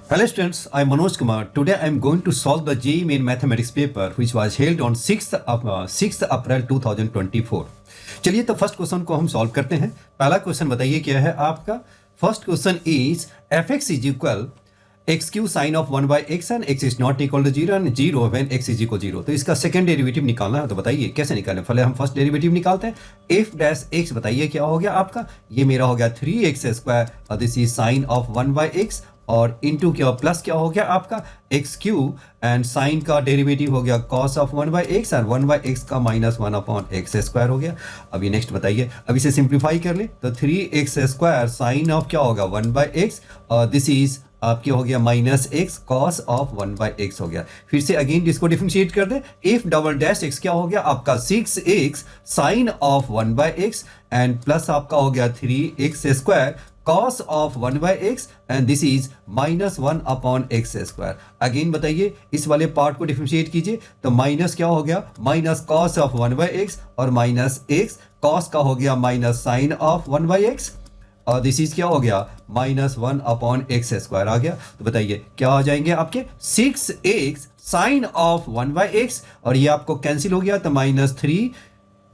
Hello students, I am Manoj Kumar. Today I am going to solve the JEE Main Mathematics paper which was held on 6th April 2024. चलिए तो first question को हम solve करते हैं। पहला question बताइए क्या है आपका। First question is fx is equal x q sine of 1/x and x is not equal to 0 and 0 when x is equal 0। तो इसका सेकंड डेरिवेटिव निकालना है, तो बताइए कैसे निकालें। पहले हम फर्स्ट डेरिवेटिव निकालते हैं। f डैश x बताइए क्या हो गया आपका, ये मेरा हो गया 3x² और this is sine of 1/x और इनटू क्या प्लस क्या हो गया आपका एक्स क्यू एंड साइन का डेरिवेटिव हो गया cos of 1/x and 1/x का -1/x² हो गया। अभी नेक्स्ट बताइए, अब इसे सिंप्लीफाई कर ले तो 3x² साइन ऑफ क्या होगा 1/x और दिस इज आपके हो गया -x cos ऑफ 1/x हो गया। फिर से अगेन इसको डिफरेंशिएट कर दे, f डबल डैश x क्या हो गया आपका 6x sign of 1/x and plus आपका हो गया 3x² cos of 1/x and this is -1/x²। Again बताइए इस वाले पार्ट को डिफरेंशिएट कीजिए तो माइनस क्या हो गया माइनस cos ऑफ 1/x और माइनस x cos का हो गया माइनस साइन ऑफ 1/x और दिस इज क्या हो गया -1/x² आ गया। तो बताइए क्या आ जाएंगे आपके 6x साइन ऑफ 1/x और ये आपको कैंसिल हो गया तो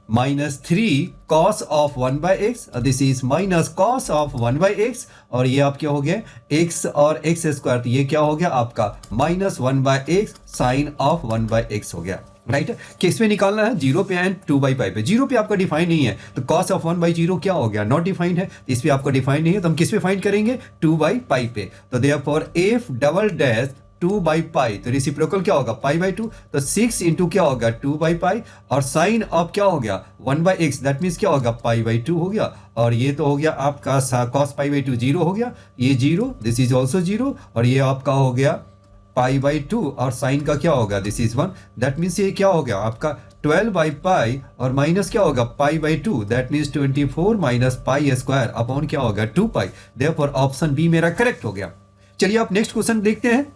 -3 cos of 1/x this is minus cos of 1/x और ये आपके हो गए x और x², तो ये क्या हो गया आपका -1/x साइन ऑफ 1/x हो गया। राइट, किस में निकालना है 0 पे एंड 2/π पे। 0 पे आपका डिफाइन नहीं है तो cos ऑफ 1/0 क्या हो गया नॉट डिफाइंड है, इस पे आपका डिफाइन नहीं है तो हम किस पे फाइंड करेंगे 2/π पे। तो देयरफॉर f डबल डैश 2/π तो रेसिप्रोकल क्या होगा π/2 तो 6 इंटू क्या होगा 2/π और साइन ऑफ क्या हो गया 1/x दैट मीन्स क्या होगा π/2 हो गया और ये तो हो गया आपका cos π/2 0 हो गया, ये 0 दिस इज ऑल्सो 0 और ये आपका हो गया π/2 और साइन का क्या होगा दिस इज 1 दैट मीन्स ये क्या हो गया आपका 12/π और माइनस क्या होगा π/2 दैट मीन्स 24 माइनस π² अपॉन क्या होगा 2π। देयरफॉर ऑप्शन बी मेरा करेक्ट हो गया। चलिए आप नेक्स्ट क्वेश्चन देखते हैं।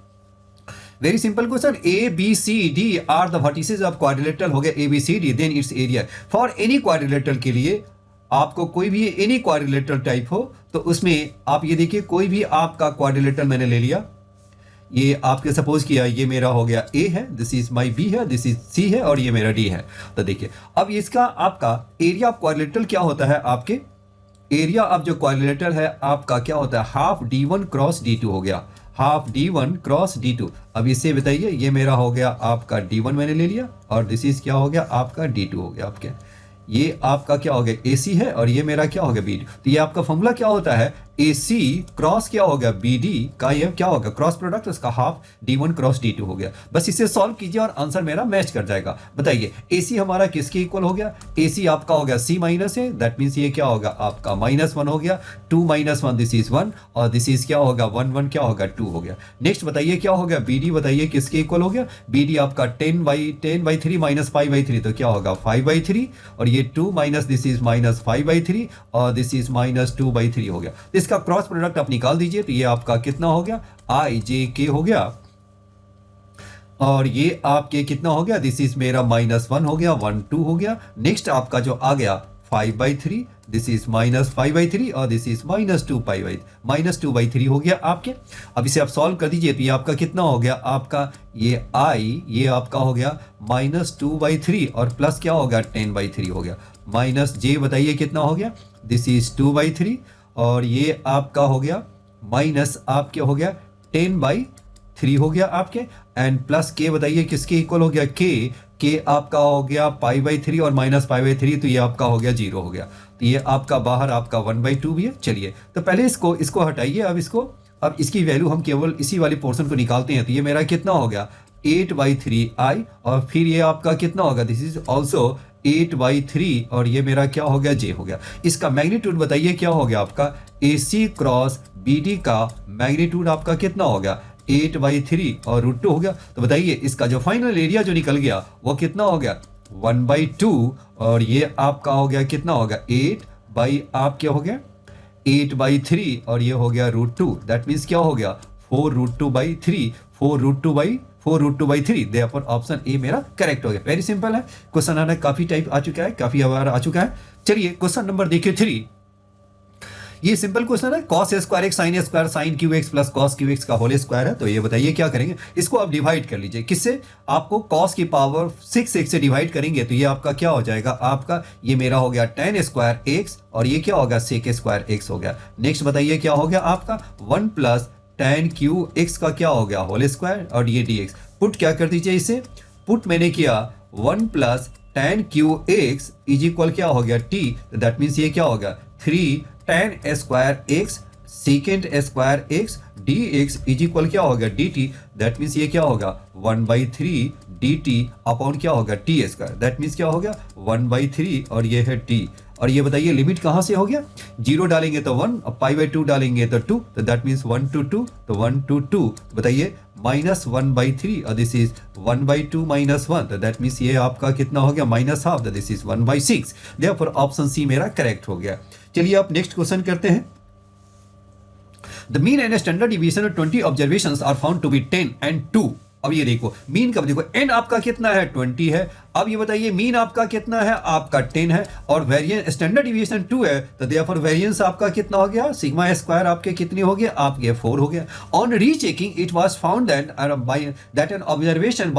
Very simple question, A B C D are the vertices of quadrilateral हो गया A B C D then its area. For any quadrilateral के लिए आपको कोई भी एनी क्वाड्रिलेटरल टाइप हो तो उसमें आप ये देखिए कोई भी आपका क्वाड्रिलेटरल मैंने ले लिया, ये आपके सपोज किया ये मेरा हो गया ए है, दिस इज माई बी है, दिस इज सी है और ये मेरा डी है। तो देखिए अब इसका आपका एरिया ऑफ क्वाड्रिलेटरल क्या होता है, आपके एरिया ऑफ जो क्वाड्रिलेटरल है आपका क्या होता है हाफ d1 क्रॉस d2 हो गया, हाफ d1 क्रॉस d2। अब इससे बताइए ये मेरा हो गया आपका d1 मैंने ले लिया और दिस इज क्या हो गया आपका d2 हो गया आपके, ये आपका क्या हो गया AC है और ये मेरा क्या हो गया BD। तो ये आपका फॉर्मूला क्या होता है AC क्रॉस क्या हो गया BD का ये क्या होगा क्रॉस प्रोडक्ट, उसका हाफ d1 क्रॉस d2 हो गया। बस इसे सॉल्व कीजिए और आंसर मेरा मैच कर जाएगा। बताइए AC हमारा किसके इक्वल हो गया, AC आपका हो गया C माइनस है दैट मीन्स ये क्या होगा आपका -1 हो गया, 2 - 1 दिस इज 1 और दिस इज क्या होगा 1 क्या होगा 2 हो गया। नेक्स्ट बताइए क्या हो गया BD, बताइए किसके इक्वल हो गया BD आपका 10/3 माइनस π/3 तो क्या होगा 5/3 और ये 2 माइनस दिस इज -5/3 और दिस इज -2/3 हो गया। इसका क्रॉस प्रोडक्ट आप निकाल दीजिए तो ये आपका कितना हो गया IJK हो गया और ये आपके कितना हो गया दिस इज मेरा -1 हो गया 1 2 हो गया। नेक्स्ट आपका जो आ गया 5/3 दिस इज -5/3 और दिस इज -2/3 हो गया आपके। अब इसे आप सॉल्व कर दीजिए तो ये आपका कितना हो गया आपका ये ये आपका हो गया -2/3 और प्लस क्या होगा 10/3 हो गया, माइनस j बताइए कितना हो गया दिस इज 2/3 और ये आपका हो गया माइनस आपके हो गया 10/3 हो गया आपके एंड प्लस k बताइए किसके इक्वल हो गया k आपका हो गया π/3 और माइनस π/3 तो ये आपका हो गया 0 हो गया। तो ये आपका बाहर आपका 1/2 भी है। चलिए तो पहले इसको हटाइए, अब इसकी वैल्यू हम केवल इसी वाले पोर्शन को निकालते हैं तो ये मेरा कितना हो गया 8/3i और फिर ये आपका कितना होगा दिस इज ऑल्सो 8/3 और ये मेरा क्या हो गया j हो गया। इसका मैग्नीट्यूड बताइए क्या हो गया आपका AC क्रॉस BD का मैग्नीट्यूड आपका कितना हो गया 8/3 और √2 हो गया। तो बताइए इसका जो फाइनल एरिया जो निकल गया वो कितना हो गया 1/2 और ये आपका हो गया कितना होगा 8 हो गया 8/3 और ये हो गया √2 दैट मीन्स क्या हो गया 4√2/3 4√2/3। देयरफॉर ऑप्शन ए मेरा करेक्ट हो गया। वेरी सिंपल है, क्वेश्चन आना काफी टाइप आ चुका है, काफी बार आ चुका है। चलिए क्वेश्चन नंबर देखिए 3। ये सिंपल क्वेश्चन है, cos square x sine square sine Q x plus cos Q x का होल स्क्वायर है। तो ये बताइए क्या करेंगे, इसको आप डिवाइड कर लीजिए, किससे, आपको cos की पावर 6 से डिवाइड करेंगे तो ये आपका क्या हो जाएगा, आपका ये मेरा हो गया tan स्क्वायर एक्स और ये क्या होगा sec स्क्वायर एक्स हो गया। नेक्स्ट बताइए क्या हो गया आपका 1 प्लस tan क्यू एक्स का क्या हो गया होल स्क्वायर और ये dx। पुट क्या कर दीजिए इसे, पुट मैंने किया 1 plus tan Q x is equal क्या हो गया t, दैट मीन्स ये क्या होगा 3 tan square x second square x dx is equal क्या होगा dt, दैट मीन्स ये क्या होगा 1/3 dt अपॉन क्या होगा t स्क्वायर, दैट मीन्स क्या हो गया 1/3 और ये है t। और ये बताइए लिमिट कहाँ से हो गया, 0 डालेंगे तो 1 और π/2 डालेंगे तो 2, तो दैट मीन्स 1 to 2, तो 1 to 2 बताइए -1/3 और दिस इज 1/2 -1, तो दैट मीन्स ये आपका कितना हो गया -1/2, this is 1/6। Therefore option C मेरा करेक्ट हो गया। चलिए आप नेक्स्ट क्वेश्चन करते हैं। The mean and standard deviation of 20 observations are found to be 10 and 2। अब ये देखो मीन का देखो n आपका कितना है 20 है, अब ये बताइए मीन आपका कितना है, आपका 10 है और वेरिएंस स्टैंडर्ड डिवीएशन 2 है, तो देयरफॉर वेरिएंस आपका कितना हो गया, सिग्मा स्क्वायर आपके कितने हो गए, आपके 4 हो गया। On rechecking it was found that an observation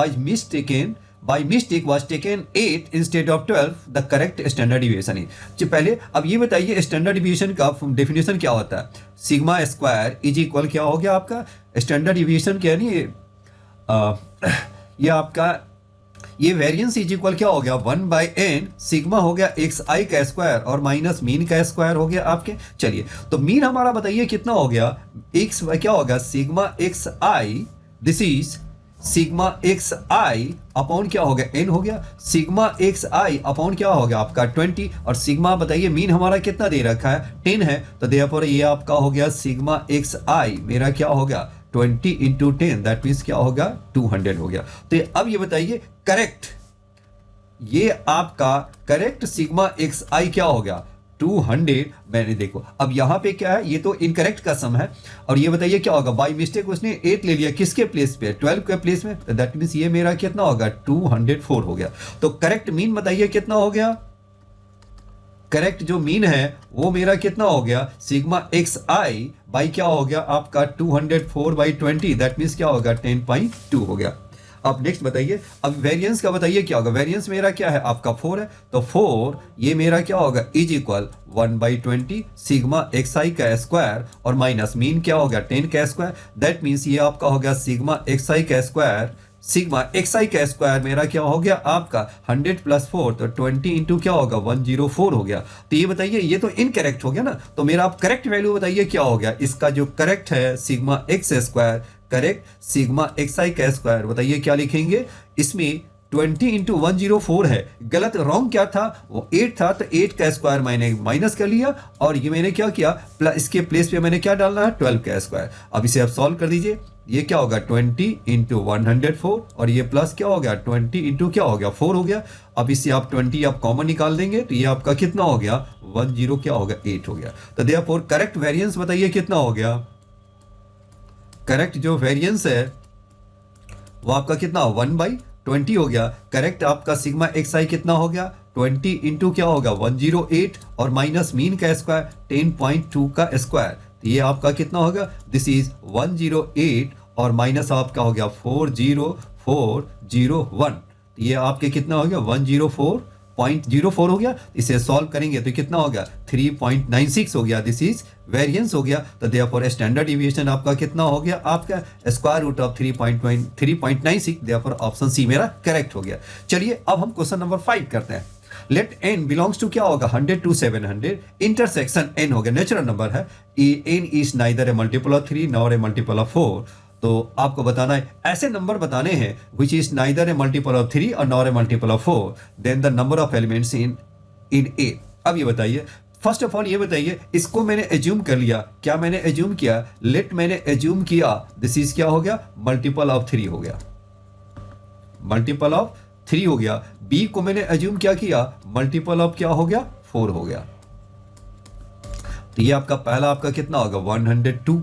by mistake was taken 8 instead of 12, the correct standard deviation है। जो पहले अब ये बताइए स्टैंडर्ड डिवीएशन का डेफिनेशन क्या होता है, सिग्मा स्क्वायर इज इक्वल क्या हो गया आपका स्टैंडर्ड डिवीएशन क्या नहीं ये आपका ये वेरिएंस इज इक्वल क्या हो गया 1/n सिग्मा हो गया एक्स आई का स्क्वायर और माइनस मीन का स्क्वायर हो गया आपके। चलिए तो मीन हमारा बताइए कितना हो गया, एक्स क्या होगा sigma x I, this is sigma x I upon क्या हो गया n हो गया, सिग्मा एक्स आई अपॉन क्या हो गया आपका 20 और सिग्मा बताइए मीन हमारा कितना दे रखा है 10 है, तो देयरफॉर ये आपका हो गया सिग्मा एक्स आई मेरा क्या हो गया 20 इंटू 10, दैट मीन्स क्या होगा 200 हो गया। तो अब ये बताइए करेक्ट, ये आपका करेक्ट सिग्मा एक्स आई क्या हो गया 200। मैंने देखो अब यहाँ पे क्या है, ये तो इनकरेक्ट का सम है और ये बताइए क्या होगा, बाय मिस्टेक उसने 8 ले लिया किसके प्लेस पे 12 के प्लेस में, तो दैट मीन्स ये मेरा कितना होगा 204 हो गया। तो करेक्ट मीन बताइए कितना हो गया, करेक्ट जो मीन है वो मेरा कितना हो गया सिग्मा एक्स आई बाई क्या हो गया आपका 204/20, दैट मीन्स क्या होगा 10.2 हो गया। अब नेक्स्ट बताइए, अब वेरिएंस का बताइए क्या होगा, वेरिएंस मेरा क्या है आपका 4 है, तो 4 ये मेरा क्या होगा is equal 1/20 sigma x i का स्क्वायर और माइनस मीन क्या होगा 10 का स्क्वायर, दैट मीन्स ये आपका होगा सिग्मा एक्स आई का स्क्वायर, सिग्मा एक्स आई का स्क्वायर मेरा क्या हो गया आपका 100 + 4 तो 20 इंटू क्या होगा 104 हो गया। तो ये बताइए ये तो इनकरेक्ट हो गया ना, तो मेरा आप करेक्ट वैल्यू बताइए क्या हो गया, इसका जो करेक्ट है sigma x square correct sigma x i का स्क्वायर बताइए क्या लिखेंगे, इसमें 20 इंटू 104 है, गलत रॉन्ग क्या था वो 8 था, तो 8 का स्क्वायर मैंने माइनस कर लिया और ये मैंने क्या किया प्लस इसके प्लेस पे मैंने क्या डालना है 12 का स्क्वायर। अब इसे आप सॉल्व कर दीजिए, ये क्या होगा 20 इंटू 104 और ये प्लस क्या हो गया 20 इंटू क्या हो गया 4 हो गया। अब इससे आप 20 आप कॉमन निकाल देंगे तो ये आपका कितना हो गया 10 क्या हो गया 8 हो गया। तो देयरफॉर करेक्ट वेरिएंस बताइए कितना हो गया, करेक्ट जो वेरिएंस है वो आपका कितना 1/20 हो गया। करेक्ट आपका सिग्मा एक्स आई कितना हो गया 20 इंटू क्या होगा 108 और माइनस मीन का स्क्वायर 10.2 का स्क्वायर, तो ये आपका कितना होगा दिस इज 108 और माइनस आपका हो गया 40401, तो ये आपके कितना हो गया 104.04 हो गया। इसे सॉल्व करेंगे तो कितना हो गया 3.96 हो गया, दिस इज वेरिएंस हो गया। तो देयरफॉर स्टैंडर्ड डिवीएशन आपका कितना हो गया आपका square root of 3.96, therefore option C मेरा करेक्ट हो गया। चलिए अब हम क्वेश्चन नंबर 5 करते हैं। लेट n बिलोंग्स टू क्या होगा 100 to 700, इंटरसेक्शन n हो गया नेचुरल नंबर है, n is neither a multiple of 3 nor a multiple of 4। तो आपको बताना है ऐसे नंबर बताने हैं which is neither a multiple of 3 और nor a multiple of 4, then the number of elements in A. अब ये बताइए फर्स्ट ऑफ ऑल ये बताइए इसको मैंने एज्यूम कर लिया, क्या मैंने एज्यूम किया, लेट मैंने एज्यूम किया दिस इज क्या हो गया मल्टीपल ऑफ 3 हो गया, मल्टीपल ऑफ 3 हो गया। बी को मैंने एज्यूम क्या किया मल्टीपल ऑफ क्या हो गया 4 हो गया। तो ये आपका पहला आपका कितना होगा 102,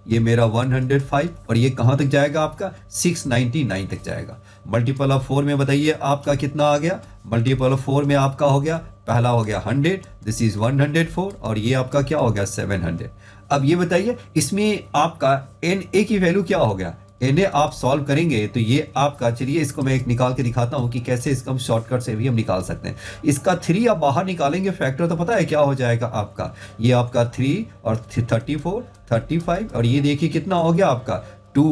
ये मेरा 105 और ये कहाँ तक जाएगा आपका 699 तक जाएगा। मल्टीपल ऑफ 4 में बताइए आपका कितना आ गया। मल्टीपल ऑफ 4 में आपका हो गया, पहला हो गया 100, दिस इज 104 और ये आपका क्या हो गया 700। अब ये बताइए इसमें आपका Na की वैल्यू क्या हो गया। Na आप सॉल्व करेंगे तो ये आपका, चलिए इसको मैं एक निकाल के दिखाता हूँ कि कैसे इसका हम शॉर्टकट से भी हम निकाल सकते हैं। इसका 3 आप बाहर निकालेंगे फैक्टर तो पता है क्या हो जाएगा आपका, ये आपका 3 और 34 35 और ये देखिए कितना हो गया आपका 2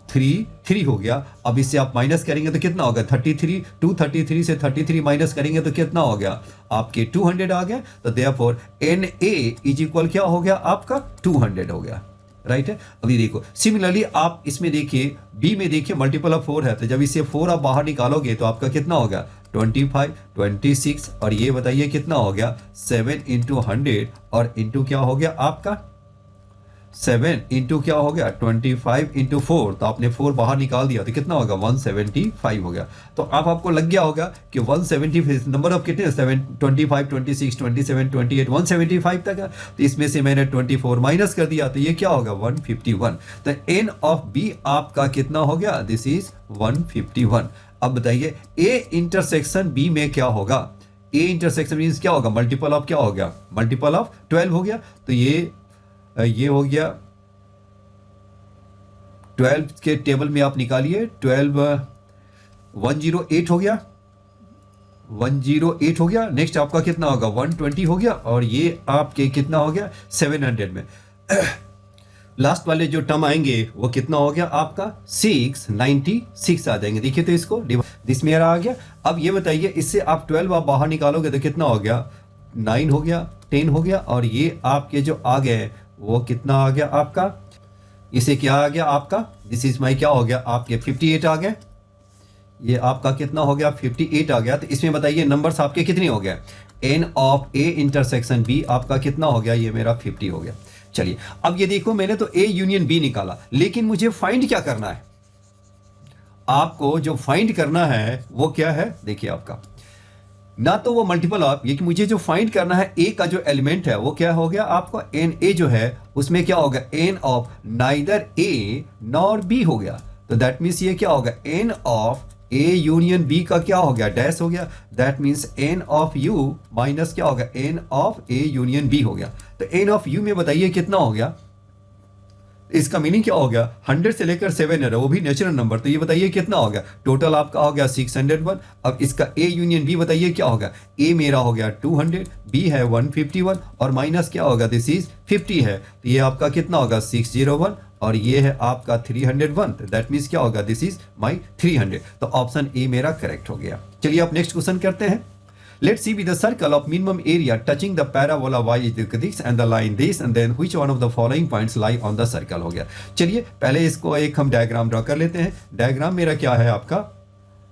3 3 हो गया। अब इससे आप माइनस करेंगे तो कितना होगा 33, 233 से 33 माइनस करेंगे तो कितना हो गया आपके 200 आ गया। तो देयरफॉर Na इज इक्वल क्या हो गया आपका 200 हो गया, राइट है। अभी देखो सिमिलरली आप इसमें देखिए बी में देखिए मल्टीपल ऑफ 4 है, तो जब इसे 4 आप बाहर निकालोगे तो आपका कितना होगा 25 26 और ये बताइए कितना हो गया 7 इंटू 100 और इंटू क्या हो गया आपका 7 इंटू क्या हो गया 25 इंटू 4, तो आपने 4 बाहर निकाल दिया तो कितना होगा 175 हो गया। तो अब आपको लग गया होगा कि 175 नंबर ऑफ कितने 7 25 26 27 28 175 तक है, तो इसमें से मैंने 24 माइनस कर दिया तो ये क्या होगा 151। तो एन ऑफ बी आपका कितना हो गया दिस इज 151। अब बताइए ए इंटरसेक्शन बी में क्या होगा। ए इंटरसेक्शन मींस क्या होगा मल्टीपल ऑफ क्या हो गया मल्टीपल ऑफ 12 हो गया। तो ये हो गया 12 के टेबल में आप निकालिए 12 108 हो गया 108 हो गया। नेक्स्ट आपका कितना होगा 120 हो गया और ये आपके कितना हो गया 700 में। लास्ट वाले जो टर्म आएंगे वो कितना हो गया आपका 696 आ जाएंगे। देखिए तो इसको दिस मेरा आ गया। अब ये बताइए इससे आप 12 आप बाहर निकालोगे तो कितना हो गया 9 हो गया 10 हो गया और ये आपके जो आ गए वो कितना आ गया आपका, इसे क्या आ गया आपका दिस इज माई क्या हो गया आपके 58 आ गए। ये आपका कितना हो गया 58 आ गया। तो इसमें बताइए नंबर्स आपके कितने हो गए n of A intersection B आपका कितना हो गया ये मेरा 50 हो गया। चलिए अब ये देखो मैंने तो ए यूनियन बी निकाला, लेकिन मुझे फाइंड क्या करना है। आपको जो फाइंड करना है वो क्या है देखिए आपका ना तो वो मल्टीपल ऑफ, ये कि मुझे जो फाइंड करना है ए का जो एलिमेंट है वो क्या हो गया आपका एन ए जो है उसमें क्या होगा n of neither A nor B हो गया। तो दैट मीन्स ये क्या होगा n of A union B का क्या हो गया डैश हो गया। That means n of U minus क्या होगा n of A union B हो गया। तो एन ऑफ यू में बताइए कितना हो गया, इसका मीनिंग क्या हो गया 100 से लेकर 700 वो भी नेचुरल नंबर। तो ये बताइए कितना हो गया टोटल आपका हो गया 601। अब इसका ए यूनियन बी बताइए क्या होगा, ए मेरा हो गया 200 बी है 151 और माइनस क्या होगा दिस इज 50 है। तो ये आपका कितना होगा 601 और ये है आपका 301। दैट मीन्स क्या होगा दिस इज माई 300। तो ऑप्शन ए मेरा करेक्ट हो गया। चलिए आप नेक्स्ट क्वेश्चन करते हैं। Let's see with the circle of minimum area touching the parabola y is equal to this and the line this and then which one of the following points lie on the circle हो गया। चलिए पहले इसको एक हम diagram draw कर लेते हैं। डायग्राम मेरा क्या है आपका,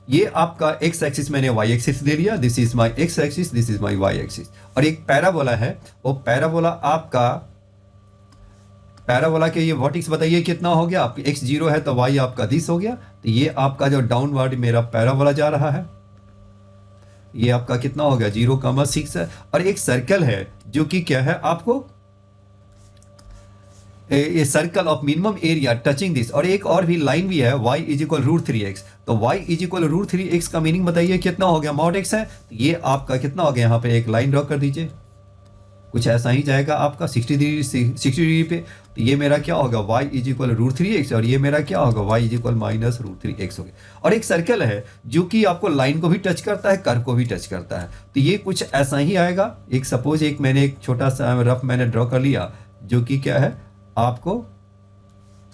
ये आपका x एक्सिस मैंने y एक्सिस ले लिया, this is my x axis this is my y axis और एक पैराबोला है। वो पैराबोला आपका पैराबोला के ये वर्टिक्स बताइए कितना हो गया आपके x 0 है तो y आपका दिस हो गया। तो ये आपका जो डाउनवर्ड मेरा पैराबोला जा रहा है ये आपका कितना हो गया 0,6 है और एक सर्कल है जो कि क्या है आपको a circle of minimum area touching this और एक और भी लाइन भी है y इज इक्वल √3x। तो y इज इक्वल √3x का मीनिंग बताइए कितना हो गया मॉड x है। तो ये आपका कितना हो गया यहाँ पे एक लाइन ड्रॉ कर दीजिए, कुछ ऐसा ही जाएगा आपका 60 डिग्री पे। तो ये मेरा क्या होगा y इज इक्वल √3x और ये मेरा क्या होगा y is equal minus √3x हो गया। और एक सर्कल है जो कि आपको लाइन को भी टच करता है कर्व को भी टच करता है। तो ये कुछ ऐसा ही आएगा। एक सपोज एक मैंने एक छोटा सा रफ मैंने ड्रॉ कर लिया जो कि क्या है आपको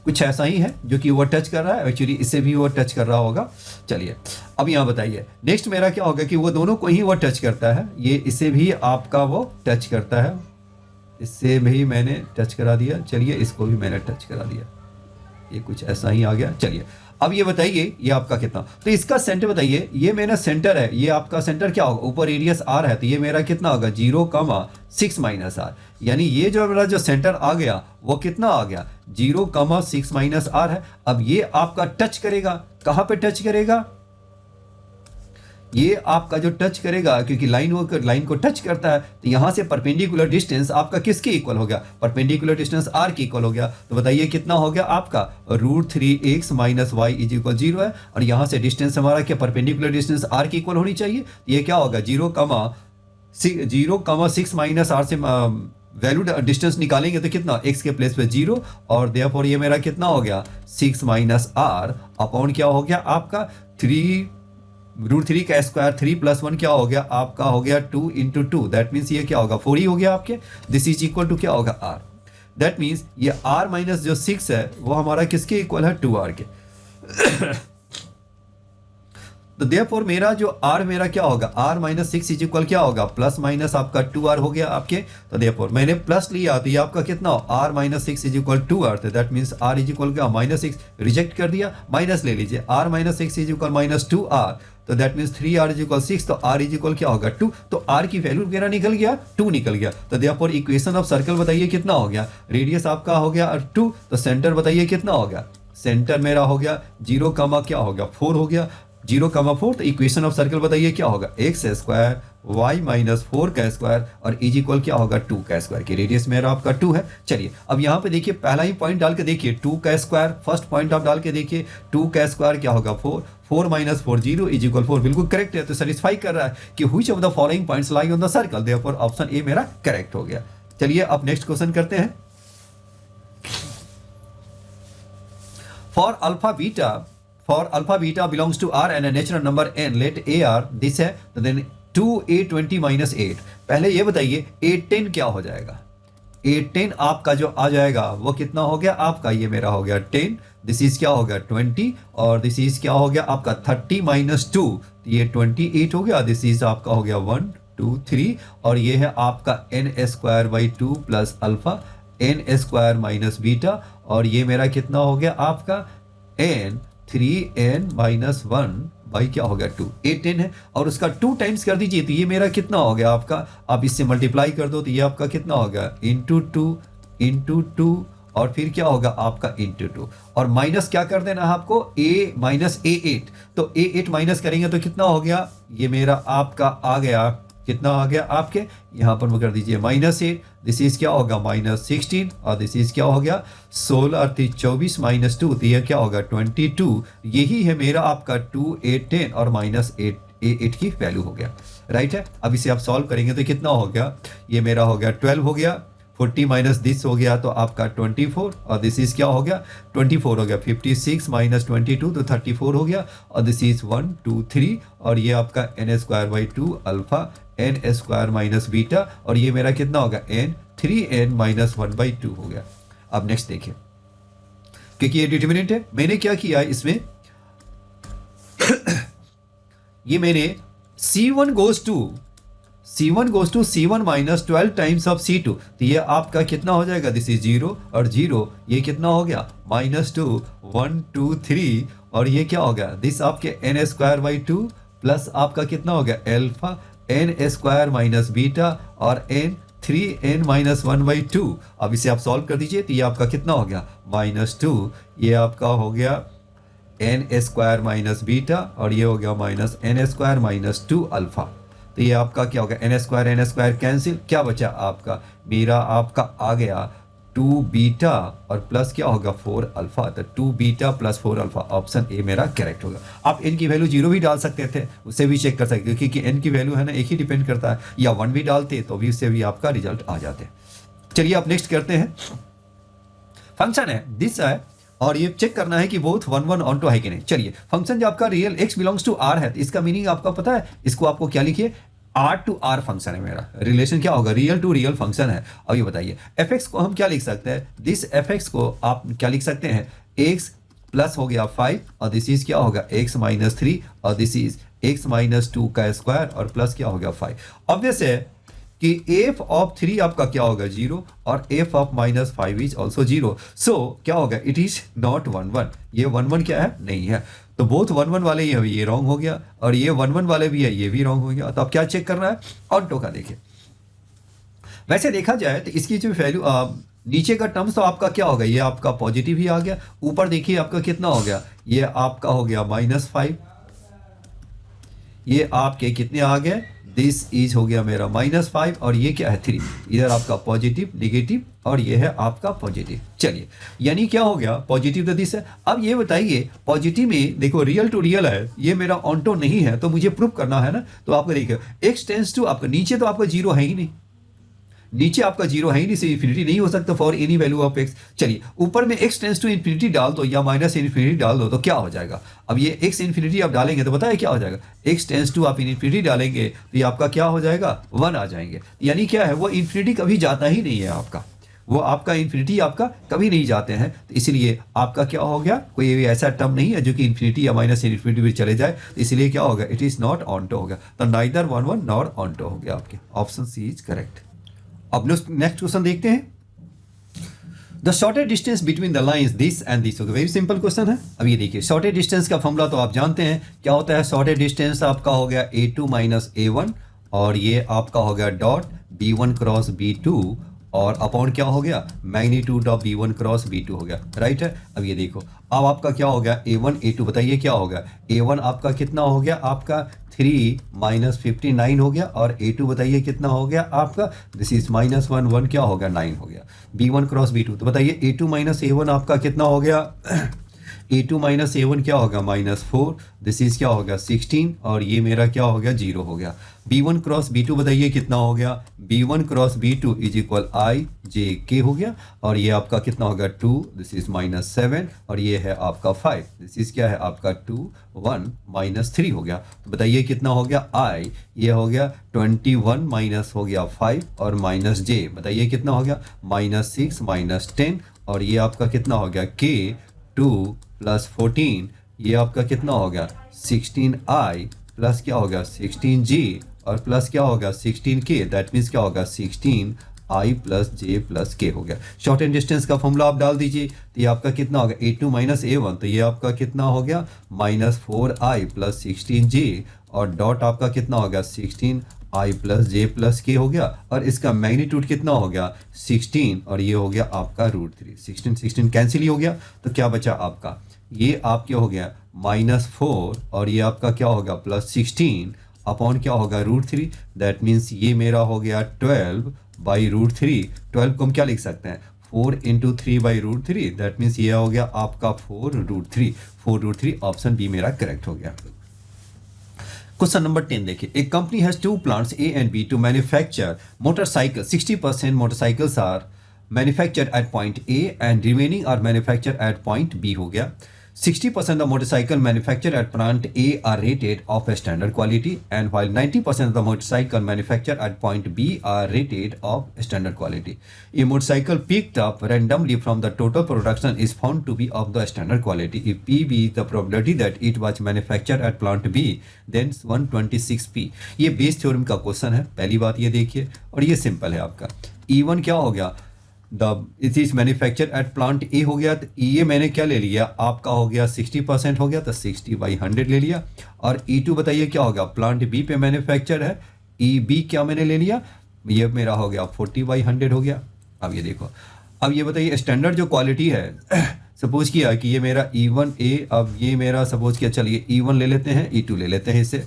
कुछ ऐसा ही है जो कि वो टच कर रहा है, एक्चुअली इससे भी वो टच कर रहा होगा। चलिए अब यहाँ बताइए नेक्स्ट मेरा क्या होगा कि वो दोनों को ही वो टच करता है, ये इसे भी आपका वो टच करता है, इससे भी मैंने टच करा दिया। चलिए इसको भी मैंने टच करा दिया, ये कुछ ऐसा ही आ गया। चलिए अब ये बताइए ये आपका कितना, तो इसका सेंटर बताइए, ये मेरा सेंटर है, ये आपका सेंटर क्या होगा ऊपर रेडियस r है तो ये मेरा कितना होगा 0,6 माइनस r, यानी ये जो मेरा जो सेंटर आ गया वो कितना आ गया 0,6 माइनस r है। अब ये आपका टच करेगा, कहाँ पे टच करेगा, ये आपका जो टच करेगा, क्योंकि लाइन को टच करता है, तो यहाँ से परपेंडिकुलर डिस्टेंस आपका किसके इक्वल हो गया? परपेंडिकुलर डिस्टेंस r के इक्वल हो गया। तो बताइए कितना हो गया आपका? √3x - y = 0 है, और यहाँ से डिस्टेंस हमारा क्या परपेंडिकुलर डिस्टेंस r के इक्वल होनी चाहिए। ये क्या होगा? 0,6 माइनस r से वैल्यू डिस्टेंस निकालेंगे तो कितना? x के प्लेस पे 0, और देयरफॉर ये मेरा कितना हो गया? 6 - r अपॉन क्या हो गया आपका? 3√3 का स्क्वायर, 3 + 1 क्या हो गया आपका? हो गया 2 × 2, दैट मीन्स ये क्या होगा? 4 ही हो गया आपके। दिस इज इक्वल टू क्या होगा? r। दैट मीन्स ये r माइनस जो 6 है वो हमारा किसके इक्वल है? 2r के। तो देयरफॉर मेरा जो r मेरा क्या होगा? r - 6 इज इक्वल क्या होगा? प्लस माइनस आपका 2r हो गया आपके। तो देयरफॉर मैंने प्लस लिया तो ये आपका कितना हो? r - 6 is equal 2r। तो that means r is equal क्या? -6 रिजेक्ट कर दिया, माइनस ले लीजिए। r - 6 इज इक्वल -2r, तो that means 3r is equal 6, तो r इज इक्वल क्या होगा? 2। तो r की वैल्यू मेरा निकल गया, 2 निकल गया। तो देयरफॉर इक्वेशन ऑफ सर्कल बताइए कितना हो गया? रेडियस आपका हो गया 2, तो सेंटर बताइए कितना हो गया? सेंटर मेरा हो गया 0, क्या हो गया? 4 हो गया। 0,4, तो इक्वेशन ऑफ सर्कल बताइए क्या होगा? x² y - 4 का स्क्वायर और इज इक्वल क्या होगा? 2 का स्क्वायर की रेडियस मेरा आपका 2 है। चलिए अब यहाँ पे देखिए, पहला ही पॉइंट डाल के देखिए, 2 का स्क्वायर, फर्स्ट पॉइंट आप डाल के देखिए, 2 का स्क्वायर क्या होगा? 4, 4 - 4 0 इज इक्वल 4, बिल्कुल करेक्ट है। तो सेटिस्फाई कर रहा है कि which of the following points lie on the circle, therefore option A मेरा करेक्ट हो गया। चलिए अब नेक्स्ट क्वेश्चन करते हैं। For alpha beta belongs to R and a natural number n, let AR this है, तो then 2a20 - 8। पहले ये बताइए a10 क्या हो जाएगा? a10 आपका जो आ जाएगा वो कितना हो गया आपका? ये मेरा हो गया 10, दिस इज क्या हो गया? 20, और दिस इज क्या हो गया आपका? 30 - 2, ये 28 हो गया। दिस इज आपका हो गया 1 2 3, और ये है आपका n²/2 plus alpha n² - beta, और ये मेरा कितना हो गया आपका? n3n - 1 बाई क्या हो गया? 2। a10 है, और उसका 2 टाइम्स कर दीजिए तो ये मेरा कितना हो गया आपका? आप इससे मल्टीप्लाई कर दो तो ये आपका कितना हो गया? × 2 और फिर क्या होगा आपका? × 2, और माइनस क्या कर देना है आपको? a - a8, तो a8 माइनस करेंगे तो कितना हो गया? ये मेरा आपका आ गया, कितना आ गया आपके? यहाँ पर वो कर दीजिए -8, दिस इज क्या होगा? -16, और दिस इज क्या हो गया? 16 और 24 - 2, तो ये क्या होगा? 22। यही है मेरा आपका 2 8 10 और -8 की वैल्यू हो गया, राइट है। अब इसे आप सॉल्व करेंगे तो कितना हो गया? ये मेरा हो गया 12 हो गया, 40 माइनस दिस हो गया तो आपका 24, और दिस इज क्या हो गया? 24 हो गया। 56 - 22 तो 34 हो गया, और दिस इज 1 2 3, और ये आपका n²/2 अल्फा n² - बीटा, और ये मेरा कितना होगा? n3n - 1/2 हो गया। अब नेक्स्ट देखिए, क्योंकि ये डिटर्मिनेंट है, मैंने क्या किया इसमें ये मैंने C1 goes to C1 - 12 times of C2, तो ये आपका कितना हो जाएगा? दिस इज 0 और 0, ये कितना हो गया? -2 1 2 3, और ये क्या हो गया? दिस आपके n²/2 प्लस आपका कितना हो गया? अल्फा n² - बीटा और n3n - 1/2। अब इसे आप सॉल्व कर दीजिए तो ये आपका कितना हो गया? -2, ये आपका हो गया n² - बीटा, और ये हो गया -n² - 2 अल्फा। तो ये आपका क्या होगा? n² कैंसिल, क्या बचा आपका? मेरा आपका आ गया 2 बीटा और प्लस क्या होगा? 4 अल्फा। तो 2 beta plus 4 alpha, option A मेरा करेक्ट होगा। आप n की वैल्यू 0 भी डाल सकते थे, उससे भी चेक कर सकते, क्योंकि n की वैल्यू है ना एक ही डिपेंड करता है, या 1 भी डालते तो भी उससे भी आपका रिजल्ट आ जाते। चलिए आप नेक्स्ट करते हैं। फंक्शन है दिस है, और ये चेक करना है कि बोथ 1 1 ऑन टू है कि नहीं। चलिए फंक्शन जो आपका real x belongs to r है, तो इसका मीनिंग आपका पता है? इसको आपको क्या लिखिए? R to R फंक्शन है मेरा, रिलेशन क्या होगा? रियल टू रियल फंक्शन है। अब ये बताइए fx को हम क्या लिख सकते हैं? दिस fx को आप क्या लिख सकते हैं? x प्लस हो गया 5, और दिस इज क्या होगा? x - 3, और दिस इज x - 2 का स्क्वायर, और प्लस क्या हो गया? 5। ऑब्वियस है कि f ऑफ 3 आपका क्या होगा? 0, और f ऑफ -5 इज ऑल्सो 0। सो क्या होगा? It is not 1 1। ये 1 1 क्या है? नहीं है। तो बोथ 1 1 वाले ये रॉन्ग हो गया, और ये 1 1 वाले भी है, ये भी रॉन्ग हो गया। तो आप क्या चेक करना है? ऑटो का देखिए। वैसे देखा जाए तो इसकी जो वैल्यू नीचे का टर्म्स तो आपका क्या होगा? ये आपका पॉजिटिव ही आ गया। ऊपर देखिए आपका कितना हो गया? ये आपका हो गया -5, ये आपके कितने आ गए, दिस इज हो गया मेरा -5 और ये क्या है 3, इधर आपका पॉजिटिव नेगेटिव और ये है आपका पॉजिटिव। चलिए यानी क्या हो गया, पॉजिटिव तो दिस है। अब ये बताइए पॉजिटिव में देखो रियल टू रियल है, ये मेरा ऑन्टो नहीं है, तो मुझे प्रूफ करना है ना। तो आपको देखिए x टेंस टू आपका नीचे तो आपका जीरो है ही नहीं, नीचे आपका जीरो है ही नहीं, से इन्फिनिटी नहीं हो सकता for any value of x। चलिए ऊपर में x टेंस टू इन्फिनिटी डाल दो या माइनस इन्फिनिटी डाल दो तो क्या हो जाएगा। अब ये x इन्फिनिटी आप डालेंगे तो बताए क्या हो जाएगा, x टेंस टू आप इन्फिनिटी डालेंगे तो ये आपका क्या हो जाएगा 1 आ जाएंगे। यानी क्या है वो इन्फिनिटी कभी जाता ही नहीं है आपका, वो आपका इन्फिनिटी आपका कभी नहीं जाते हैं। तो इसलिए आपका क्या हो गया, कोई ऐसा टर्म नहीं है जो कि इन्फिनिटी या माइनस इन्फिनिटी में चले जाए। तो इसलिए क्या होगा, इट इज नॉट ऑन्टो हो गया। तो नाइदर 1 1 नॉट ऑन्टो हो गया आपके, ऑप्शन सी इज करेक्ट। अब नेक्स्ट क्वेश्चन देखते हैं। The shortest distance between the lines this and this, very simple question है। अब ये देखिए शॉर्टेस्ट डिस्टेंस का फॉर्मूला तो आप जानते हैं क्या होता है। शॉर्टेस्ट डिस्टेंस आपका हो गया a2 माइनस a1 और ये आपका हो गया डॉट b1 क्रॉस b2 और अपॉन क्या हो गया magnitude of b1 cross b2 हो गया, राइट है। अब ये देखो अब आपका क्या हो गया a1 a2 बताइए क्या हो गया। a1 आपका कितना हो गया, आपका 3 माइनस 59 हो गया और a2 बताइए कितना हो गया आपका, दिस इज -1 1 क्या हो गया 9 हो गया। b1 क्रॉस b2 तो बताइए a2 माइनस a1 आपका कितना हो गया a2 माइनस a1 क्या होगा -4, दिस इज क्या होगा 16 और ये मेरा क्या हो गया 0 हो गया। b1 क्रॉस b2 बताइए कितना हो गया, b1 cross b2 is equal i j k हो गया और ये आपका कितना होगा 2, दिस इज -7 और ये है आपका 5, दिस इज क्या है आपका 2 1 -3 हो गया। तो बताइए कितना हो गया i, ये हो गया 21 माइनस हो गया 5 और माइनस j बताइए कितना हो गया -6 -10 और ये आपका कितना हो गया k 2 प्लस 14 ये आपका कितना हो गया 16i प्लस क्या होगा 16g और प्लस क्या होगा 16k, दैट मीन्स क्या होगा 16i plus j plus k हो गया। शॉर्ट एंड डिस्टेंस का फॉर्मूला आप डाल दीजिए तो ये आपका कितना होगा a2 माइनस a1 तो ये आपका कितना हो गया -4i प्लस 16j और डॉट आपका कितना होगा 16i plus j plus k हो गया और इसका मैग्नीट्यूड कितना हो गया 16 और ये हो गया आपका √3, 16 कैंसिल ही हो गया तो क्या बचा आपका ये आपके हो गया -4 और ये आपका क्या होगा +16 अपॉन क्या होगा √3, दैट मीन्स ये मेरा हो गया 12 बाई √3। 12 को हम क्या लिख सकते हैं 4 इंटू 3 बाई √3, दैट मीन्स ये हो गया आपका 4√3 ऑप्शन बी मेरा करेक्ट हो गया। क्वेश्चन नंबर 10 देखिए, एक company has 2 plants A and B to manufacture motorcycle. 60% motorcycles are manufactured at point A and remaining are manufactured at point B हो गया। 60% of motorcycle manufactured at plant A are rated of a standard quality and while 90% of the motorcycle manufactured at point B are rated of standard quality. A motorcycle picked up randomly from the total production is found to be of the standard quality. If P be the probability that it was manufactured at plant B, then 126P. ये Bayes theorem का question है, पहली बात ये देखिए और ये simple है आपका। E1 क्या हो गया, it is manufacture at plant A हो गया तो ये मैंने क्या ले लिया आपका हो गया 60% हो गया तो 60/100 ले लिया और E2 बताइए क्या होगा प्लांट बी पे मैन्युफैक्चर है, ई बी क्या मैंने ले लिया ये मेरा हो गया 40/100 हो गया। अब ये देखो अब ये बताइए स्टैंडर्ड जो क्वालिटी है सपोज किया कि ये मेरा E1A, अब ये मेरा सपोज किया चलिए E1 ले लेते हैं E2 ले लेते हैं, इससे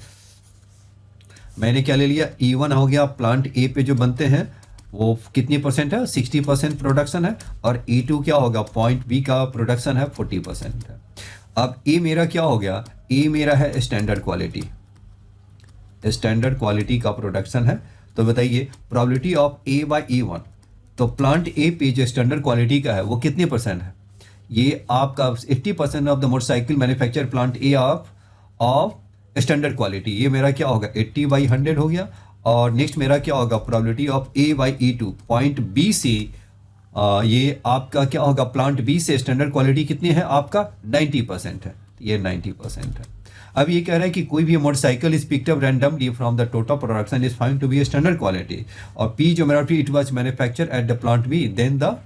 मैंने क्या ले लिया E1 हो गया प्लांट ए पे जो बनते हैं वो कितनी परसेंट है 60% प्रोडक्शन है और E2 क्या होगा पॉइंट बी का प्रोडक्शन है 40% है। अब ए मेरा क्या हो गया, ए मेरा है स्टैंडर्ड क्वालिटी का प्रोडक्शन है। तो बताइए probability of A by E1, तो प्लांट ए पे जो स्टैंडर्ड क्वालिटी का है वो कितने परसेंट है, ये आपका 80% of the motorcycle manufacture plant A of standard quality, ये मेरा क्या होगा 80/100 हो गया। और नेक्स्ट मेरा क्या होगा probability of A by E2 point B से ये आपका क्या होगा प्लांट बी से स्टैंडर्ड क्वालिटी कितनी है आपका 90% है, ये 90% है। अब ये कह रहा है कि कोई भी motorcycle is picked up randomly from the total production is found to be standard quality और पी जो मेरा it was manufacture at the plant B then the,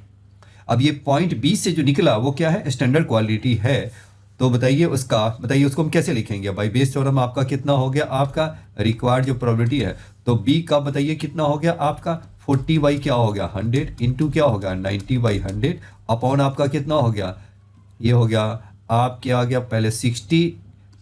अब ये पॉइंट बी से जो निकला वो क्या है स्टैंडर्ड क्वालिटी है। तो बताइए उसको हम कैसे लिखेंगे भाई, बेस थ्योरम आपका कितना हो गया आपका रिक्वायर्ड जो प्रोबेबिलिटी है तो बी का बताइए कितना हो गया आपका 40 बाई क्या हो गया 100 इंटू क्या होगा 90/100 अपॉन आपका कितना हो गया, ये हो गया आप क्या आ गया पहले 60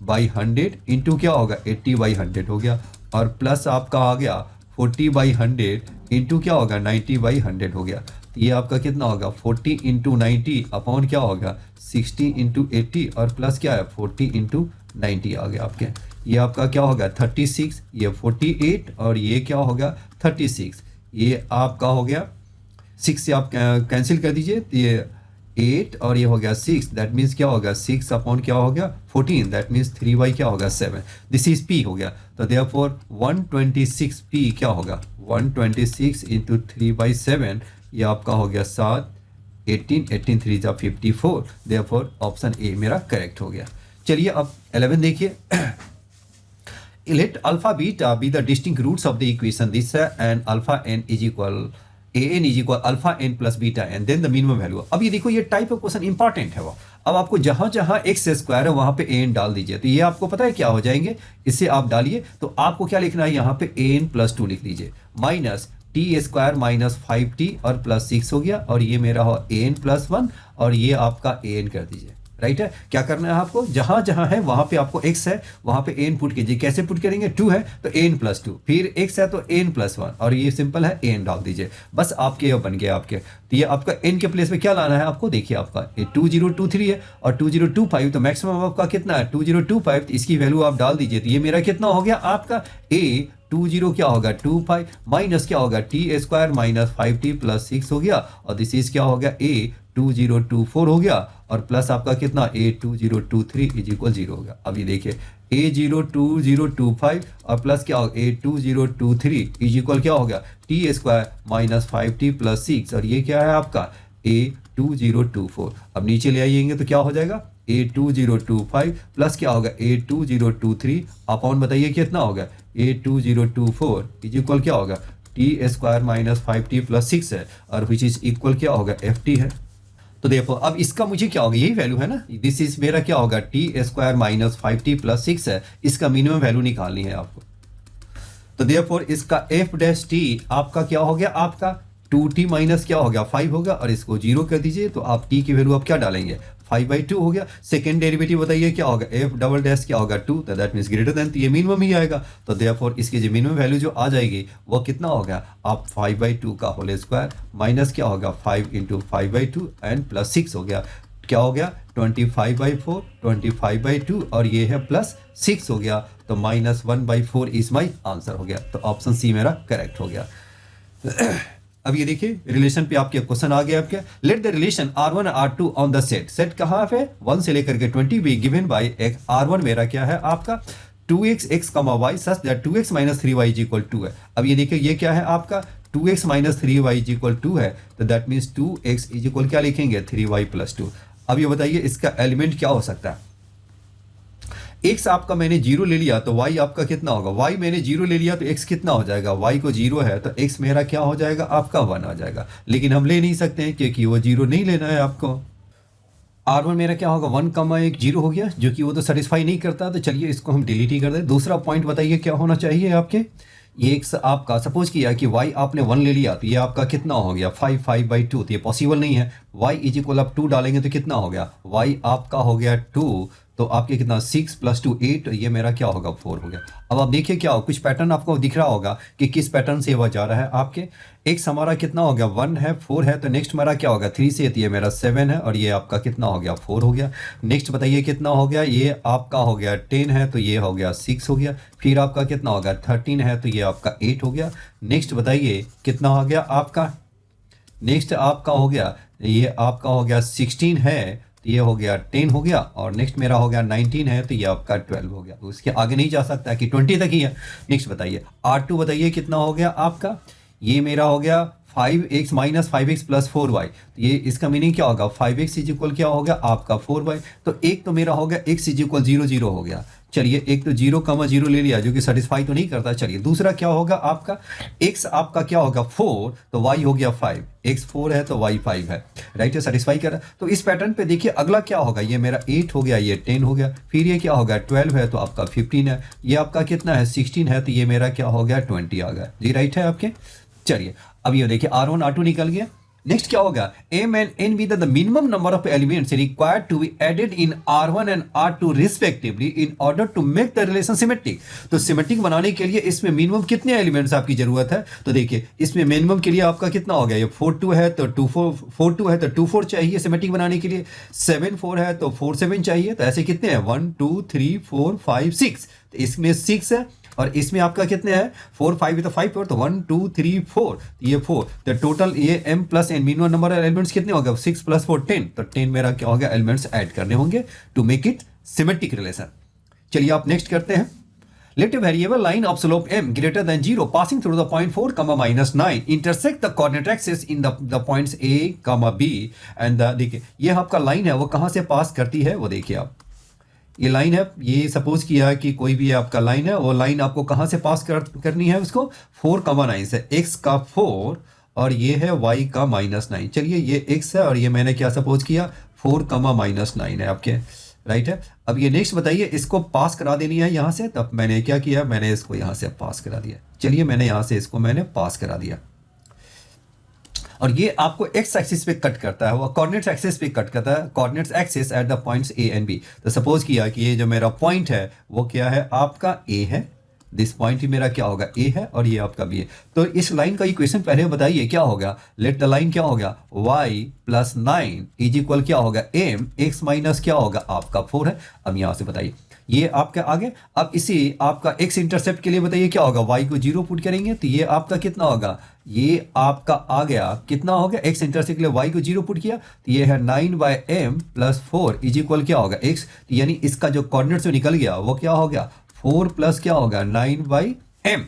बाई 100 इंटू क्या होगा 80 बाई 100 हो गया, और प्लस आपका आ गया 40 बाई 100 इंटू क्या होगा 90 बाई 100 हो गया। तो ये आपका कितना होगा 40 इंटू 90 अपॉन क्या होगा 60 इंटू 80 और प्लस क्या है 40 इंटू 90 आ गया आपके। ये आपका क्या होगा 36, ये 48 और ये क्या होगा 36। ये आपका हो गया 6 से आप कैंसिल कर दीजिए, तो ये 8 और ये हो गया 6, दैट मीन्स क्या होगा 6 अपॉन क्या हो गया 14, दैट मीन्स 3 बाई क्या होगा 7। दिस इज पी हो गया। तो देयरफॉर 126 पी क्या होगा 126 इंटू 3/7, ये आपका हो गया 7, 18, 18 3 जा 54, देयरफॉर ऑप्शन ए मेरा करेक्ट हो गया। चलिए अब 11 देखिए। Let alpha beta be the distinct roots of the equation this and alpha n is equal an is equal alpha n plus beta n then the minimum value। अब ये देखो ये टाइप ऑफ क्वेश्चन इंपॉर्टेंट है वो। अब आपको जहां जहां एक्स स्क्वायर है वहां पे एन डाल दीजिए, तो ये आपको पता है क्या हो जाएंगे, इससे आप डालिए तो आपको क्या लिखना है यहाँ पे एन प्लस 2 लिख दीजिए, minus T square minus 5t और प्लस 6 हो गया, और ये मेरा हो एन प्लस 1 और ये आपका एन कर दीजिए। राइट है, क्या करना है आपको, जहां जहां है वहां पे आपको x है वहां पे n पुट कीजिए। कैसे पुट करेंगे, 2 है तो n प्लस 2, फिर x है तो n प्लस 1 और ये सिंपल है n डाल दीजिए, बस आपके ये बन गया आपके। तो ये आपका n के प्लेस में क्या लाना है आपको, देखिए आपका ये 2023 है और 2025, तो मैक्सिमम आपका कितना है 2025, तो इसकी वैल्यू आप डाल दीजिए। तो ये मेरा कितना हो गया आपका a 20 क्या होगा 25 माइनस क्या होगा T square minus 5t plus 6 हो गया, और दिस इज क्या हो गया a 2024 हो गया, और प्लस आपका कितना a 2023 इज इक्वल 0 हो गया। अब ये देखिए a 2025 और प्लस क्या होगा a 2023 इज इक्वल क्या हो गया T square minus 5t plus 6, और ये क्या है आपका a 2024। अब नीचे ले आइएंगे तो क्या हो जाएगा a 2025 प्लस क्या होगा a 2023 अपॉन बताइए कितना होगा a 2024 इज इक्वल क्या होगा T square minus 5t plus 6 है, और विच इज इक्वल क्या होगा ft है। तो देखो अब इसका मुझे क्या होगा, यही वैल्यू है ना, दिस इज मेरा क्या होगा T square minus 5t plus 6 है, इसका मिनिमम वैल्यू निकालनी है आपको। तो देयरफॉर इसका f डैश t आपका क्या हो गया आपका 2t माइनस क्या हो गया 5 होगा, और इसको 0 कर दीजिए, तो आप t की वैल्यू आप क्या डालेंगे 5/2 हो गया। सेकेंड डेरिवेटिव बताइए क्या होगा f डबल डैश क्या होगा 2, तो दैट मीन्स ग्रेटर देन, तो ये मिनिमम ही आएगा। तो देयरफॉर इसकी जो मिनिमम वैल्यू जो आ जाएगी वो कितना होगा आप 5/2 का होल स्क्वायर माइनस क्या होगा 5 इंटू 5/2 एंड प्लस 6 हो गया, क्या हो गया 25/4 25/2 और ये है प्लस 6 हो गया, तो माइनस 1/4 इज माई आंसर हो गया। तो ऑप्शन सी मेरा करेक्ट हो गया। अब ये देखिए रिलेशन पे आपके क्वेश्चन आ गया आपके, let the relation R1 R2 on the set, set कहाँ पे 1 से लेकर के 20 भी गिवन बाय एक R1 मेरा क्या है आपका 2x x, y such that 2x minus 3y is equal 2 है। अब ये देखिए ये क्या है आपका 2x minus 3y is equal 2 है, तो that means 2x is equal क्या लिखेंगे 3y प्लस 2। अब ये बताइए इसका एलिमेंट क्या हो सकता है, x आपका मैंने 0 ले लिया तो y आपका कितना होगा, y मैंने 0 ले लिया तो x कितना हो जाएगा, y को 0 है तो x मेरा क्या हो जाएगा आपका 1 आ जाएगा, लेकिन हम ले नहीं सकते हैं क्योंकि वो 0 नहीं लेना है आपको। R1 मेरा क्या होगा 1 कमा 1 0 हो गया, जो कि वो तो सेटिस्फाई नहीं करता, तो चलिए इसको हम डिलीट ही कर दें। दूसरा पॉइंट बताइए क्या होना चाहिए आपके, ये x आपका सपोज किया कि y आपने 1 ले लिया तो ये आपका कितना हो गया 5/2, तो ये पॉसिबल नहीं है। y इज इक्वल आप 2 डालेंगे तो कितना हो गया, y आपका हो गया 2, तो आपके कितना 6 + 2 8, ये मेरा क्या होगा 4 हो गया। अब आप देखिए क्या हो, कुछ पैटर्न आपको दिख रहा होगा कि किस पैटर्न से वह जा रहा है आपके। x हमारा कितना हो गया 1 है 4 है, तो नेक्स्ट हमारा क्या होगा 3 से, तो ये मेरा 7 है और ये आपका कितना हो गया 4 हो गया। नेक्स्ट बताइए कितना हो गया, ये आपका हो गया 10 है तो ये हो गया 6 हो गया, फिर आपका कितना होगा 13 है तो ये आपका 8 हो गया। नेक्स्ट बताइए कितना हो गया आपका, नेक्स्ट आपका हो गया ये आपका हो गया 16 है तो ये हो गया 10 हो गया, और नेक्स्ट मेरा हो गया 19 है तो ये आपका 12 हो गया। उसके आगे नहीं जा सकता कि 20 तक ही है। नेक्स्ट बताइए R2 बताइए कितना हो गया आपका, ये मेरा हो गया 5x minus 5x plus 4y, तो ये इसका मीनिंग क्या होगा 5x इज इक्वल क्या हो गया आपका 4y, तो एक तो मेरा हो गया x इज इक्वल 0 0 हो गया। चलिए एक तो 0,0 ले लिया जो कि सेटिस्फाई तो नहीं करता। चलिए दूसरा क्या होगा आपका x आपका क्या होगा 4, तो y हो गया 5, x 4 है तो y 5 है, राइट है सेटिस्फाई कर रहा। तो इस पैटर्न पे देखिए अगला क्या होगा, ये मेरा 8 हो गया, ये 10 हो गया, फिर ये क्या होगा 12 है तो आपका 15 है, ये आपका कितना है 16 है तो ये मेरा क्या हो गया 20 आ गया जी, राइट है आपके। चलिए अब ये देखिए R1 R2 निकल गया। नेक्स्ट क्या होगा, m and n be the minimum number of elements required to be added in R1 and R2 respectively in order to make the relation symmetric। तो सिमेट्रिक बनाने के लिए इसमें मिनिमम कितने एलिमेंट्स आपकी जरूरत है, तो देखिए इसमें मिनिमम के लिए आपका कितना हो गया, ये 4 2 है तो 2 4 4 2 है तो 2 4 चाहिए सिमेट्रिक बनाने के लिए, 7 4 है तो 4 7 चाहिए, तो ऐसे कितने हैं 1 2 3 4 5 6, तो इसमें 6 है और इसमें आपका कितने हैं 4 5 तो 5 और तो 1 2 3 4, ये 4, तो टोटल ये m plus n minimum number of elements कितने हो गए 6 प्लस 4 10, तो 10 मेरा क्या होगा एलिमेंट्स ऐड करने होंगे to make it symmetric relation. चलिए आप नेक्स्ट करते हैं। Let a variable line of slope m greater than 0 passing through the point 4 comma minus 9 intersect the coordinate axis in the points a comma b and देखिए ये आपका line है वो कहाँ से पास करती है, वो देखिए आप ये लाइन है, ये सपोज किया कि कोई भी आपका लाइन है, वो लाइन आपको कहाँ से पास करनी है उसको 4 कमा 9 से, x का 4 और ये है y का -9। चलिए ये x है और ये मैंने क्या सपोज किया 4 कमा -9 है आपके, राइट है। अब ये नेक्स्ट बताइए इसको पास करा देनी है यहाँ से, तब मैंने क्या किया, मैंने इसको यहाँ से पास करा दिया। चलिए मैंने यहाँ से इसको मैंने पास करा दिया और ये आपको एक्स एक्सिस पे कट करता है, वो कोऑर्डिनेट्स एक्सिस पे कट करता है, coordinates axis at the points A and B. तो सपोज किया कि ये जो मेरा पॉइंट है वो क्या है आपका ए है, दिस पॉइंट ही मेरा क्या होगा ए है और ये आपका बी है। तो इस लाइन का इक्वेशन पहले बताइए क्या होगा, लेट द लाइन क्या होगा y प्लस 9 इज इक्वल क्या होगा m x माइनस क्या होगा आपका 4 है। अब यहाँ से बताइए ये आपका आगे, अब इसी आपका x इंटरसेप्ट के लिए बताइए क्या होगा, y को 0 पुट करेंगे तो ये आपका कितना होगा, ये आपका आ गया कितना हो गया x इंटरसेप्ट के लिए y को 0 पुट किया तो ये है 9/m प्लस 4 इज इक्वल क्या होगा x, तो यानी इसका जो कोऑर्डिनेट से निकल गया वो क्या हो गया 4 प्लस क्या होगा 9/m,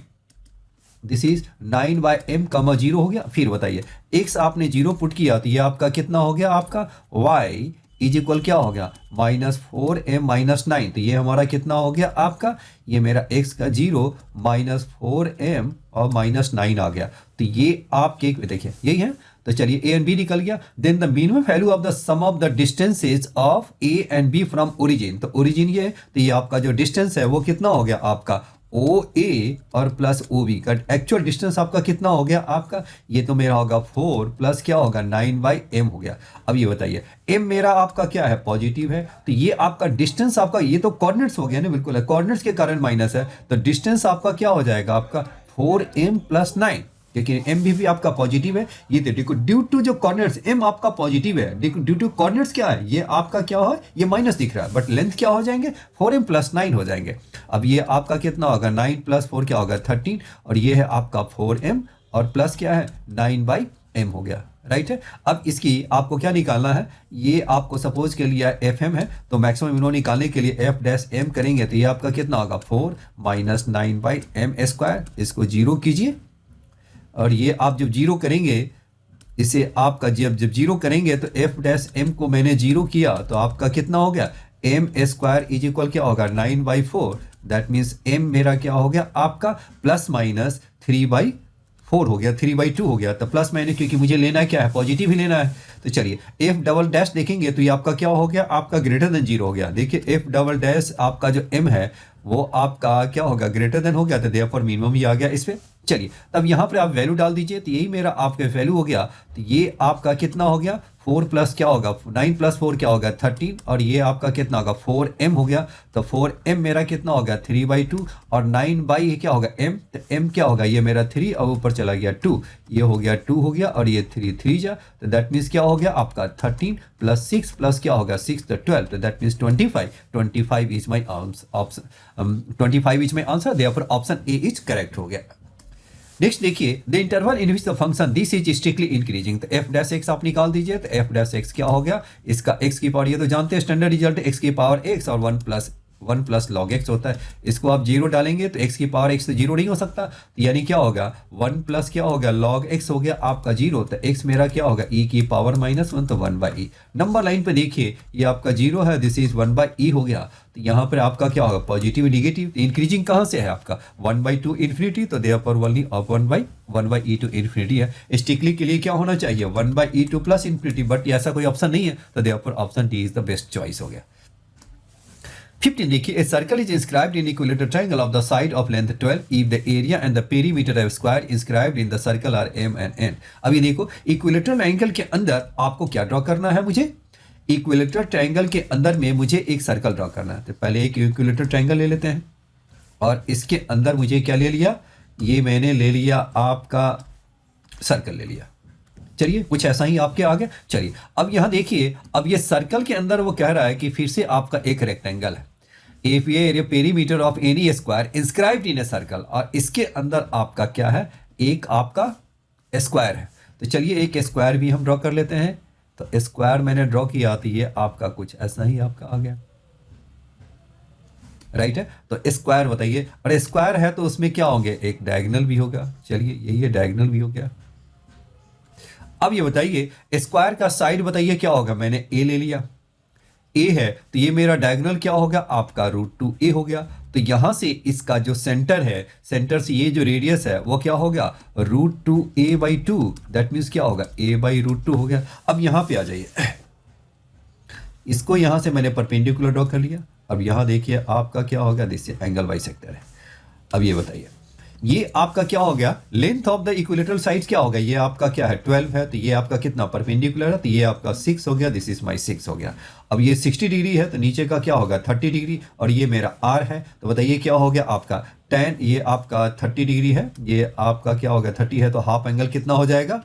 दिस इज 9/m कमा 0 हो गया। फिर बताइए x आपने 0 पुट किया तो ये आपका कितना हो गया आपका y इज इक्वल क्या हो गया -4m -9, तो ये हमारा कितना हो गया आपका, ये मेरा x का 0 -4m और -9 आ गया। तो ये आपके देखिए यही है, तो चलिए a एंड b निकल गया। Then the minimum value of the sum of the distances of a and b from origin, तो ओरिजिन ये, तो ये आपका जो डिस्टेंस है वो कितना हो गया आपका OA और प्लस OB का एक्चुअल डिस्टेंस आपका कितना हो गया आपका, ये तो मेरा होगा 4 प्लस क्या होगा 9/m हो गया। अब ये बताइए m मेरा आपका क्या है पॉजिटिव है, तो ये आपका डिस्टेंस आपका, ये तो कोऑर्डिनेट्स हो गया ना, बिल्कुल है कोऑर्डिनेट्स के कारण माइनस है, तो डिस्टेंस आपका क्या हो जाएगा आपका 4m प्लस 9, क्योंकि m भी आपका पॉजिटिव है। ये देखो ड्यू टू जो कोऑर्डिनेट्स m आपका पॉजिटिव है, ड्यू टू कोऑर्डिनेट्स क्या है, ये आपका क्या है ये माइनस दिख रहा है, बट लेंथ क्या हो जाएंगे 4m प्लस 9 हो जाएंगे। अब ये आपका कितना होगा 9 प्लस 4 क्या होगा 13 और ये है आपका 4m और प्लस क्या है 9/m हो गया, राइट है। अब इसकी आपको क्या निकालना है, ये आपको सपोज के लिए fm है तो मैक्सिमम इन्हों निकालने के लिए f' m करेंगे तो ये आपका कितना होगा 4 माइनस 9/m², इसको 0 कीजिए और ये आप जब 0 करेंगे इसे आपका जब 0 करेंगे तो f' को मैंने 0 किया तो आपका कितना हो गया m² इज इक्वल क्या होगा 9/4, दैट मीन्स m मेरा क्या हो गया आपका प्लस माइनस 3/4 हो गया, 3/2 हो गया। तो प्लस माइनस क्योंकि मुझे लेना है क्या है पॉजिटिव ही लेना है, तो चलिए f" देखेंगे तो ये आपका क्या हो गया आपका ग्रेटर देन 0 हो गया। देखिए f" आपका जो m है वो आपका क्या होगा ग्रेटर देन हो गया, तो देयरफॉर मिनिमम ही आ गया इस पे। चलिए तब यहाँ पर आप वैल्यू डाल दीजिए तो यही मेरा आपका वैल्यू हो गया, तो ये आपका कितना हो गया 4 प्लस क्या होगा 9 प्लस 4 क्या होगा 13 और ये आपका कितना होगा 4m हो गया, तो 4m मेरा कितना हो गया 3/2 और 9 क्या होगा m, तो m क्या होगा ये मेरा 3 और ऊपर चला गया 2, ये हो गया 2 हो गया और ये 3 जा, तो दैट मीन्स क्या हो गया आपका 13 प्लस 6 प्लस क्या होगा 6 तो 12, तो that means 25 is my option 25 is my answer, therefore option A is correct हो गया। नेक्स्ट देखिए the interval in which the function this is strictly increasing, तो f' आप निकाल दीजिए, तो f' क्या हो गया इसका x की पावर, ये तो जानते हैं स्टैंडर्ड रिजल्ट x की पावर x और 1 प्लस log x होता है, इसको आप 0 डालेंगे तो x की पावर x तो 0 नहीं हो सकता, तो यानी क्या होगा 1 प्लस क्या होगा log x हो गया आपका 0, तो x मेरा क्या होगा e की पावर -1 तो 1/e। नंबर लाइन पे देखिए ये आपका 0 है, दिस इज 1/e हो गया, तो यहाँ पर आपका क्या होगा पॉजिटिव निगेटिव, इंक्रीजिंग कहाँ से है आपका 1/2 इन्फिनिटी, तो therefore only of 1/e to infinity है। स्ट्रिक्टली के लिए क्या होना चाहिए 1/e2 प्लस इन्फिनिटी, बट ऐसा कोई ऑप्शन नहीं है, तो therefore option D is the best choice हो गया। 15 देखिए, a circle is inscribed in equilateral triangle of the side of length 12 if the area and the perimeter of square inscribed in the circle are m and n। अब ये देखो, equilateral triangle के अंदर आपको क्या ड्रॉ करना है, मुझे इक्विलेटरल ट्रायंगल के अंदर में मुझे एक सर्कल ड्रॉ करना है। तो पहले एक इक्विलेटरल ट्रायंगल ले लेते हैं और इसके अंदर मुझे क्या ले लिया, ये मैंने ले लिया आपका सर्कल ले लिया। चलिए कुछ ऐसा ही आपके आगे। चलिए अब यहाँ देखिए, अब ये सर्कल के अंदर वो कह रहा है कि फिर से आपका एक रेक्टेंगल है, इफ ये area perimeter of N E square inscribed in a circle, और इसके अंदर आपका क्या है, एक आपका स्क्वायर है। तो चलिए एक स्क्वायर भी हम ड्रॉ कर लेते हैं। तो स्क्वायर मैंने ड्रॉ किया, तो ये आपका कुछ ऐसा ही आपका आ गया, राइट है। तो स्क्वायर बताइए, और स्क्वायर है तो उसमें क्या होंगे, एक डायगोनल भी होगा। चलिए यही डायगोनल भी हो गया। अब ये बताइए स्क्वायर का साइड बताइए क्या होगा, मैंने ए ले लिया, ए है तो ये मेरा डायगोनल क्या हो गया आपका √2a हो गया। तो यहां से इसका जो सेंटर है, सेंटर से ये जो रेडियस है वो क्या हो गया √2a/2, दैट मीन्स क्या होगा a/√2 हो गया। अब यहां पे आ जाइए, इसको यहां से मैंने परपेंडिकुलर ड्रॉ कर लिया। अब यहां देखिए आपका क्या हो गया, दिस एंगल बाइसेक्टर है। अब ये बताइए ये आपका क्या हो गया, length of the equilateral sides क्या हो गया, ये आपका क्या है 12 है, तो ये आपका कितना परपेंडिकुलर है, तो ये आपका 6 हो गया, दिस इज माई 6 हो गया। अब ये 60 डिग्री है तो नीचे का क्या होगा 30 डिग्री, और ये मेरा r है, तो बताइए क्या हो गया आपका tan, ये आपका 30 डिग्री है, ये आपका क्या हो गया 30 है, तो हाफ एंगल कितना हो जाएगा,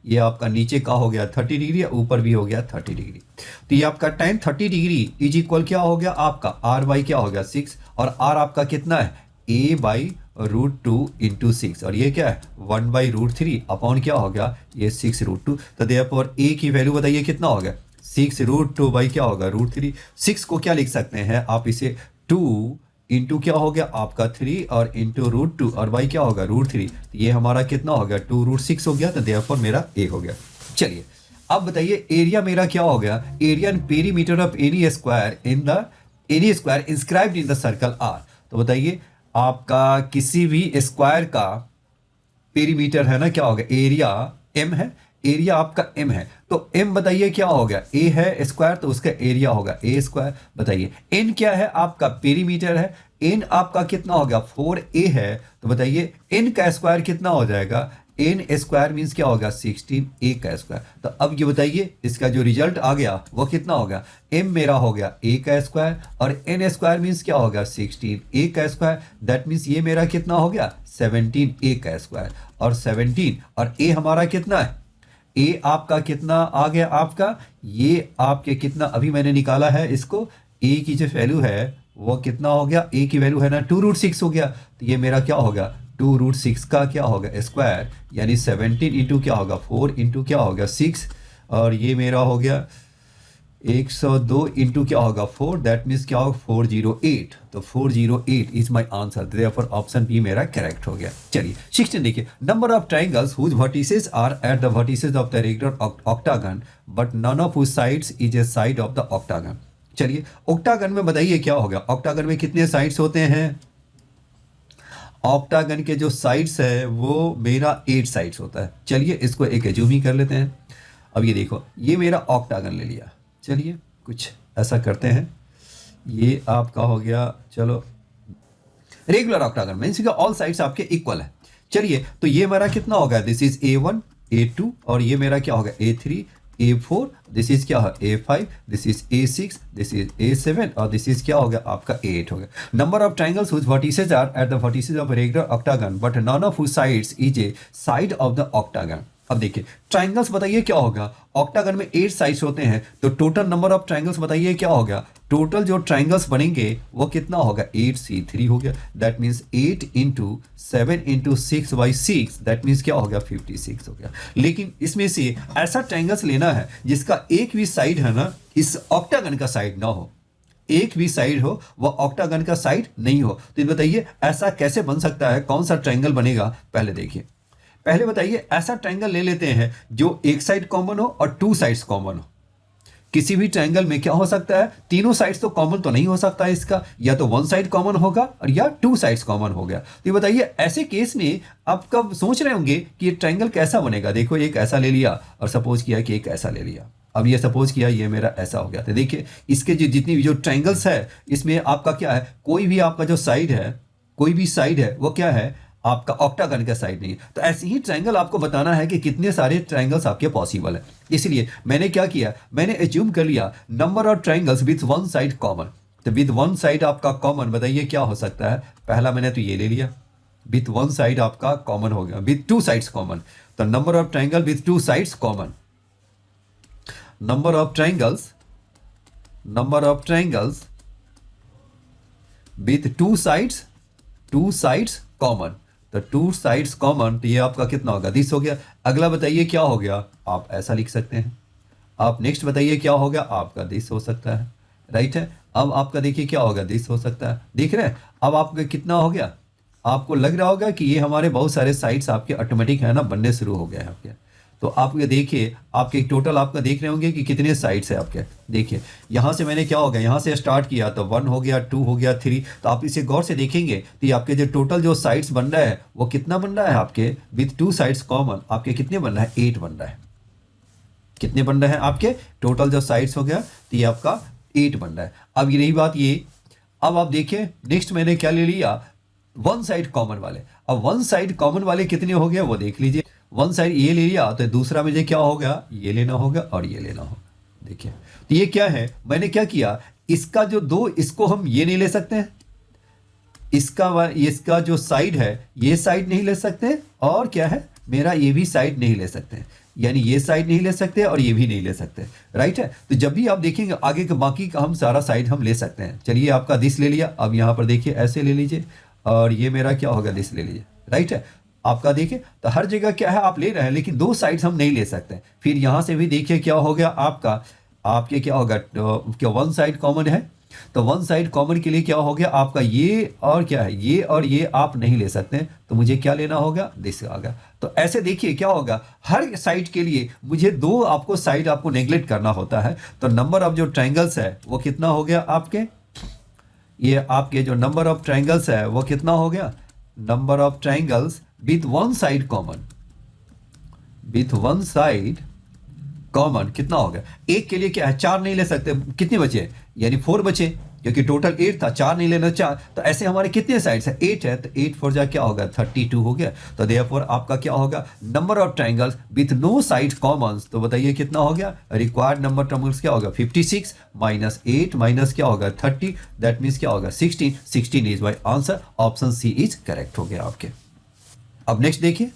ये आपका नीचे का हो गया 30 डिग्री, ऊपर भी हो गया 30 डिग्री। तो ये आपका tan 30 डिग्री इज इक्वल क्या हो गया आपका r/, क्या हो गया 6, और r आपका कितना है a/√2 इंटू 6, और ये क्या है 1/√3 अपॉन क्या हो गया ये 6√2। तो देयरफॉर a की वैल्यू बताइए कितना हो गया 6√2 बाई क्या होगा √3। 6 को क्या लिख सकते हैं आप, इसे 2 इंटू क्या हो गया आपका 3 और इंटू √2 और बाई क्या होगा √3। तो ये हमारा कितना हो गया 2√6 हो गया, तो देयरफॉर मेरा a हो गया। चलिए अब बताइए एरिया मेरा क्या हो गया, area and perimeter of N E square inscribed in the circle R। तो बताइए आपका किसी भी स्क्वायर का पेरीमीटर है ना, क्या होगा एरिया m है, एरिया आपका m है, तो m बताइए क्या हो गया, a है स्क्वायर तो उसका एरिया होगा a स्क्वायर। बताइए n क्या है आपका पेरीमीटर है, n आपका कितना हो गया 4a है, तो बताइए n का स्क्वायर कितना हो जाएगा, n स्क्वायर मीन्स क्या होगा 16a का स्क्वायर। तो अब ये बताइए इसका जो रिजल्ट आ गया वो कितना होगा, m मेरा हो गया a का स्क्वायर और n स्क्वायर मीन्स क्या होगा 16a का स्क्वायर, दैट मीन्स ये मेरा कितना हो गया 17a का स्क्वायर, और 17 और a हमारा कितना है, a आपका कितना आ गया आपका, ये आपके कितना अभी मैंने निकाला है इसको, a की जो वैल्यू है वो कितना हो गया, a की वैल्यू है ना 2√6 हो गया, तो ये मेरा क्या होगा 2√6 का क्या होगा स्क्वायर, यानी 17 इंटू क्या होगा 4 इंटू क्या होगा 6, और ये मेरा हो गया 102 इंटू क्या होगा 4, दैट मीन्स क्या होगा 408। तो 408 is my answer, therefore option B मेरा करेक्ट हो गया। चलिए 16 देखिए, number of triangles whose vertices are at the vertices of the regular octagon but none of whose sides is a side of the octagon. चलिए octagon में बताइए क्या होगा, ऑक्टागन में कितने साइड्स होते हैं, ऑक्टागन के जो साइड्स है वो मेरा 8 साइड्स होता है। चलिए इसको एक एज्यूम ही कर लेते हैं। अब ये देखो ये मेरा ऑक्टागन ले लिया, चलिए कुछ ऐसा करते हैं, ये आपका हो गया चलो रेगुलर ऑक्टागन मीन्स का ऑल साइड्स आपके इक्वल है। चलिए तो ये मेरा कितना होगा, दिस इज A1 A2 और ये मेरा क्या होगा A3 A4, दिस इज क्या है A5, this is A6, this is A7 और दिस इज क्या हो गया आपका A8 हो गया। Number of triangles whose vertices are at the vertices of regular octagon but none of whose sides is a side of the octagon. अब देखिए triangles बताइए क्या होगा, ऑक्टागन में 8 साइड्स होते हैं तो टोटल नंबर ऑफ ट्राइंगल्स बताइए क्या होगा, टोटल जो ट्राइंगल्स बनेंगे वो कितना होगा 8C3 हो गया, that means 8 into 7 into 6/6, that means क्या हो गया 56 हो गया। लेकिन इसमें से ऐसा ट्राइंगल्स लेना है जिसका एक भी साइड है ना इस ऑक्टागन का साइड ना हो, एक भी साइड हो वह ऑक्टागन का साइड नहीं हो। तो बताइए ऐसा कैसे बन सकता है, कौन सा ट्राइंगल बनेगा, पहले देखिए। पहले बताइए ऐसा ट्राइंगल ले लेते हैं जो एक साइड कॉमन हो और 2 साइड्स कॉमन हो। किसी भी ट्राइंगल में क्या हो सकता है, तीनों साइड्स तो कॉमन तो नहीं हो सकता है इसका, या तो 1 साइड कॉमन होगा और या 2 साइड्स कॉमन हो गया। तो ये बताइए ऐसे केस में आप कब सोच रहे होंगे कि ये ट्राइंगल कैसा बनेगा। देखो एक ऐसा ले लिया और सपोज किया कि एक ऐसा ले लिया, अब ये सपोज किया ये मेरा ऐसा हो गया। तो देखिए इसके जो जितनी भी जो ट्रायंगल्स है इसमें आपका क्या है, कोई भी आपका जो साइड है, कोई भी साइड है वो क्या है आपका ऑक्टागन का साइड नहीं है। तो ऐसे ही ट्रायंगल आपको बताना है कि कितने सारे ट्रायंगल्स आपके पॉसिबल है। इसलिए मैंने क्या किया, मैंने एज्यूम कर लिया number of triangles with one side common. तो विथ वन साइड आपका कॉमन बताइए क्या हो सकता है। पहला मैंने तो ये ले लिया, विथ वन साइड आपका कॉमन हो गया, विथ टू साइड्स कॉमन। तो number of triangle with two sides common, number of triangles with two sides common. तो टू साइड्स कॉमन, तो ये आपका कितना होगा, दिस हो गया। अगला बताइए क्या हो गया, आप ऐसा लिख सकते हैं। आप नेक्स्ट बताइए क्या हो गया, आपका दिस हो सकता है, राइट है। अब आपका देखिए क्या होगा, दिस हो सकता है, देख रहे हैं। अब आपका कितना हो गया, आपको लग रहा होगा कि ये हमारे बहुत सारे साइड्स आपके ऑटोमेटिक है ना बनने शुरू हो गए हैं आपके। तो आप ये देखिए आपके टोटल आपका देख रहे होंगे कि कितने साइड्स है आपके। देखिए यहाँ से मैंने क्या हो गया, यहाँ से स्टार्ट किया तो 1 हो गया, 2 हो गया, 3। तो आप इसे गौर से देखेंगे तो ये आपके जो टोटल जो साइड्स बन रहा है वो कितना बन रहा है आपके विथ टू साइड्स कॉमन, आपके कितने बन रहा है, 8 बन रहा है। कितने बन रहे हैं आपके टोटल जो साइड्स हो गया, तो ये आपका 8 बन रहा है। अब ये रही बात ये, अब आप देखिए नेक्स्ट मैंने क्या ले लिया, वन साइड कॉमन वाले। अब वन साइड कॉमन वाले कितने हो गए वो देख लीजिए। वन साइड ये ले लिया तो दूसरा मुझे क्या हो गया, ये लेना होगा और ये लेना होगा। देखिए तो ये क्या है, मैंने क्या किया, इसका जो दो, इसको हम ये नहीं ले सकते हैं, इसका जो साइड है ये साइड नहीं ले सकते, और क्या है मेरा ये भी साइड नहीं ले सकते, यानी ये साइड नहीं ले सकते और ये भी नहीं ले सकते, राइट है। तो जब भी आप देखेंगे आगे का बाकी का हम सारा साइड हम ले सकते हैं। चलिए आपका दिस ले लिया, अब यहाँ पर देखिए ऐसे ले लीजिए, और ये मेरा क्या होगा, दिस ले लीजिए, राइट है। आपका देखिए तो हर जगह क्या है आप ले रहे हैं, लेकिन दो साइड्स हम नहीं ले सकते। फिर यहाँ से भी देखिए क्या हो गया आपका, आपके क्या होगा, क्या वन साइड कॉमन है, तो वन साइड कॉमन के लिए क्या हो गया आपका ये, और क्या है ये और ये आप नहीं ले सकते, तो मुझे क्या लेना होगा, दिस आ गया। तो ऐसे देखिए क्या होगा, हर साइड के लिए मुझे दो आपको साइड आपको नेग्लेक्ट करना होता है। तो नंबर ऑफ जो ट्रायंगल्स है वो कितना हो गया आपके, ये आपके जो नंबर ऑफ ट्रायंगल्स है वो कितना हो गया, number of triangles with one side common, with one side common कितना हो गया। एक के लिए क्या है, 4 नहीं ले सकते, कितने बचे, यानी 4 बचे, क्योंकि टोटल 8 था, 4 नहीं लेना 4। तो ऐसे हमारे कितने साइड्स है, 8 है, तो 8 4 जा क्या होगा 32 हो गया। तो देयरफॉर आपका क्या होगा, number of triangles with no side commons, तो बताइए कितना हो गया, रिक्वायर्ड नंबर ट्रायंगल्स क्या होगा 56 माइनस 8 माइनस क्या होगा 30, दैट मीन्स क्या होगा 16 is my answer, option c is correct हो गया आपके। अब नेक्स्ट देखिए,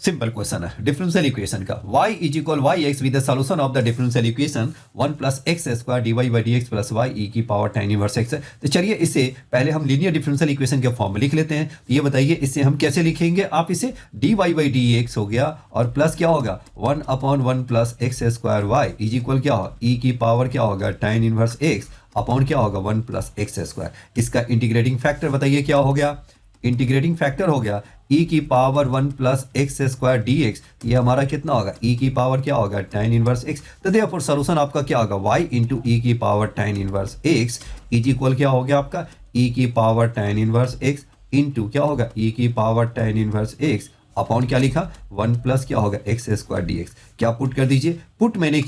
सिंपल क्वेश्चन है डिफरेंशियल इक्वेशन का, y is equal y x with the solution of the differential equation 1 plus x square d y by d x plus y e की power tan inverse x है। तो चलिए इसे पहले हम linear differential equation के form में लिख लेते हैं। तो ये बताइए इससे हम कैसे लिखेंगे, आप इसे d y by d x हो गया और प्लस क्या होगा 1/1 plus x square y is equal क्या होगा ई की पावर क्या होगा tan इनवर्स एक्स अपॉन क्या होगा 1 प्लस एक्स स्क्वायर। इसका इंटीग्रेटिंग फैक्टर बताइए क्या हो गया, इंटीग्रेटिंग फैक्टर हो गया e की power 1 plus x square D x, ये हमारा कितना होगा e की पावर क्या होगा tan इनवर्स x। तो देखो सॉल्यूशन आपका क्या होगा y इंटू ई की power tan inverse x is equal क्या हो गया आपका e की power tan inverse x into क्या होगा e की power tan inverse x upon क्या लिखा 1 प्लस क्या होगा एक्स स्क्वायर डी एक्स। क्या पुट कर दीजिए, पुट मैंने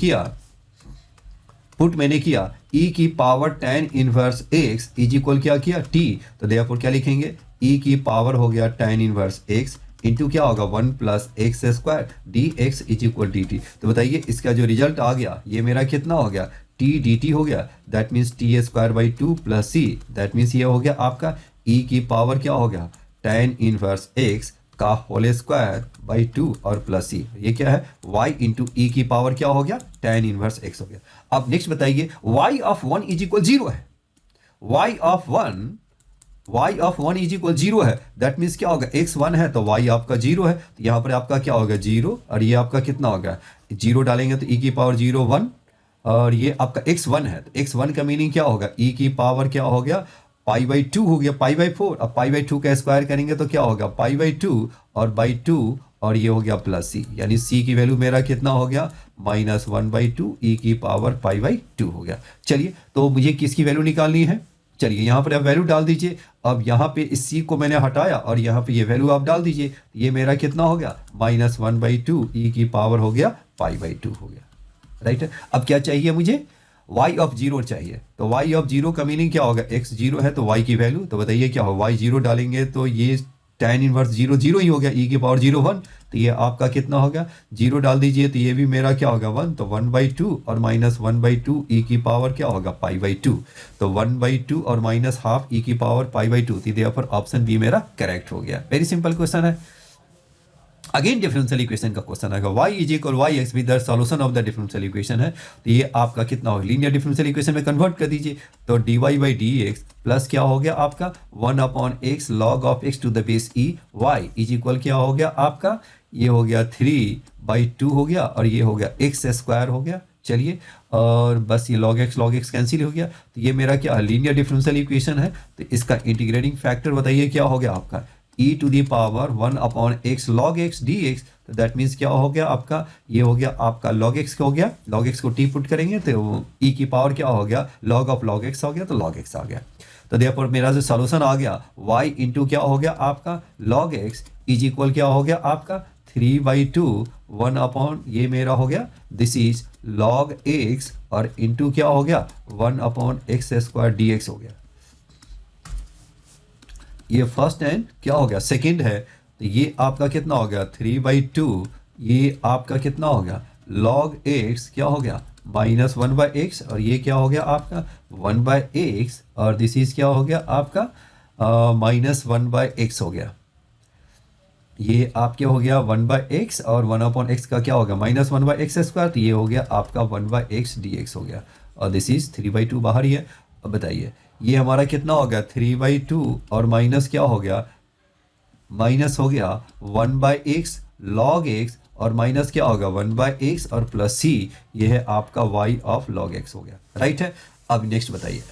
किया e की power tan inverse x is equal क्या किया t, तो देयरफॉर क्या लिखेंगे e की पावर हो गया tan इनवर्स x इंटू क्या होगा 1 plus x square D x is equal D T. तो बताइए इसका जो रिजल्ट आ गया ये मेरा कितना हो गया t डी टी हो गया, that means t square by 2 plus c, that means ये हो गया आपका e की पावर क्या हो गया tan इनवर्स x का होल स्क्वायर बाई 2 और प्लस सी, ये क्या है y इंटू ई की पावर क्या हो गया tan इनवर्स x हो गया। अब नेक्स्ट बताइए y ऑफ 1 इज इक्वल 0 है, y ऑफ 1 इज इक्वल 0 है, दैट मीन्स क्या होगा x 1 है तो y आपका 0 है, तो यहाँ पर आपका क्या होगा 0 और ये आपका कितना होगा 0 डालेंगे तो e की पावर 0 1 और ये आपका x 1 है, तो x 1 का मीनिंग क्या होगा e की पावर क्या हो गया पाई बाई 2 हो गया पाई बाई 4, अब पाई बाई 2 का स्क्वायर करेंगे तो क्या होगा पाई बाई 2 और बाई 2 और ये हो गया प्लस सी, यानी c की वैल्यू मेरा कितना हो गया -1 बाई 2 e की पावर पाई बाई 2 हो गया। चलिए तो मुझे किसकी वैल्यू निकालनी है, चलिए यहाँ पर आप वैल्यू डाल दीजिए। अब यहाँ पे इस c को मैंने हटाया और यहाँ पे ये वैल्यू आप डाल दीजिए, ये मेरा कितना हो गया -1 बाई 2 ई की पावर हो गया पाई बाई 2 हो गया। राइट है। अब क्या चाहिए मुझे, y ऑफ जीरो चाहिए। तो y ऑफ जीरो का मीनिंग क्या होगा, x जीरो है तो y की वैल्यू, तो बताइए क्या होगा, y जीरो डालेंगे तो ये tan इनवर्स जीरो जीरो ही हो गया, e की पावर जीरो वन, तो ये आपका कितना होगा, जीरो डाल दीजिए तो ये भी मेरा क्या होगा वन, तो 1/2 और माइनस 1/2 e की पावर क्या होगा पाई/2, तो 1/2 और माइनस हाफ e की पावर पाई/2, तो यहाँ ऑप्शन बी मेरा करेक्ट हो गया। वेरी सिंपल क्वेश्चन है। अगेन डिफरेंशियल इक्वेशन का क्वेश्चन आएगा, y is equal y x with the solution of the differential equation है, तो ये आपका कितना होगा, लीनियर डिफरेंशियल इक्वेशन में कन्वर्ट कर दीजिए, तो dy/dx प्लस क्या हो गया आपका 1/x log of x to the base e y is equal क्या हो गया आपका, ये हो गया 3/2 हो गया और ये हो गया x स्क्वायर हो गया। चलिए और बस ये log x कैंसिल हो गया, तो ये मेरा क्या लीनियर डिफरेंशियल इक्वेशन है, तो इसका इंटीग्रेटिंग फैक्टर बताइए क्या हो गया आपका, e to the power 1/x log x dx, तो दैट मीन्स क्या हो गया आपका, ये हो गया आपका log x हो गया, log x को t पुट करेंगे तो e की पावर क्या हो गया log ऑफ log x हो गया, तो log x आ गया। तो देयरफॉर मेरा जो सॉल्यूशन आ गया y इंटू क्या हो गया आपका log x इज इक्वल क्या हो गया आपका 3/2 1 अपॉन ये मेरा हो गया दिस इज log x और इंटू क्या हो गया 1/x स्क्वायर dx हो गया। ये फर्स्ट एंड क्या हो गया सेकंड है, तो ये आपका कितना हो गया 3/2, ये आपका कितना हो गया log x क्या हो गया माइनस 1/x और ये क्या हो गया आपका 1/x और दिस इज क्या हो गया आपका माइनस 1/x हो गया। ये आपके हो गया 1/x और 1/x का क्या हो गया माइनस 1/x स्क्वायर, तो ये हो गया आपका 1/x dx हो गया और दिस इज 3/2 बाहर ही है। अब बताइए ये हमारा कितना हो गया 3/2 और माइनस क्या हो गया, माइनस हो गया 1/x log x और माइनस क्या होगा 1/x और प्लस c, ये है आपका y ऑफ log x हो गया। राइट है। अब नेक्स्ट बताइए,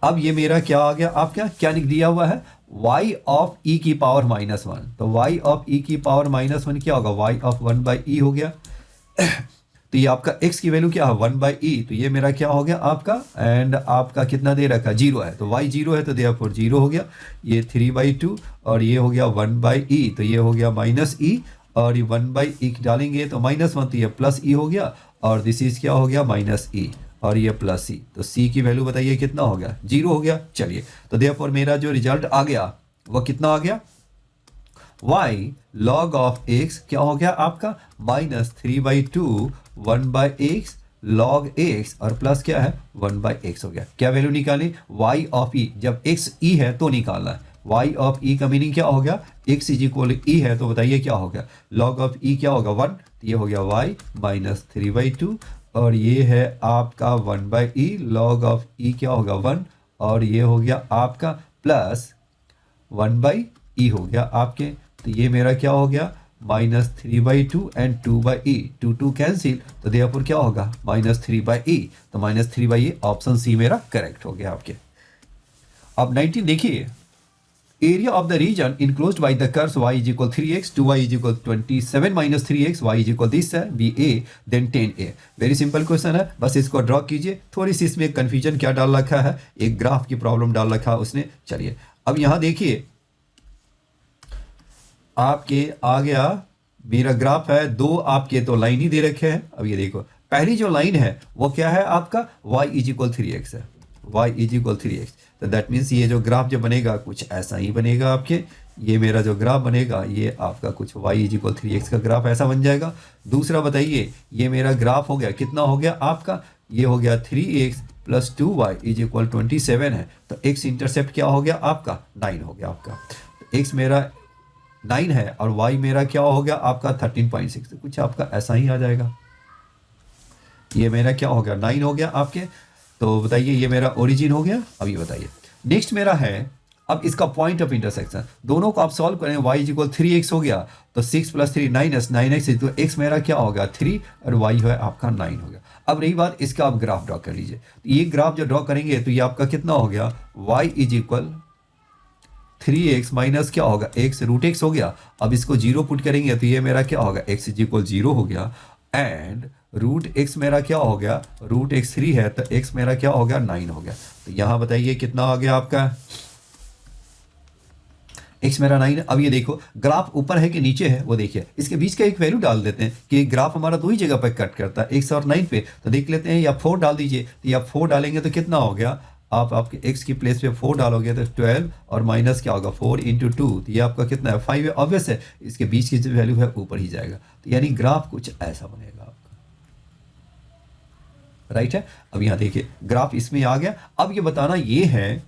अब ये मेरा क्या आ गया आपका, क्या दिया हुआ है y ऑफ e की पावर -1, तो y ऑफ e की पावर -1 क्या होगा y ऑफ 1/e हो गया। तो ये आपका x की वैल्यू क्या है 1/e, तो ये मेरा क्या हो गया आपका एंड आपका कितना दे रखा जीरो है, तो y जीरो है तो देयरफॉर जीरो हो गया, ये 3/2 और ये हो गया 1/e, तो ये हो गया -e और ये 1/e डालेंगे तो -1, तो ये प्लस e हो गया और दिस इज क्या हो गया -e और ये प्लस c, तो c की वैल्यू बताइए कितना हो गया जीरो हो गया। चलिए तो देयरफॉर मेरा जो रिजल्ट आ गया वो कितना आ गया y log ऑफ x क्या हो गया आपका -3/2 1/x log x और प्लस क्या है 1/x हो गया। क्या वैल्यू निकाली y ऑफ e, जब x e है तो निकालना है, y ऑफ e का मीनिंग क्या हो गया x इज इक्वल e है, तो बताइए क्या हो गया log ऑफ e क्या होगा 1, तो ये हो गया y -3/2 और ये है आपका 1/e log ऑफ e क्या होगा 1 और ये हो गया आपका प्लस 1/e हो गया आपके, तो ये मेरा क्या हो गया -3/2 एंड 2/e, 2 कैंसिल, तो देयरफॉर क्या होगा -3/e, तो -3/e ऑप्शन सी मेरा करेक्ट हो गया आपके। अब 19 देखिए, area of the region enclosed by the curves y is equal 3x 2y is equal 27 - 3x y is equal this है b a then 10a। Very simple question है, बस इसको ड्रॉ कीजिए। थोड़ी सी इसमें कंफ्यूजन क्या डाल रखा है, एक ग्राफ की प्रॉब्लम डाल रखा है उसने। चलिए अब यहाँ देखिए आपके आ गया मेरा ग्राफ है, दो आपके तो लाइन ही दे रखे हैं। अब ये देखो पहली जो लाइन है वो क्या है आपका y इज इक्वल 3x है, y इज इक्वल 3x, तो दैट मीन्स ये जो ग्राफ जो बनेगा कुछ ऐसा ही बनेगा आपके। ये मेरा जो ग्राफ बनेगा ये आपका कुछ y इज इक्वल 3x का ग्राफ ऐसा बन जाएगा। दूसरा बताइए ये मेरा ग्राफ हो गया कितना हो गया आपका, ये हो गया 3x plus 2y is equal 27 है, तो x इंटरसेप्ट क्या हो गया आपका 9 हो गया आपका, तो x मेरा 9 है और y मेरा क्या हो गया आपका 13.6, तो कुछ आपका ऐसा ही आ जाएगा। ये मेरा क्या हो गया 9 हो गया आपके, तो बताइए ये मेरा ओरिजिन हो गया। अब ये बताइए नेक्स्ट मेरा है अब इसका पॉइंट ऑफ इंटरसेक्शन, दोनों को आप सॉल्व करें y इज इक्वल 3x हो गया, तो 6 + 3 9x 9x, तो x मेरा क्या होगा 3 और y है आपका 9 हो गया। अब रही बात इसका आप ग्राफ ड्रॉ कर लीजिए, तो ये ग्राफ जो ड्रॉ करेंगे तो ये आपका कितना हो गया y is equal 3x minus क्या होगा x √x हो गया। अब इसको जीरो पुट करेंगे तो ये मेरा क्या होगा x इज इक्वल 0 हो गया एंड √x मेरा क्या हो गया √x 3 है, तो x मेरा क्या हो गया 9 हो गया। तो यहाँ बताइए कितना आ गया आपका x मेरा 9 है। अब ये देखो ग्राफ ऊपर है कि नीचे है वो देखिए, इसके बीच का एक वैल्यू डाल देते हैं कि ग्राफ हमारा दो ही जगह पर कट करता है, x और 9 पे। तो देख लेते हैं, या 4 डाल दीजिए, तो या 4 डालेंगे तो कितना हो गया, आप आपके x की प्लेस पे 4 डालोगे तो 12 और माइनस क्या होगा 4 इंटू 2, तो ये आपका कितना है 5 है। ऑब्वियस है इसके बीच की जो वैल्यू है ऊपर ही जाएगा, तो यानी ग्राफ कुछ ऐसा बनेगा आपका, राइट है। अब यहाँ देखिए ग्राफ इसमें आ गया। अब ये बताना ये है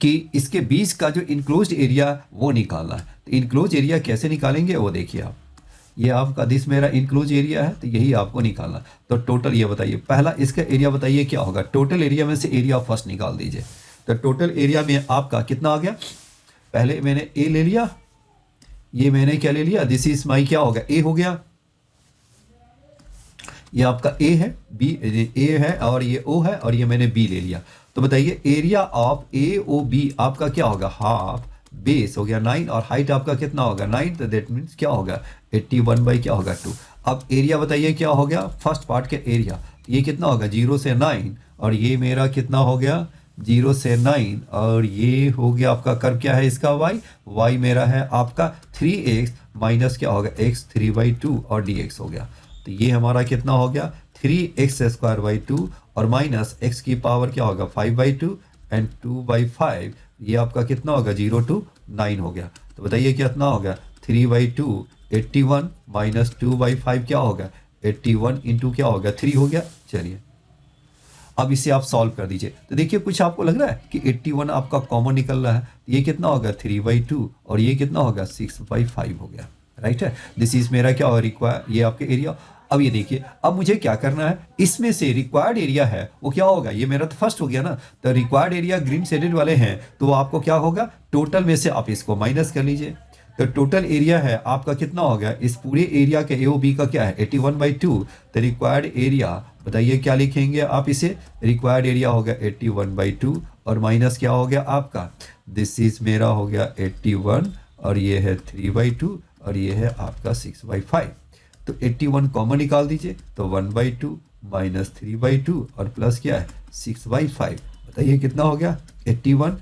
कि इसके बीच का जो इनक्लोज्ड एरिया वो निकालना है। तो इनक्लोज एरिया कैसे निकालेंगे वो देखिए आप, ये आपका दिस मेरा इनक्लोज एरिया है, तो यही आपको निकालना। तो टोटल ये बताइए, पहला इसका एरिया बताइए क्या होगा, टोटल एरिया में से एरिया फर्स्ट निकाल दीजिए। तो टोटल एरिया में आपका कितना आ गया, पहले मैंने ए ले लिया, ये मैंने क्या ले लिया, दिस इज माई क्या होगा ए हो गया, ये आपका ए है, बी ए है और ये ओ है और ये मैंने बी ले लिया। तो बताइए area of A O B आपका क्या होगा, हाफ बेस हो गया 9 और हाइट आपका कितना होगा 9, तो दैट मीन्स क्या होगा 81 बाई क्या होगा 2। अब एरिया बताइए क्या हो गया, फर्स्ट पार्ट के एरिया, ये कितना होगा 0 से 9 और ये मेरा कितना हो गया 0 से 9 और ये हो गया आपका कर्व क्या है इसका y मेरा है आपका 3x माइनस क्या होगा x 3/2 और dx हो गया। तो ये हमारा कितना हो गया 3x² 2 और माइनस x की पावर क्या होगा 5/2 एंड 2/5, ये आपका कितना होगा 0 to 9 हो गया। तो बताइए कितना हो गया 3/2 81 माइनस 2/5 क्या होगा 81 इंटू क्या होगा 3 हो गया। चलिए अब इसे आप सॉल्व कर दीजिए। तो देखिए कुछ आपको लग रहा है कि 81 आपका कॉमन निकल रहा है, ये कितना होगा 3/2 और ये कितना होगा 6/5 हो गया, राइट है। दिस इज मेरा क्या होगा रिक्वायर, ये आपके एरिया। अब ये देखिए अब मुझे क्या करना है, इसमें से रिक्वायर्ड एरिया है वो क्या होगा, ये मेरा तो फर्स्ट हो गया ना, तो रिक्वायर्ड एरिया ग्रीन शेडेड वाले हैं तो आपको क्या होगा टोटल में से आप इसको माइनस कर लीजिए। तो टोटल एरिया है आपका कितना हो गया, इस पूरे एरिया के ए ओ बी का क्या है 81/2, तो रिक्वायर्ड एरिया बताइए क्या लिखेंगे आप इसे, रिक्वायर्ड एरिया हो गया 81/2 और माइनस क्या हो गया आपका, दिस इज मेरा हो गया 81 और ये है 3/2 और ये है आपका 6/5। तो 81 कॉमन निकाल दीजिए, तो 1/2 माइनस 3/2 और प्लस क्या है 6/5, बताइए कितना हो गया 81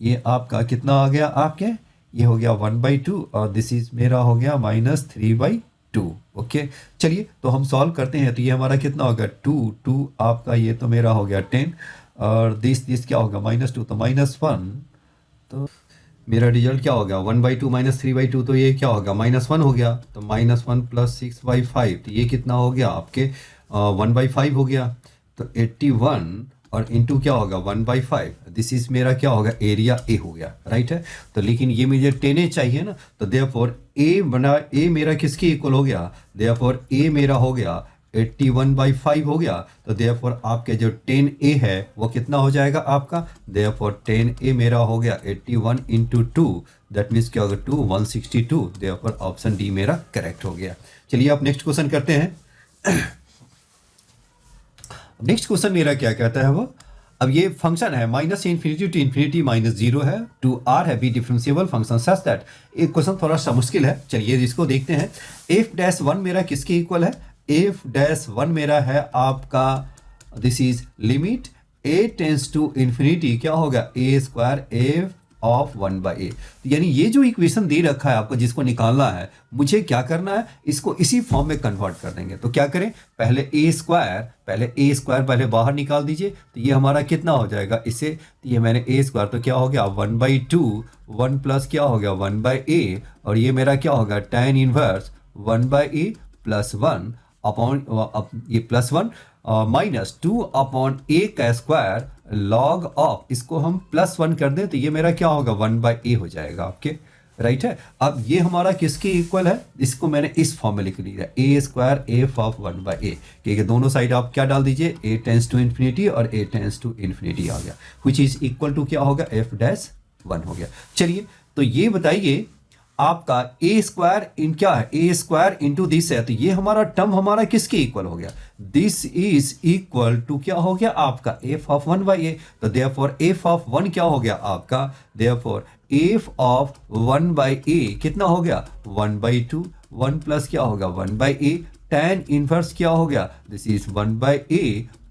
ये आपका कितना आ गया आपके, ये हो गया 1/2 और दिस इज मेरा हो गया माइनस 3/2। ओके चलिए तो हम सॉल्व करते हैं। तो ये हमारा कितना होगा 2 आपका, ये तो मेरा हो गया 10 और दिस क्या होगा -2 तो -1, तो मेरा रिजल्ट क्या होगा 1/2 माइनस 3/2, तो ये क्या होगा -1 हो गया, तो -1 प्लस 6/5, तो ये कितना हो गया आपके 1/5 हो गया। तो 81 और इंटू क्या होगा 1/5, दिस इज मेरा क्या होगा एरिया ए हो गया, राइट है। तो लेकिन ये मुझे 10A चाहिए ना, तो देयरफॉर ए मेरा किसके इक्वल हो गया, देयरफॉर ए मेरा हो गया 81/5 हो गया। तो देयरफॉर आपके जो 10A है वो कितना हो जाएगा आपका, देयरफॉर 10A मेरा हो गया 81 इंटू 2, दैट मीन्स क्या होगा 2 162, देयरफॉर ऑप्शन डी मेरा करेक्ट हो गया। चलिए आप नेक्स्ट क्वेश्चन करते हैं। नेक्स्ट क्वेश्चन मेरा क्या कहता है वो, अब ये फंक्शन है -∞ to ∞ -0 है, टू आर है be differentiable function such that, एक क्वेश्चन थोड़ा सा मुश्किल है, चलिए इसको देखते हैं। f-1 मेरा किसके इक्वल है, f-1 मेरा है आपका this is limit a tends to infinity क्या होगा a² f ऑफ 1/a। यानी ये जो इक्वेशन दे रखा है आपको जिसको निकालना है, मुझे क्या करना है इसको इसी फॉर्म में कन्वर्ट कर देंगे। तो क्या करें, पहले a² पहले बाहर निकाल दीजिए, तो ये हमारा कितना हो जाएगा इससे, तो ये मैंने a² तो क्या हो गया 1/2 1 प्लस क्या हो गया 1/a और ये मेरा क्या होगा tan inverse 1/a plus 1 upon ये प्लस 1 माइनस 2 अपॉन a का स्क्वायर लॉग ऑफ, इसको हम +1 कर दें तो ये मेरा क्या होगा 1/a हो जाएगा आपके, राइट है। अब ये हमारा किसके इक्वल है, इसको मैंने इस फॉर्म में लिख लिया a² f ऑफ 1/a, क्योंकि दोनों साइड आप क्या डाल दीजिए a टेंस टू इन्फिनिटी और a टेंस टू इन्फिनिटी आ गया, विच इज इक्वल टू क्या होगा f-1 हो गया। चलिए तो ये बताइए आपका a² इन क्या है a² इंटू दिस है, तो ये हमारा टर्म हमारा किसके इक्वल हो गया, दिस इज इक्वल टू क्या हो गया आपका f ऑफ 1/a। तो देयरफॉर f ऑफ 1 क्या हो गया आपका, देयरफॉर f ऑफ 1/a कितना हो गया 1/2 1 प्लस क्या होगा 1/a, tan इनवर्स क्या हो गया दिस इज 1/a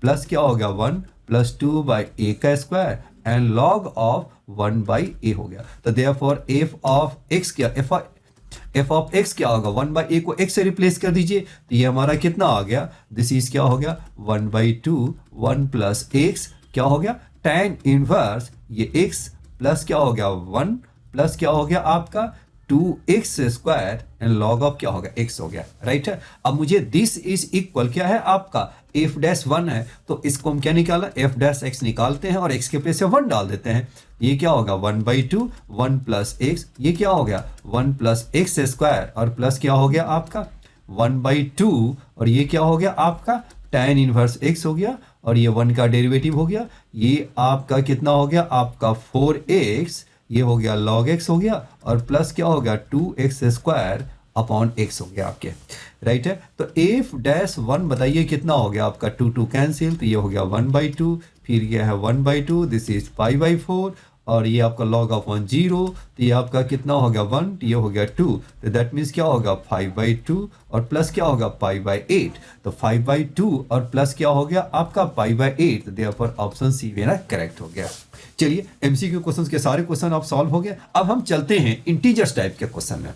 प्लस क्या हो गया 1 प्लस 2/a का square and log of 1/a हो गया। तो देयरफॉर f ऑफ x क्या f ऑफ x क्या होगा, 1/a को x से रिप्लेस कर दीजिए, तो ये हमारा कितना आ गया, दिस इज क्या हो गया 1/2 1 प्लस x क्या हो गया tan इनवर्स ये x प्लस क्या हो गया 1 प्लस क्या हो गया आपका 2x square and log of क्या हो गया x हो गया, राइट है। अब मुझे दिस इज इक्वल क्या है आपका f डैश 1 है, तो इसको हम क्या निकाला f डैश x निकालते हैं और x के प्लेस से 1 डाल देते हैं। ये क्या होगा 1/2 1 प्लस x, ये क्या हो गया 1 प्लस x स्क्वायर और प्लस क्या हो गया आपका 1/2 और ये क्या हो गया आपका tan इनवर्स x हो गया और ये 1 का डेरिवेटिव हो गया, ये आपका कितना हो गया आपका 4x, ये हो गया log x हो गया और प्लस क्या हो गया 2x स्क्वायर अपॉन x हो गया आपके, राइट है। तो f डैश 1 बताइए कितना हो गया आपका 2 कैंसिल, तो ये हो गया 1/2, फिर ये है 1/2, दिस इज 5/4 और ये आपका log ऑफ 1 0, तो ये आपका कितना हो गया 1, ये हो गया 2, तो दैट मीन्स क्या होगा 5/2 और प्लस क्या होगा 5/8, तो 5/2 और प्लस क्या हो गया आपका 5/8, तो देयरफॉर ऑप्शन सी मेरा करेक्ट हो गया। चलिए एमसीक्यू क्वेश्चंस के सारे क्वेश्चन आप सॉल्व हो गए। अब हम चलते हैं इंटीजर्स टाइप के क्वेश्चन में।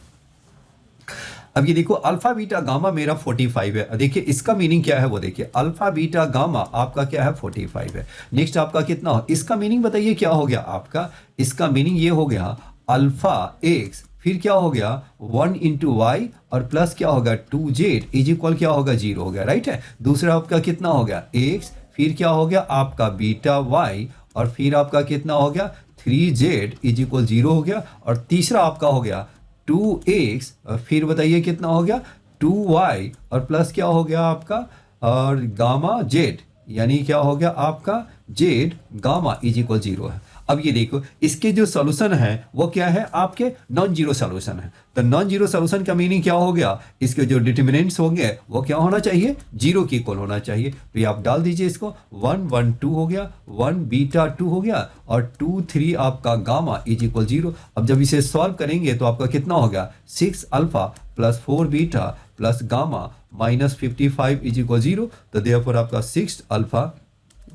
अब ये देखो अल्फा बीटा गामा मेरा 45 है, देखिए इसका मीनिंग क्या है वो देखिए, अल्फा बीटा गामा आपका क्या है 45 है। नेक्स्ट आपका कितना हो, इसका मीनिंग बताइए क्या हो गया आपका, इसका मीनिंग ये हो गया अल्फा एक्स फिर क्या हो गया 1 इंटू वाई और प्लस क्या होगा 2z इज इक्वल क्या होगा 0 हो गया, राइट है। दूसरा आपका कितना हो गया x फिर क्या हो गया आपका बीटा y और फिर आपका कितना हो गया 3z इज इक्वल 0 हो गया और तीसरा आपका हो गया 2x और फिर बताइए कितना हो गया 2y और प्लस क्या हो गया आपका और गामा z यानी क्या हो गया आपका z गामा इज इक्वल 0 है। अब ये देखो इसके जो सॉल्यूशन है वो क्या है आपके नॉन जीरो सॉल्यूशन है, तो नॉन जीरो सॉल्यूशन का मीनिंग क्या हो गया, इसके जो डिटर्मिनेंट्स होंगे वो क्या होना चाहिए जीरो के इक्वल होना चाहिए। तो ये आप डाल दीजिए इसको 1 1 2 हो गया 1 बीटा 2 हो गया और 2 3 आपका गामा इज इक्वल 0। अब जब इसे सॉल्व करेंगे तो आपका कितना होगा 6 alpha plus 4 beta plus gamma minus 55 is equal 0, तो देयरफॉर आपका 6 alpha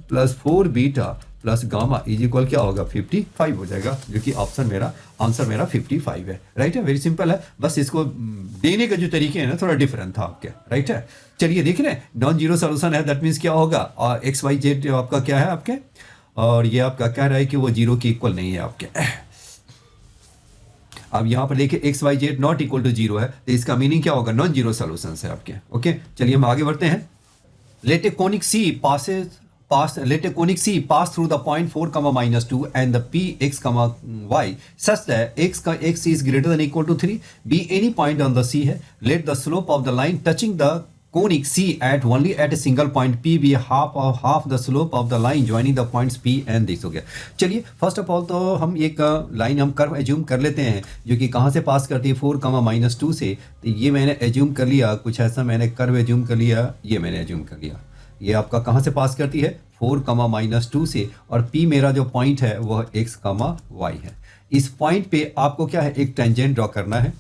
plus 4 beta plus gamma is equal क्या होगा 55 हो जाएगा, जो कि ऑप्शन मेरा आंसर मेरा 55 है, राइट है। वेरी सिंपल है, बस इसको देने का जो तरीके है ना थोड़ा डिफरेंट था आपके, राइट है। चलिए देख रहे हैं नॉन जीरो सोल्यूशन है, दैट मीन्स क्या होगा और एक्स वाई जेड आपका क्या है आपके, और ये आपका कह रहा है कि वो जीरो के इक्वल नहीं है आपके। अब यहाँ पर देखिए x y z not equal to zero है, तो इसका मीनिंग क्या होगा नॉन जीरो सोल्यूशन है आपके। ओके चलिए हम आगे बढ़ते हैं। Let a conic C let a conic C pass through the point 4, -2 and the px, y such that x is greater than or equal to 3 be any point on the C है। Let the slope of the line touching the conic C at only at a single point P be half the slope of the line joining the points P and this हो गया। चलिए first of all तो हम एक line हम curve assume कर लेते हैं जो कि कहाँ से पास करती है 4, -2 से, तो ये मैंने एज्यूम कर लिया, कुछ ऐसा मैंने कर्व एज्यूम कर लिया, ये मैंने एज्यूम कर लिया। ये आपका कहाँ से पास करती है 4, -2 से, और P मेरा जो पॉइंट है वह x, y है। इस पॉइंट पे आपको क्या है एक टेंजेंट ड्रॉ करना है,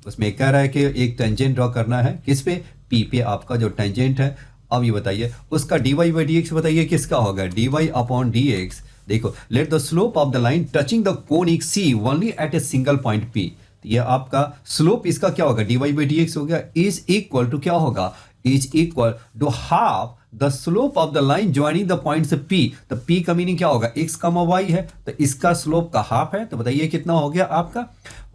उसमें कह रहा है कि एक टेंजेंट ड्रॉ करना है किस पे P पे आपका जो टेंजेंट है। अब ये बताइए उसका dy/dx बताइए किसका होगा dy/dx। देखो let the slope of the line touching the conic C only at a single point P, ये आपका स्लोप इसका क्या होगा dy/dx हो गया इज इक्वल टू क्या होगा is equal to half the slope of the line joining the points P। तो P का मीनिंग क्या होगा x, y है, तो इसका स्लोप का हाफ है, तो बताइए कितना हो गया आपका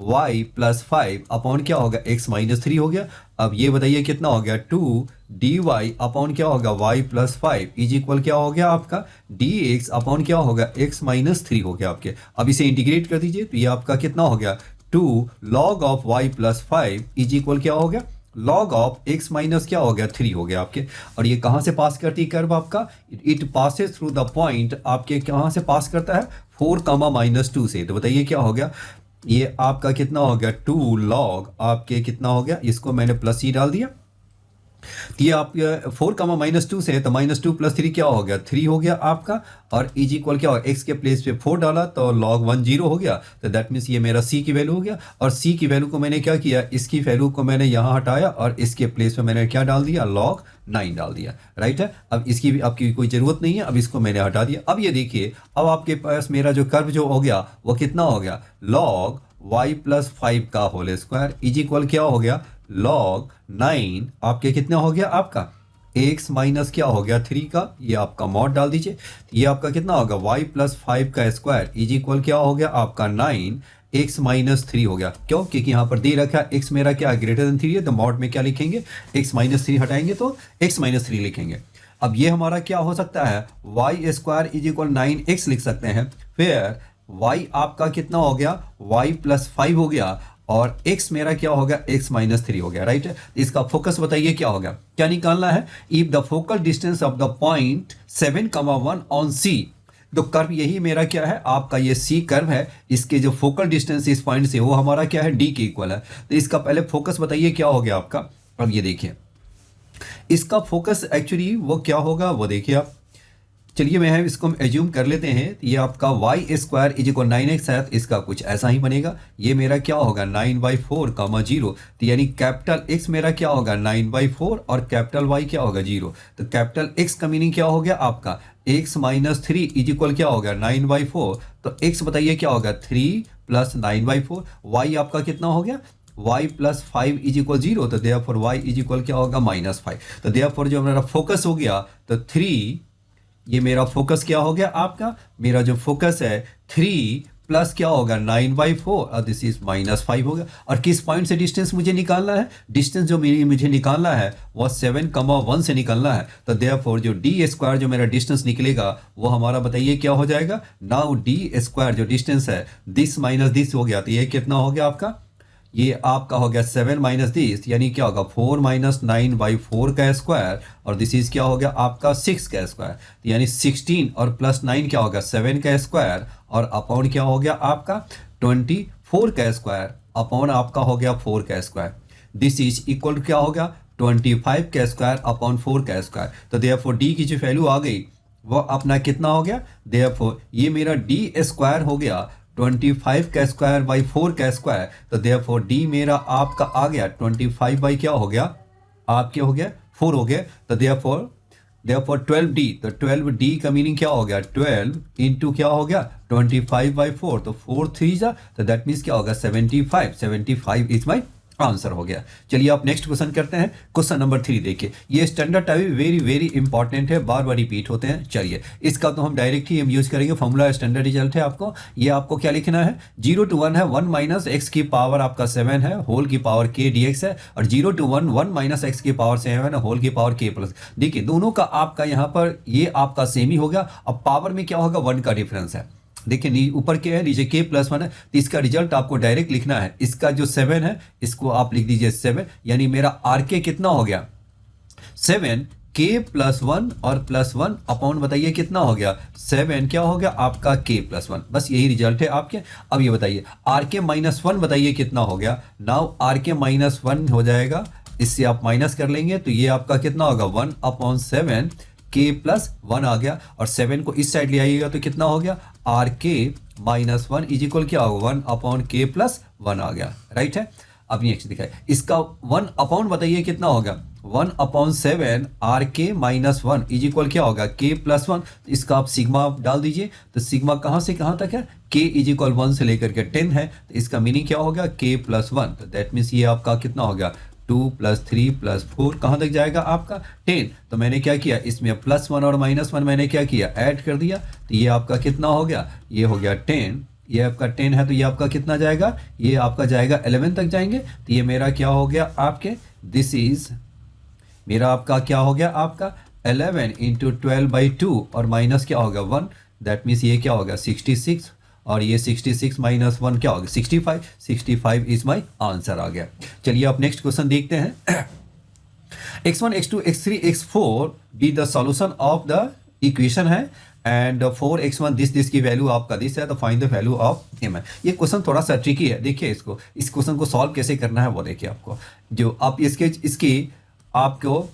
y + 5 अपॉन क्या होगा x - 3 हो गया। अब ये बताइए कितना हो गया 2 dy अपॉन क्या होगा y + 5 इज इक्वल क्या हो गया आपका dx अपॉन क्या होगा x - 3 हो गया आपके। अब इसे इंटीग्रेट कर दीजिए तो ये आपका कितना हो गया 2 log of y + 5 is equal क्या हो गया log ऑफ x माइनस क्या हो गया 3 हो गया आपके। और ये कहाँ से पास करती है कर्व आपका, it passes through the point आपके कहाँ से पास करता है 4, -2 से, तो बताइए क्या हो गया ये आपका कितना हो गया 2 log आपके कितना हो गया, इसको मैंने प्लस ही डाल दिया ये आप 4 - 2 से है तो -2 + 3 क्या हो गया 3 हो गया आपका। और इज इक्वल क्या होगा x के प्लेस पे 4 डाला तो log 1 0 हो गया। तो दैट मीन्स ये मेरा c की वैल्यू हो गया। और c की वैल्यू को मैंने क्या किया, इसकी वैल्यू को मैंने यहाँ हटाया और इसके प्लेस पे मैंने क्या डाल दिया log 9 डाल दिया। राइट है, अब इसकी भी आपकी कोई ज़रूरत नहीं है, अब इसको मैंने हटा दिया। अब ये देखिए, अब आपके पास मेरा जो कर्व जो हो गया वो कितना हो गया log y + 5 का होल स्क्वायर इज इक्वल क्या हो गया log 9 आपके कितना हो गया आपका x माइनस क्या हो गया 3 का, ये आपका मॉड डाल दीजिए। ये आपका कितना होगा y + 5 का स्क्वायर इज इक्वल क्या हो गया आपका 9 x - 3 हो गया। क्यों, क्योंकि यहाँ पर दे रखा है x मेरा क्या ग्रेटर देन 3 है, तो मॉड में क्या लिखेंगे x - 3 हटाएंगे तो x - 3 लिखेंगे। अब ये हमारा क्या हो सकता है y² इज इक्वल 9x लिख सकते हैं। फिर y आपका कितना हो गया y + 5 हो गया और x मेरा क्या होगा x - 3 हो गया। राइट है, इसका फोकस बताइए क्या होगा, क्या निकालना है। If the focal distance of the point 7,1 on c, तो कर्व यही मेरा क्या है आपका ये c कर्व है, इसके जो फोकल डिस्टेंस इस पॉइंट से वो हमारा क्या है d के इक्वल है। तो इसका पहले फोकस बताइए क्या हो गया आपका। अब ये देखिए इसका फोकस एक्चुअली वो क्या होगा वो देखिए आप। चलिए मैं इसको हम एज्यूम कर लेते हैं, ये आपका y² इज इक्वल 9x है, तो इसका कुछ ऐसा ही बनेगा। ये मेरा क्या होगा 9/4 0, तो यानी कैपिटल x मेरा क्या होगा 9/4 और कैपिटल y क्या होगा 0। तो कैपिटल x का मीनिंग क्या हो गया आपका x - 3 इज इक्वल क्या होगा 9/4। तो x बताइए क्या होगा 3 + 9/4। y आपका कितना हो गया y + 5 इज इक्वल 0, तो देयरफॉर y इज इक्वल क्या होगा -5। तो देयरफॉर जो मेरा फोकस हो गया तो 3, ये मेरा फोकस क्या हो गया आपका, मेरा जो फोकस है 3 प्लस क्या होगा 9/4 और दिस इज -5 होगा। और किस पॉइंट से डिस्टेंस मुझे निकालना है, डिस्टेंस जो मुझे निकालना है वो 7,1 से निकालना है। तो देयरफॉर जो d² जो मेरा डिस्टेंस निकलेगा वो हमारा बताइए क्या हो जाएगा। नाउ d² जो डिस्टेंस है दिस माइनस दिस हो गया, तो ये कितना हो गया आपका, ये आपका हो गया 7 - दिस, यानी क्या होगा 4 - 9/4 का स्क्वायर और दिस इज क्या हो गया आपका 6 का स्क्वायर, यानी 16 और +9 क्या होगा 7 का स्क्वायर और अपॉन क्या हो गया आपका 24 का स्क्वायर अपॉन आपका हो गया 4 का स्क्वायर। दिस इज इक्वल क्या हो गया 25 का स्क्वायर अपॉन 4 का स्क्वायर। तो देयरफॉर डी की जो वैल्यू आ गई वो अपना कितना हो गया, देयरफॉर ये मेरा d² हो गया 25 का स्क्वायर बाई 4 का स्क्वायर। तो देयरफॉर d मेरा आपका आ गया 25 बाई क्या हो गया आपके हो गया 4 हो गया। तो देयरफॉर 12d, तो 12d का मीनिंग क्या हो गया 12 इंटू क्या हो गया 25/4, तो 4 3 जा, तो दैट मीन्स क्या होगा 75 इज माई आंसर हो गया। चलिए आप नेक्स्ट क्वेश्चन करते हैं। क्वेश्चन नंबर 3 देखिए, ये standard type very very important है, बार बार रिपीट होते हैं। चलिए इसका तो हम डायरेक्ट ही हम यूज करेंगे, फॉर्मूला स्टैंडर्ड रिजल्ट है आपको। ये आपको क्या लिखना है 0 to 1 है 1 - x की पावर आपका 7 है होल की पावर k dx है, और 0 to 1 1 - x की पावर 7 है होल की पावर k प्लस। देखिए दोनों का आपका यहाँ पर ये आपका सेम ही होगा। अब पावर में क्या होगा 1 का डिफरेंस है। देखिए ऊपर के है नीचे k+1 है, तो इसका रिजल्ट आपको डायरेक्ट लिखना है। इसका जो 7 है इसको आप लिख दीजिए 7, यानी मेरा RK कितना हो गया 7 k+1 और +1 अपॉन बताइए कितना हो गया 7 क्या हो गया आपका k+1। बस यही रिजल्ट है आपके। अब ये बताइए RK -1 बताइए कितना हो गया। नाउ RK -1 हो जाएगा, इससे आप माइनस कर लेंगे तो ये आपका कितना होगा 1/7 k+1 आ गया, और 7 को इस साइड ले आइएगा तो कितना हो गया RK -1 इज इक्वल क्या होगा 1/k+1 आ गया। राइट है, अब नेक्स्ट दिखाए इसका 1 अपॉन बताइए कितना होगा 1/7 RK -1 इज इक्वल क्या होगा k+1। इसका आप सिग्मा डाल दीजिए, तो सिग्मा कहाँ से कहाँ तक है k इज इक्वल 1 से लेकर के 10 है, तो इसका मीनिंग क्या होगा k+1। तो दैट मीन्स ये आपका कितना हो गया 2 + 3 + 4 कहाँ तक जाएगा आपका 10। तो मैंने क्या किया इसमें +1 और -1 मैंने क्या किया ऐड कर दिया, तो ये आपका कितना हो गया ये हो गया 10। ये आपका 10 है तो ये आपका कितना जाएगा, ये आपका जाएगा 11 तक जाएंगे। तो ये मेरा क्या हो गया आपके दिस इज मेरा आपका क्या हो गया आपका 11 × 12/2 और माइनस क्या होगा 1, दैट मीन्स ये क्या होगा 66, और ये 66 - 1 क्या होगा 65 इज माई आंसर आ गया। चलिए आप नेक्स्ट क्वेश्चन देखते हैं। x1 x2 x3 x4 be the solution of the equation है, एंड 4x1 दिस की वैल्यू आपका दिस है, तो find the value of m है। ये क्वेश्चन थोड़ा सा ट्रिकी है, देखिए इसको इस क्वेश्चन को सॉल्व कैसे करना है वो देखिए। आपको जो आप इसकी आपको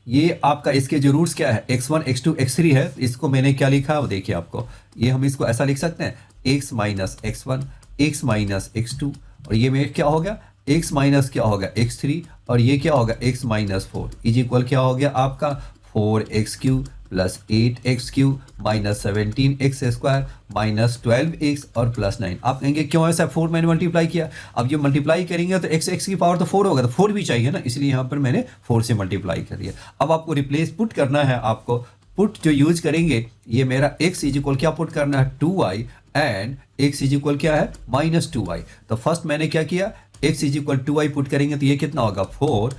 ये आपका इसके जो रूट्स क्या है x1 x2 x3 है, इसको मैंने क्या लिखा है वो देखिए आपको, ये हम इसको ऐसा लिख सकते हैं x minus x1 x minus x2 और ये मेरे क्या हो गया x माइनस क्या होगा x3 और ये क्या होगा x माइनस 4 इज इक्वल क्या हो गया आपका 4x³ plus 8x³ minus 17x² minus 12x और प्लस 9। आप कहेंगे क्यों ऐसा 4 मैंने मल्टीप्लाई किया, अब ये मल्टीप्लाई करेंगे तो x की पावर तो 4 होगा, तो 4 भी चाहिए ना, इसलिए यहाँ पर मैंने 4 से मल्टीप्लाई कर दिया। अब आपको रिप्लेस पुट करना है, आपको पुट जो यूज करेंगे ये मेरा x इज इक्वल क्या पुट करना है 2y and x is equal क्या है माइनस 2y। तो फर्स्ट मैंने क्या किया x is equal 2y put करेंगे तो ये कितना होगा 4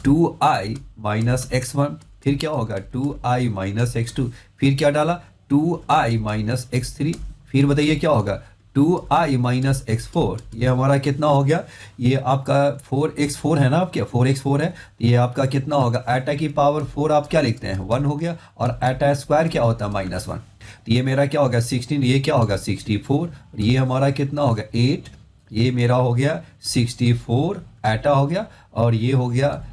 2i माइनस x1, फिर क्या होगा 2i माइनस x2, फिर क्या डाला 2i माइनस x3, फिर बताइए क्या होगा 2i माइनस x4। ये हमारा कितना हो गया, ये आपका 4x4 है ना, आपके 4x4 है, ये आपका कितना होगा एटा की पावर 4 आप क्या लिखते हैं 1 हो गया, और एटा स्क्वायर क्या होता है माइनस 1, तो ये मेरा क्या होगा 16, ये क्या होगा 64, ये हमारा कितना होगा 8, ये मेरा हो गया 64 एटा हो गया, और ये हो गया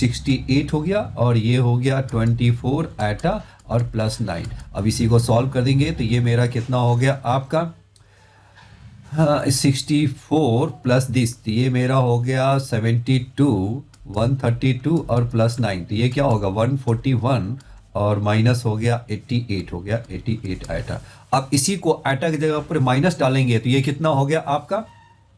68 हो गया, और ये हो गया 24 एटा और प्लस 9। अब इसी को सॉल्व कर देंगे तो ये मेरा कितना हो गया आपका 64 प्लस दिस, तो ये मेरा हो गया 72 132 और प्लस 9, तो ये क्या होगा 141 और माइनस हो गया 88 हो गया 88 एटा। अब इसी को एटा की जगह पर माइनस डालेंगे तो ये कितना हो गया आपका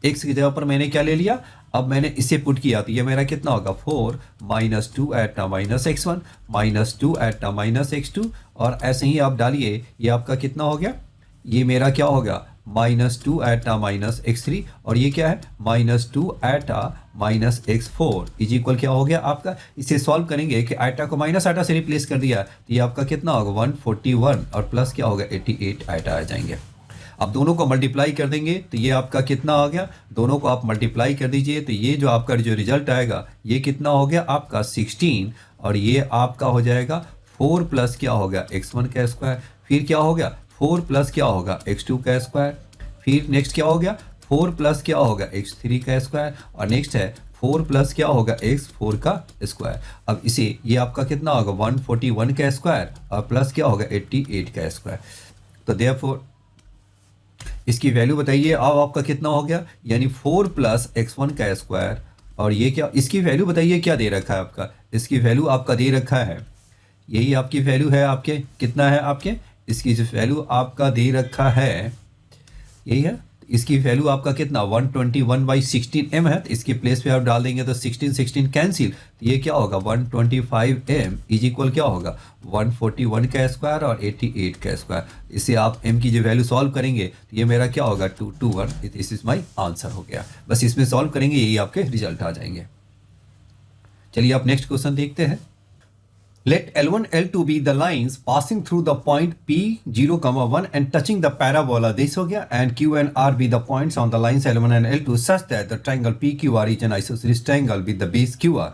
x की जगह पर मैंने क्या ले लिया, अब मैंने इसे पुट किया तो ये मेरा कितना होगा 4 माइनस 2 एटा माइनस x1 माइनस 2 एटा माइनस x2, और ऐसे ही आप डालिए ये आपका कितना हो गया, ये मेरा क्या होगा माइनस 2 एटा माइनस x3, और ये क्या है minus 2 Etah minus x4 is equal क्या हो गया आपका, इसे सॉल्व करेंगे कि एटा को माइनस एटा से रिप्लेस कर दिया तो ये आपका कितना होगा 141 और प्लस क्या होगा 88 एटा आ जाएंगे। अब दोनों को मल्टीप्लाई कर देंगे तो ये आपका कितना आ गया, दोनों को आप मल्टीप्लाई कर दीजिए तो ये जो आपका जो रिजल्ट आएगा ये कितना हो गया आपका 16, और ये आपका हो जाएगा 4 प्लस क्या होगा x1 का स्क्वायर, फिर क्या हो गया 4 प्लस क्या होगा x2 का स्क्वायर, फिर नेक्स्ट क्या हो गया 4 प्लस क्या होगा x3 का स्क्वायर, और नेक्स्ट है 4 प्लस क्या होगा x4 का स्क्वायर। अब इसे ये आपका कितना होगा 141 का स्क्वायर और प्लस क्या होगा 88 का स्क्वायर, तो देयरफॉर इसकी वैल्यू बताइए अब आपका कितना हो गया, यानी 4 प्लस x1 का स्क्वायर, और ये क्या इसकी वैल्यू बताइए क्या दे रखा है आपका, इसकी वैल्यू आपका दे रखा है, यही आपकी वैल्यू है आपके कितना है आपके, इसकी जो वैल्यू आपका दे रखा है यही है, इसकी वैल्यू आपका कितना 121/16m है, तो इसके प्लेस पे आप डाल देंगे तो 16 कैंसिल, तो ये क्या होगा 125m इज इक्वल क्या होगा 141 का स्क्वायर और 88 का स्क्वायर। इसे आप m की जो वैल्यू सॉल्व करेंगे तो ये मेरा क्या होगा 221, दिस इज माई आंसर हो गया। बस इसमें सॉल्व करेंगे यही आपके रिजल्ट आ जाएंगे। चलिए आप नेक्स्ट क्वेश्चन देखते हैं। Let L1, L2 be the lines passing through the point P 0, 1 and touching the parabola, this हो गया, and Q and R be the points on the lines L1 and L2 such that the triangle PQR is an isosceles triangle with the base QR.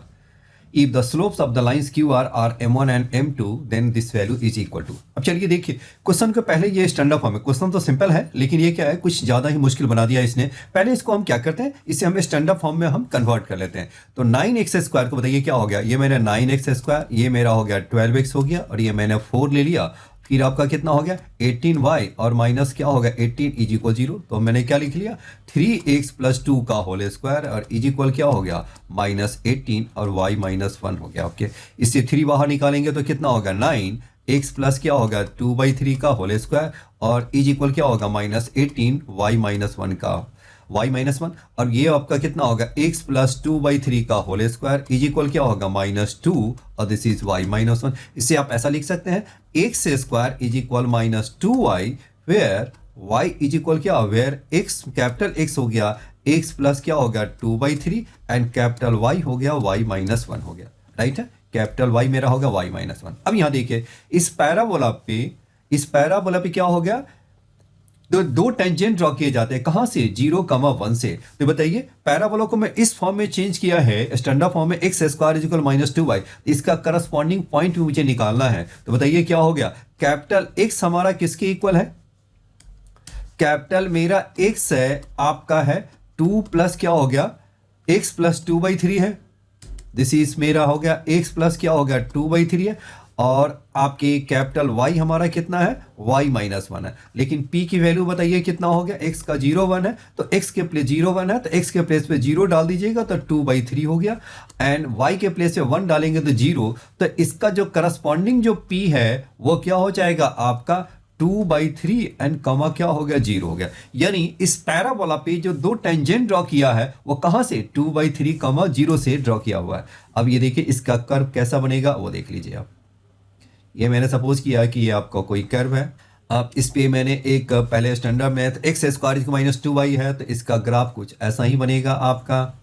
If the slopes of the lines QR are M1 and M2 then this value is equal to। अब चलिए देखिए question के पहले ये standard form है, question तो simple है लेकिन ये क्या है कुछ ज़्यादा ही मुश्किल बना दिया इसने। पहले इसको हम क्या करते हैं, इसे हम स्टैंडर्ड फॉर्म में हम कन्वर्ट कर लेते हैं। तो 9x स्क्वायर को बताइए क्या हो गया, ये मैंने 9x स्क्वायर, ये मेरा हो गया 12x हो गया, और ये मैंने 4 ले लिया, फिर आपका कितना हो गया 18y और माइनस क्या होगा 18 इज इक्वल 0, तो मैंने क्या लिख लिया 3x प्लस 2 का होल स्क्वायर और इज इक्वल क्या हो गया माइनस 18 और y माइनस 1 हो गया। ओके, इससे 3 बाहर निकालेंगे तो कितना होगा 9x प्लस क्या होगा 2/3 का होल स्क्वायर और इज इक्वल क्या होगा माइनस 18 y माइनस 1 का y माइनस 1, और ये आपका कितना होगा x प्लस 2/3 का होल स्क्वायर इज इक्वल क्या होगा माइनस 2 और दिस इज y माइनस 1। इससे आप ऐसा लिख सकते हैं x square is equal minus 2y where y is equal क्या वेयर x कैपिटल x हो गया x प्लस क्या होगा 2/3 एंड कैपिटल y हो गया y माइनस 1 हो गया, राइट है, कैपिटल y मेरा होगा y माइनस 1। अब यहाँ देखिए इस पैराबोला पे क्या हो गया, दो टेंजेंट ड्रॉ किए जाते हैं, कहां से 0, 1 से। तो बताइए पैराबोला को मैं इस फॉर्म में चेंज किया है स्टैंडर्ड फॉर्म में x square is equal minus 2y, इसका करस्पॉन्डिंग पॉइंट भी मुझे निकालना है। तो बताइए क्या हो गया, कैपिटल x हमारा किसके इक्वल है, कैपिटल मेरा x है आपका है 2 प्लस क्या हो गया x प्लस 2/3 है, दिस इज मेरा हो गया x प्लस क्या हो गया 2/3 है, और आपके कैपिटल y हमारा कितना है y-1 है। लेकिन p की वैल्यू बताइए कितना हो गया, x का 0 1 है तो x के प्लेस 0 1 है तो x के प्लेस पे 0 डाल दीजिएगा तो 2/3 हो गया, एंड y के प्लेस पे 1 डालेंगे तो 0, तो इसका जो करस्पॉन्डिंग जो p है वो क्या हो जाएगा आपका 2/3 एंड कमा क्या हो गया 0 हो गया। यानी इस पैराबोला पे जो दो टेंजेंट ड्रॉ किया है वो कहां से 2/3 कमा 0 से ड्रॉ किया हुआ है। अब ये देखिए इसका कर्व कैसा बनेगा वो देख लीजिए आप। ये मैंने सपोज किया कि ये आपका कोई कर्व है, अब इस पे मैंने एक पहले standard math x square minus 2y है तो इसका ग्राफ कुछ ऐसा ही बनेगा आपका।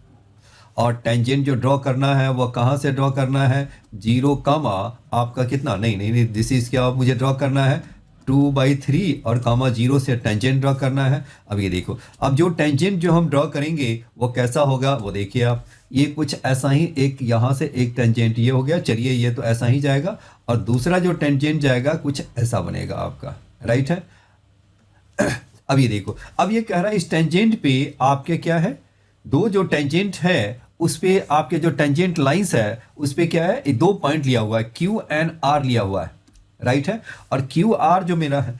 और टेंजेंट जो ड्रॉ करना है वो कहाँ से ड्रॉ करना है 0 कमा आपका कितना, नहीं दिस इज क्या मुझे ड्रॉ करना है 2/3 और कामा 0 से टेंजेंट ड्रॉ करना है। अब ये देखो, अब जो टेंजेंट जो हम ड्रॉ करेंगे वो कैसा होगा वो देखिए आप। ये कुछ ऐसा ही, एक यहाँ से एक टेंजेंट ये हो गया, चलिए ये तो ऐसा ही जाएगा, और दूसरा जो टेंजेंट जाएगा कुछ ऐसा बनेगा आपका, राइट है। अब ये देखो, अब ये कह रहा है इस टेंजेंट पे आपके क्या है, दो जो टेंजेंट है उस पे आपके जो टेंजेंट लाइंस है उस पे क्या है, दो पॉइंट लिया हुआ है क्यू एंड आर लिया हुआ है, राइट है। और क्यू आर जो मेरा है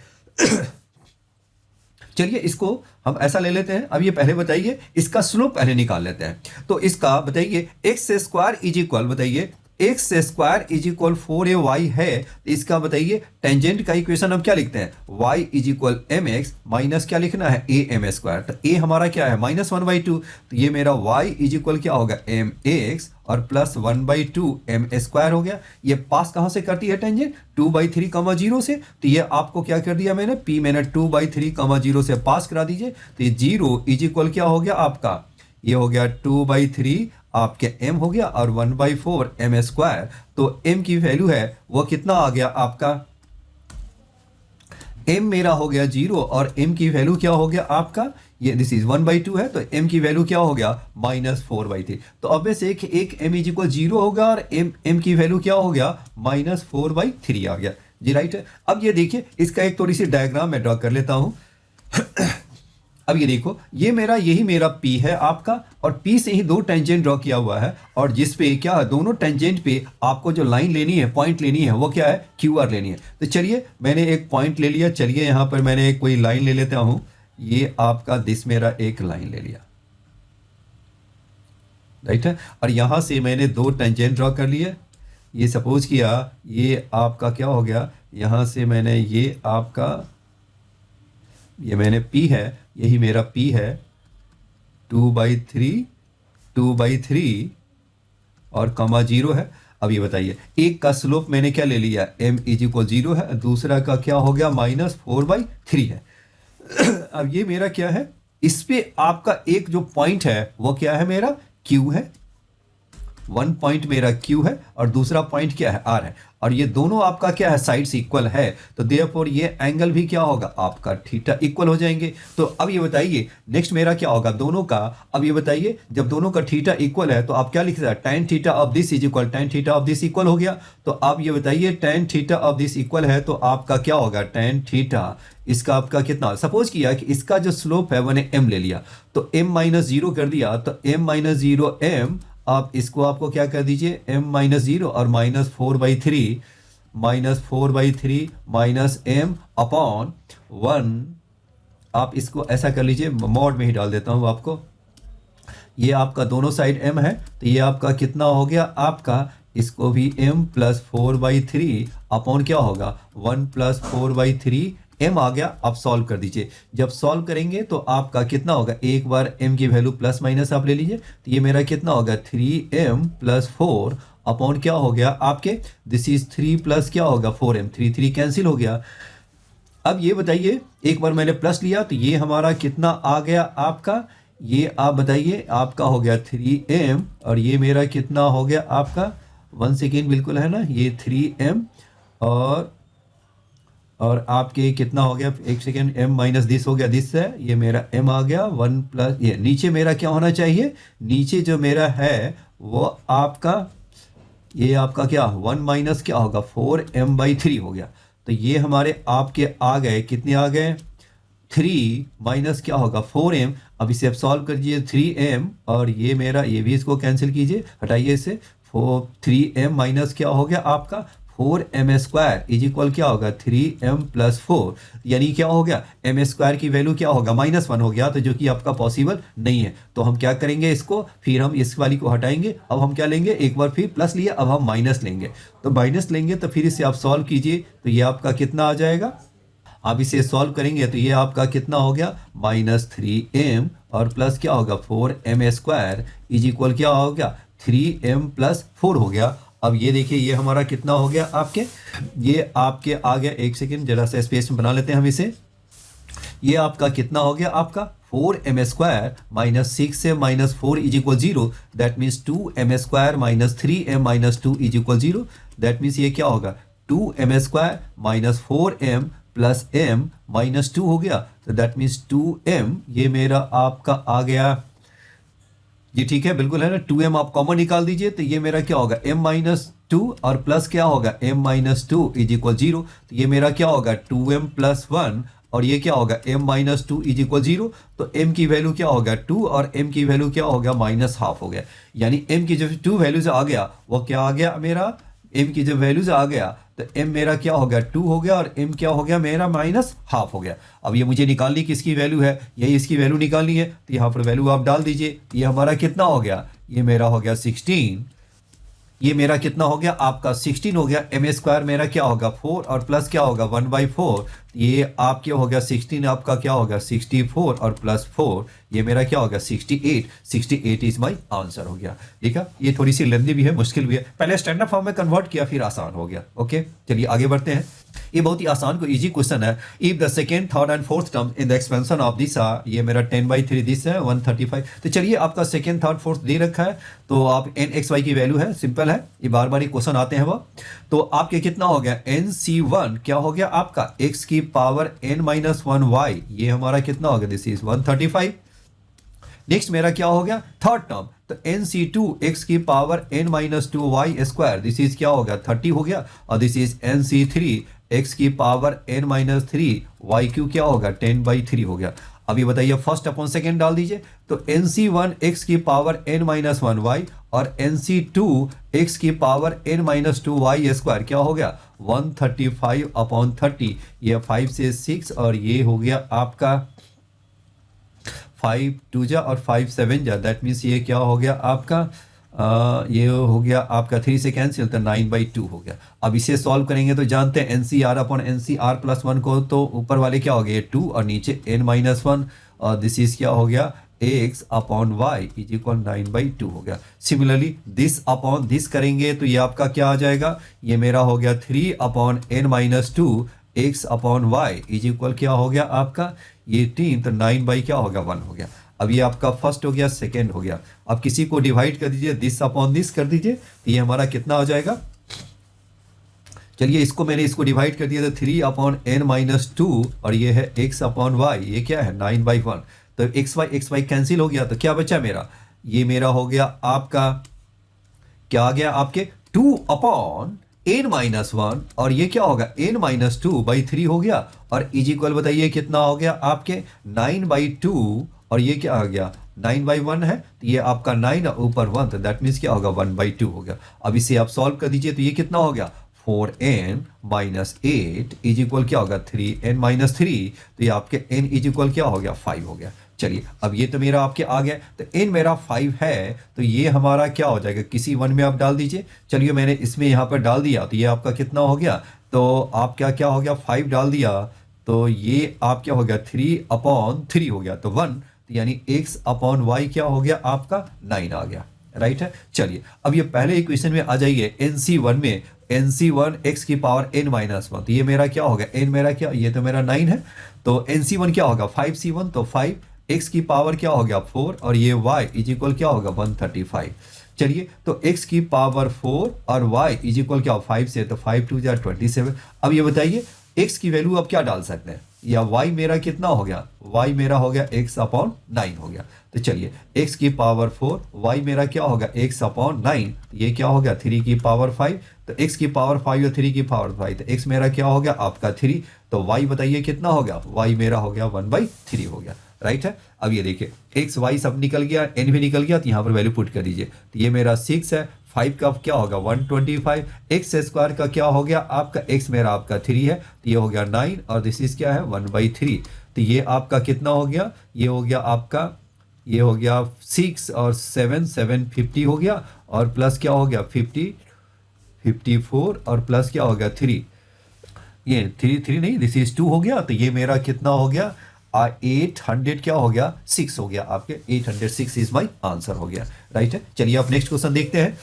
चलिए इसको हम ऐसा ले लेते हैं। अब ये पहले बताइए इसका स्लोप पहले निकाल लेते हैं। तो इसका बताइए एक्स स्क्वायर इज इक्वल, बताइए x square is equal 4ay है, तो इसका बताइए टेंजेंट का इक्वेशन हम क्या लिखते हैं, y is equal m x minus क्या लिखना है ए एम स्क्वायर। तो a हमारा क्या है -1/2, तो ये मेरा y इज इक्वल क्या होगा एम एक्स और प्लस 1/2 एम स्क्वायर हो गया। ये पास कहाँ से करती है टेंजेंट 2/3 कमा 0 से, तो ये आपको क्या कर दिया मैंने p मैंने 2/3 कमा 0 से पास करा दीजिए, तो ये 0 इज इक्वल क्या हो गया आपका, ये हो गया 2/3 आपके m हो गया और 1/4 एम स्क्वायर। तो m की वैल्यू है वो कितना आ गया आपका, m मेरा हो गया 0 और m की वैल्यू क्या हो गया आपका, ये दिस इज 1/2 है तो m की वैल्यू क्या हो गया -4/3। तो अब से एक m इज इक्वल 0 होगा और m की वैल्यू क्या हो गया -4/3 आ गया जी, राइट है। अब ये देखिए इसका एक थोड़ी सी डायग्राम मैं ड्रॉ कर लेता हूं। अब ये देखो, ये मेरा यही मेरा P है आपका, और P से ही दो टेंजेंट ड्रॉ किया हुआ है, और जिस पे क्या है दोनों टेंजेंट पे आपको जो लाइन लेनी है, पॉइंट लेनी है वो क्या है QR लेनी है। तो चलिए मैंने एक पॉइंट ले लिया, चलिए यहाँ पर मैंने एक कोई लाइन ले लेता हूँ, ये आपका दिस मेरा एक लाइन ले लिया, राइट है। और यहाँ से मैंने दो टेंजेंट ड्रॉ कर लिए, ये सपोज किया ये आपका क्या हो गया, यहाँ से मैंने ये आपका, ये मैंने P है, यही मेरा P है 2/3 और कमा 0 है। अब ये बताइए एक का स्लोप मैंने क्या ले लिया m इज इक्वल 0 है, दूसरा का क्या हो गया -4/3 है। अब ये मेरा क्या है, इस पे आपका एक जो पॉइंट है वो क्या है मेरा Q है, वन पॉइंट मेरा Q है और दूसरा पॉइंट क्या है R है, और ये दोनों आपका क्या है साइड्स इक्वल है, तो देयरफॉर ये एंगल भी क्या होगा आपका थीटा इक्वल हो जाएंगे। तो अब ये बताइए नेक्स्ट मेरा क्या होगा दोनों का, अब ये बताइए जब दोनों का थीटा इक्वल है तो आप क्या लिख सकते हैं tan theta of this is equal tan theta of this equal हो गया। तो आप ये बताइए tan theta of this equal है तो आपका क्या होगा tan थीटा, इसका आपका कितना, सपोज किया कि इसका जो स्लोप है मैंने m ले लिया तो m-0 कर दिया, तो m-0 m, आप इसको आपको क्या कर दीजिए m-0 और -4/3 माइनस m अपॉन 1, आप इसको ऐसा कर लीजिए, मॉड में ही डाल देता हूँ आपको, ये आपका दोनों साइड m है तो ये आपका कितना हो गया आपका, इसको भी m + 4/3 अपॉन क्या होगा 1 + 4/3 m आ गया। आप सॉल्व कर दीजिए, जब सॉल्व करेंगे तो आपका कितना होगा, एक बार m की वैल्यू प्लस माइनस आप ले लीजिए, तो ये मेरा कितना होगा 3m + 4 अपॉन क्या हो गया आपके, दिस इज 3 प्लस क्या होगा 4m, 3 कैंसिल हो गया। अब ये बताइए एक बार मैंने प्लस लिया तो ये हमारा कितना आ गया आपका, ये आप बताइए आपका हो गया 3m और ये मेरा कितना हो गया आपका, 1 सेकेंड बिल्कुल है ना, ये 3m और आपके कितना हो गया, एक सेकेंड, m माइनस दिस हो गया, दिस है, ये मेरा m आ गया 1 प्लस, ये नीचे मेरा क्या होना चाहिए, नीचे जो मेरा है वो आपका, ये आपका क्या 1 माइनस क्या होगा 4m/3 हो गया। तो ये हमारे आपके आ गए, कितने आ गए 3 माइनस क्या होगा 4m। अब इसे आप सॉल्व कर दीजिए 3m और ये मेरा, ये भी इसको कैंसिल कीजिए, हटाइए इसे, 3m माइनस क्या हो गया आपका 4m² इज इक्वल क्या होगा 3m + 4, यानी क्या हो गया m² की वैल्यू क्या होगा -1 हो गया, तो जो कि आपका पॉसिबल नहीं है। तो हम क्या करेंगे इसको, फिर हम इस वाली को हटाएंगे, अब हम क्या लेंगे, एक बार फिर प्लस लिए, अब हम माइनस लेंगे। तो माइनस लेंगे तो फिर इसे आप सॉल्व कीजिए, तो ये आपका कितना आ जाएगा, आप इसे सॉल्व करेंगे तो ये आपका कितना हो गया -3m और प्लस क्या होगा 4m² इज इक्वल क्या हो गया 3m + 4 हो गया। अब ये देखिए ये हमारा कितना हो गया ये आपके आ गया, एक सेकेंड जरा सा स्पेस में बना लेते हैं हम इसे। ये आपका कितना हो गया आपका 4m² -6 से -4 is equal 0, that means 2m² -3m -2 is equal 0, that means ये क्या होगा 2m² -4m + m -2 हो गया, तो दैट मीन्स 2m ये मेरा आपका आ गया, ये ठीक है बिल्कुल है ना। 2m आप कॉमन निकाल दीजिए तो ये मेरा क्या होगा m -2 और प्लस क्या होगा m -2 इज इक्वल 0, तो ये मेरा क्या होगा 2m + 1 और ये क्या होगा m -2 इज इक्वल 0, तो m की वैल्यू क्या होगा 2 और m की वैल्यू क्या होगा -½ हो गया, यानी m की जो 2 वैल्यूज आ गया वो क्या आ गया मेरा, m की जो वैल्यूज आ गया तो m मेरा क्या हो गया 2 हो गया और m क्या हो गया मेरा -½ हो गया। अब ये मुझे निकालनी किसकी वैल्यू है, यही इसकी वैल्यू निकालनी है, तो यहाँ पर वैल्यू आप डाल दीजिए। ये हमारा कितना हो गया, ये मेरा हो गया 16, ये मेरा कितना हो गया आपका 16 हो गया, m² मेरा क्या होगा 4 और प्लस क्या होगा 1/4, ये आपके हो गया 16 आपका क्या होगा 64 और प्लस 4 ये मेरा क्या होगा 68 इज माई आंसर हो गया। ठीक है, ये थोड़ी सी लेंदी भी है, मुश्किल भी है, पहले स्टैंडर्ड फॉर्म में कन्वर्ट किया फिर आसान हो गया। ओके चलिए आगे बढ़ते हैं, ये बहुत ही आसान को इजी क्वेश्चन है। If the second, third and fourth term in the expansion of this ये मेरा 10/3 दिस है 135, तो चलिए आपका सेकंड थर्ड फोर्थ दे रखा है, तो आप n(x, y) की वैल्यू है, सिंपल है, ये बार बार क्वेश्चन आते हैं वो। तो आपके कितना हो गया nc1 क्या हो गया आपका x की पावर n-1y, ये हमारा कितना हो गया दिस इज 135। नेक्स्ट मेरा क्या हो गया थर्ड टर्म, तो nc2 x की पावर n-2y², दिस इज क्या हो गया 30 हो गया, और दिस इज nc3 x की पावर n-3 क्या होगा 10/3 हो गया। अभी बताइए फर्स्ट अपॉन सेकेंड डाल दीजिए, तो nc1 x की पावर n-1y और nc2 x की पावर n-2y² क्या हो गया 135/30, ये 5 से 6 और ये हो गया आपका 5 2 जा और 5 7 जा, दैट मीन्स ये क्या हो गया आपका ये हो गया आपका 3 से कैंसिल, तो 9/2 हो गया। अब इसे सॉल्व करेंगे तो जानते हैं NCR/NCR + 1 को, तो ऊपर वाले क्या हो गए 2 और नीचे n-1 और दिस इज क्या हो गया x/y इज इक्वल 9/2 हो गया। सिमिलरली दिस अपॉन दिस करेंगे तो ये आपका क्या आ जाएगा, ये मेरा हो गया 3/n-2 x/y इज इक्वल क्या हो गया आपका ये 3, तो 9 क्या हो गया 1 हो गया। अब ये आपका फर्स्ट हो गया, सेकेंड हो गया। अब किसी को डिवाइड कर दीजिए, दिस अपॉन दिस कर दीजिए, तो ये हमारा कितना हो जाएगा, चलिए इसको मैंने इसको डिवाइड कर दिया, तो 3/n-2 और ये है x/y, ये क्या है 9/1, तो x y कैंसिल हो गया, तो क्या बचा मेरा, ये मेरा हो गया आपका क्या आ गया आपके 2/n-1 और ये क्या होगा n-2/3 हो गया, और इज इक्वल बताइए कितना हो गया आपके 9/2 और ये क्या आ गया 9/1 है, तो ये आपका 9 ऊपर 1, तो दैट मीन्स क्या होगा 1/2 हो गया। अब इसे आप सॉल्व कर दीजिए, तो ये कितना हो गया 4n-8 इज इक्वल क्या होगा 3n-3, तो ये आपके n इज इक्वल क्या हो गया 5 हो गया। चलिए अब ये तो मेरा आपके आ गया, तो n मेरा 5 है, तो ये हमारा क्या हो जाएगा किसी वन में आप डाल दीजिए। चलिए मैंने इसमें यहाँ पर डाल दिया, तो ये आपका कितना हो गया, तो आप क्या हो गया 5 डाल दिया, तो ये आप क्या हो गया 3/3 हो गया, तो 1, तो यानी x/y क्या हो गया आपका 9 आ गया, राइट है। चलिए अब ये पहले इक्वेशन में आ जाइए, nc1 में nc1 x की पावर n-1, तो ये मेरा क्या होगा n मेरा क्या, ये तो मेरा 9 है, तो nc1 क्या होगा 5c1, तो 5 x की पावर क्या हो गया 4 और ये y इज इक्वल क्या होगा 135। चलिए तो x की पावर 4 और y इज इक्वल क्या 5 से, तो 5 2 जा 27। अब ये बताइए x की वैल्यू अब क्या डाल सकते हैं, या y मेरा कितना हो गया, y मेरा हो गया x/9 हो गया, तो चलिए x की पावर 4 y मेरा क्या होगा x/9, ये क्या हो गया 3 की पावर 5, तो x की पावर 5 और 3 की पावर 5, तो x मेरा क्या हो गया आपका 3, तो y बताइए कितना हो गया, y मेरा हो गया 1/3 हो गया, राइट है। अब ये देखिए x y सब निकल गया, n भी निकल गया, तो यहाँ पर वैल्यू पुट कर दीजिए, तो ये मेरा 6 है, 5 का क्या होगा 125, एक्स स्क्वायर का क्या हो गया आपका, एक्स मेरा आपका 3 है तो ये हो गया 9 और दिस इज क्या है 1/3। तो ये आपका कितना हो गया, ये हो गया आपका, ये हो गया 6 और 7 750 हो गया और प्लस क्या हो गया 54 और प्लस क्या हो गया 3, ये 3 नहीं दिस इज 2 हो गया। तो ये मेरा कितना हो गया 800 क्या हो गया 6 हो गया, आपके 806 इज माई आंसर हो गया, राइट है। चलिए आप नेक्स्ट क्वेश्चन देखते हैं।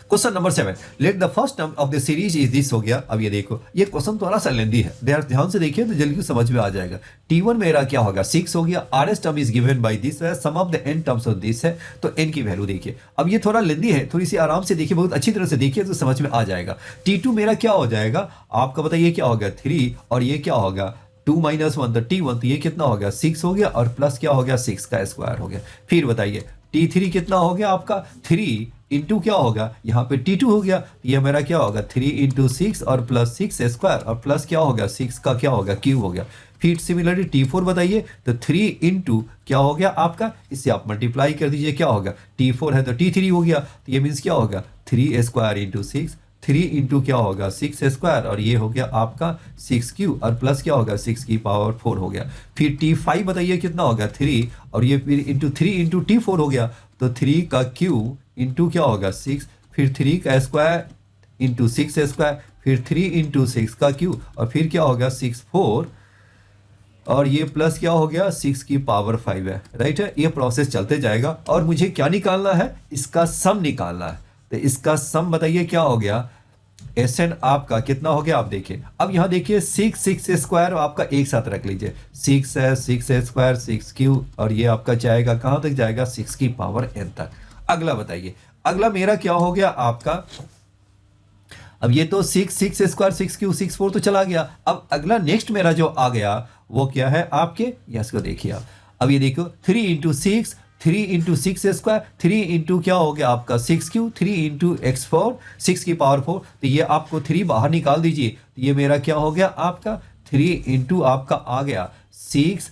Question number 7, let the first term of the series is this हो गया। अब ये देखो ये क्वेश्चन थोड़ा सा लेंदी है, ध्यान से देखिए तो जल्दी समझ में आ जाएगा। T1 मेरा क्या होगा 6 हो गया, RS term is given by this है, sum of the n terms of this है, तो n की वैल्यू देखिए। अब ये थोड़ा लेंदी है, थोड़ी सी आराम से देखिए, बहुत अच्छी तरह से देखिए तो समझ में आ जाएगा। T2 मेरा क्या हो जाएगा आपका बताइए, क्या होगा 3 और ये क्या होगा 2 - 1 तो T1, तो ये कितना हो गया 6 हो गया और प्लस क्या हो गया 6 का स्क्वायर हो गया। फिर बताइए T3 कितना हो गया आपका 3 इंटू क्या होगा यहाँ पे T2 हो गया, ये मेरा क्या होगा 3 इंटू 6 और प्लस 6 स्क्वायर और प्लस क्या होगा 6 का क्या होगा क्यूब हो गया। फिर सिमिलरली T4 बताइए तो 3 इंटू क्या हो गया आपका, इससे आप मल्टीप्लाई कर दीजिए क्या होगा T4 है तो T3 हो गया, तो ये मीन्स क्या होगा 3 स्क्वायर इंटू 6, 3 इंटू क्या होगा 6 स्क्वायर और ये हो गया आपका 6 क्यू और प्लस क्या होगा 6 की पावर 4 हो गया। फिर T5 बताइए कितना होगा 3 और ये फिर इंटू 3 इंटू T4 हो गया, तो 3 का क्यू इंटू क्या होगा 6, फिर 3 का स्क्वायर इंटू 6 स्क्वायर, फिर 3 इंटू 6 का क्यू और फिर क्या होगा 6 4 और ये प्लस क्या हो गया 6 की पावर 5 है, राइट है। ये प्रोसेस चलते जाएगा और मुझे क्या निकालना है, इसका सम निकालना है। तो इसका सम बताइए क्या हो गया, एसएन आपका कितना हो गया आप देखिए। अब यहाँ देखिए 6 स्क्वायर आपका एक साथ रख लीजिए, 6 है 6 स्क्वायर 6 क्यू और ये आपका जाएगा कहाँ तक जाएगा 6 की पावर n तक। अगला बताइए, अगला मेरा क्या हो गया आपका, अब ये तो 6 स्क्वायर 6 क्यू 6 4 तो चला गया। अब अगला नेक्स्ट मेरा जो आ गया वो क्या है आपके, यस को देखिए आप। अब ये देखो 3 इंटू 6, 3 इंटू 6 स्क्वायर, 3 इंटू क्या हो गया आपका 6 क्यू, 3 इंटू एक्स 4 6 की पावर 4, तो ये आपको 3 बाहर निकाल दीजिए, तो ये मेरा क्या हो गया आपका 3 इंटू आपका आ गया 6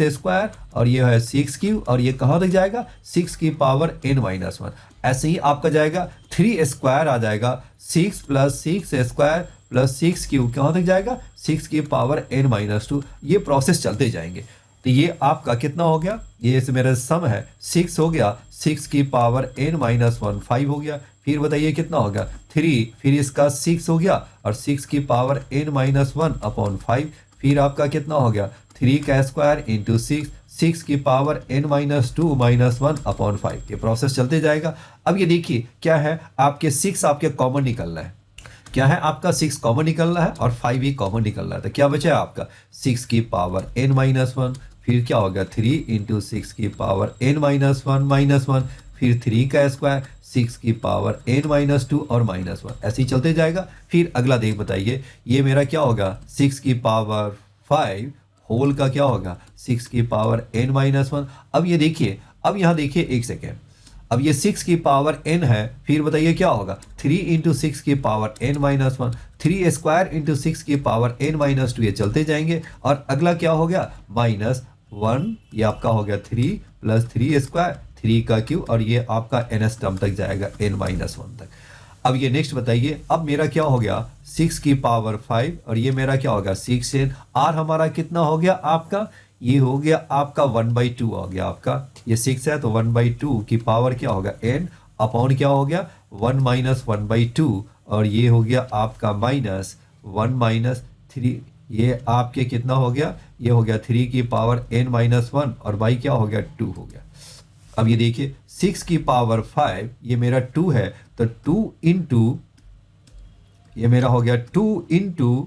स्क्वायर और ये है 6 क्यू और ये कहाँ तक जाएगा 6 की पावर n-1। ऐसे ही आपका जाएगा 3 स्क्वायर आ जाएगा 6 प्लस 6 स्क्वायर प्लस 6 क्यू कहाँ तक जाएगा 6 की पावर n-2। ये प्रोसेस चलते जाएंगे। तो ये आपका कितना हो गया, ये मेरा सम है 6 हो गया 6 की पावर n-1 5 हो गया। फिर बताइए कितना होगा 3, फिर इसका 6 हो गया और 6 की पावर n-1 अपॉन 5, फिर आपका कितना हो गया 3 का स्क्वायर इंटू 6 की पावर n-2 -1 अपॉन 5। ये प्रोसेस चलते जाएगा। अब ये देखिए क्या है आपके 6 आपके कॉमन निकलना है, क्या है आपका 6 कॉमन निकलना है और 5 भी कॉमन निकलना है, तो क्या बचा आपका 6 की पावर n-1, फिर क्या होगा 3 इंटू 6 की पावर n-1 फिर 3 का स्क्वायर 6 की पावर n-2 और -1, ऐसे ही चलते जाएगा। फिर अगला देख बताइए, ये मेरा क्या होगा 6 की पावर 5 होल का क्या होगा 6 की पावर n-1। अब ये देखिए, अब यहाँ देखिए एक सेकेंड, अब ये 6 की पावर n है, फिर बताइए क्या होगा 3 इंटू 6 की पावर n-1, 3 स्क्वायर इंटू 6 की पावर n-2, ये चलते जाएंगे। और अगला क्या हो गया -1, ये आपका हो गया 3 प्लस 3 स्क्वायर 3 का क्यू और ये आपका ns टर्म तक जाएगा n-1 तक। अब ये नेक्स्ट बताइए, अब मेरा क्या हो गया 6 की पावर 5 और ये मेरा क्या होगा 6n, r हमारा कितना हो गया आपका, ये हो गया आपका 1/2 हो गया आपका, ये 6 है तो 1/2 की पावर क्या होगा n अपॉन क्या हो गया 1 - 1/2 और ये हो गया आपका -1 - 3, ये आपके कितना हो गया, ये हो गया 3 की पावर n-1 और बाई क्या हो गया 2 हो गया। अब ये देखिए 6 की पावर 5 ये मेरा 2 है तो 2 इंटू, ये मेरा हो गया 2 इंटू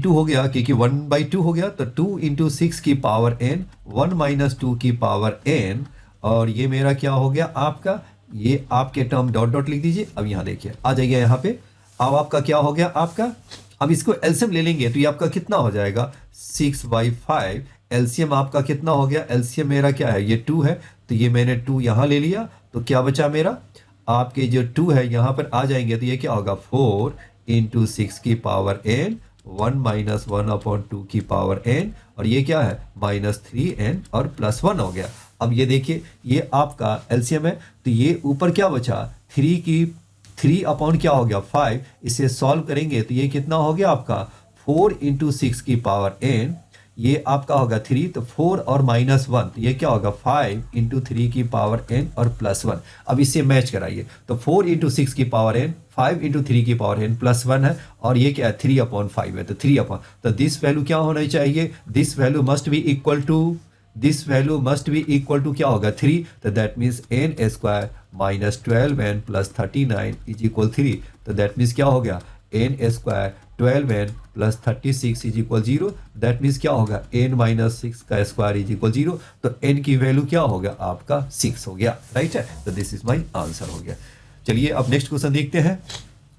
हो गया क्योंकि 1/2 हो गया, तो 2 इंटू 6 की पावर n 1 - 2 की पावर n और ये मेरा क्या हो गया आपका, ये आपके टर्म डॉट डॉट लिख दीजिए। अब यहाँ देखिए आ जाइए यहाँ पे, अब आपका क्या हो गया आपका, अब इसको एलसीएम ले लेंगे तो ये आपका कितना हो जाएगा 6/5, एलसीएम आपका कितना हो गया, एलसीएम मेरा क्या है ये 2 है तो ये मैंने 2 यहाँ ले लिया, तो क्या बचा मेरा आपके जो 2 है यहाँ पर आ जाएंगे तो ये क्या होगा 4 इंटू 6 की पावर n 1 - 1 अपॉन 2 की पावर n और ये क्या है -3n और +1 हो गया। अब ये देखिए ये आपका एलसीएम है, तो ये ऊपर क्या बचा 3 अपॉन क्या हो गया 5, इसे सॉल्व करेंगे तो ये कितना हो गया आपका 4 इंटू 6 की पावर n, ये आपका होगा 3, तो 4 और -1, तो ये क्या होगा 5 इंटू 3 की पावर n और +1। अब इससे मैच कराइए, तो 4 इंटू 6 की पावर n, 5 इंटू 3 की पावर n +1 है, और ये क्या है 3/5 है, तो 3 अपॉन, तो दिस वैल्यू क्या होना चाहिए, this value must be equal to क्या होगा 3, तो that means n square minus 12n plus 39 is equal 3, तो दैट मीन्स क्या हो गया n square 12n plus 36 is equal 0, that means क्या होगा n माइनस 6 का स्क्वायर इज इक्वल 0, तो n की वैल्यू क्या हो गया आपका 6 हो गया, राइट है, तो दिस इज माई आंसर हो गया। चलिए अब नेक्स्ट क्वेश्चन देखते हैं।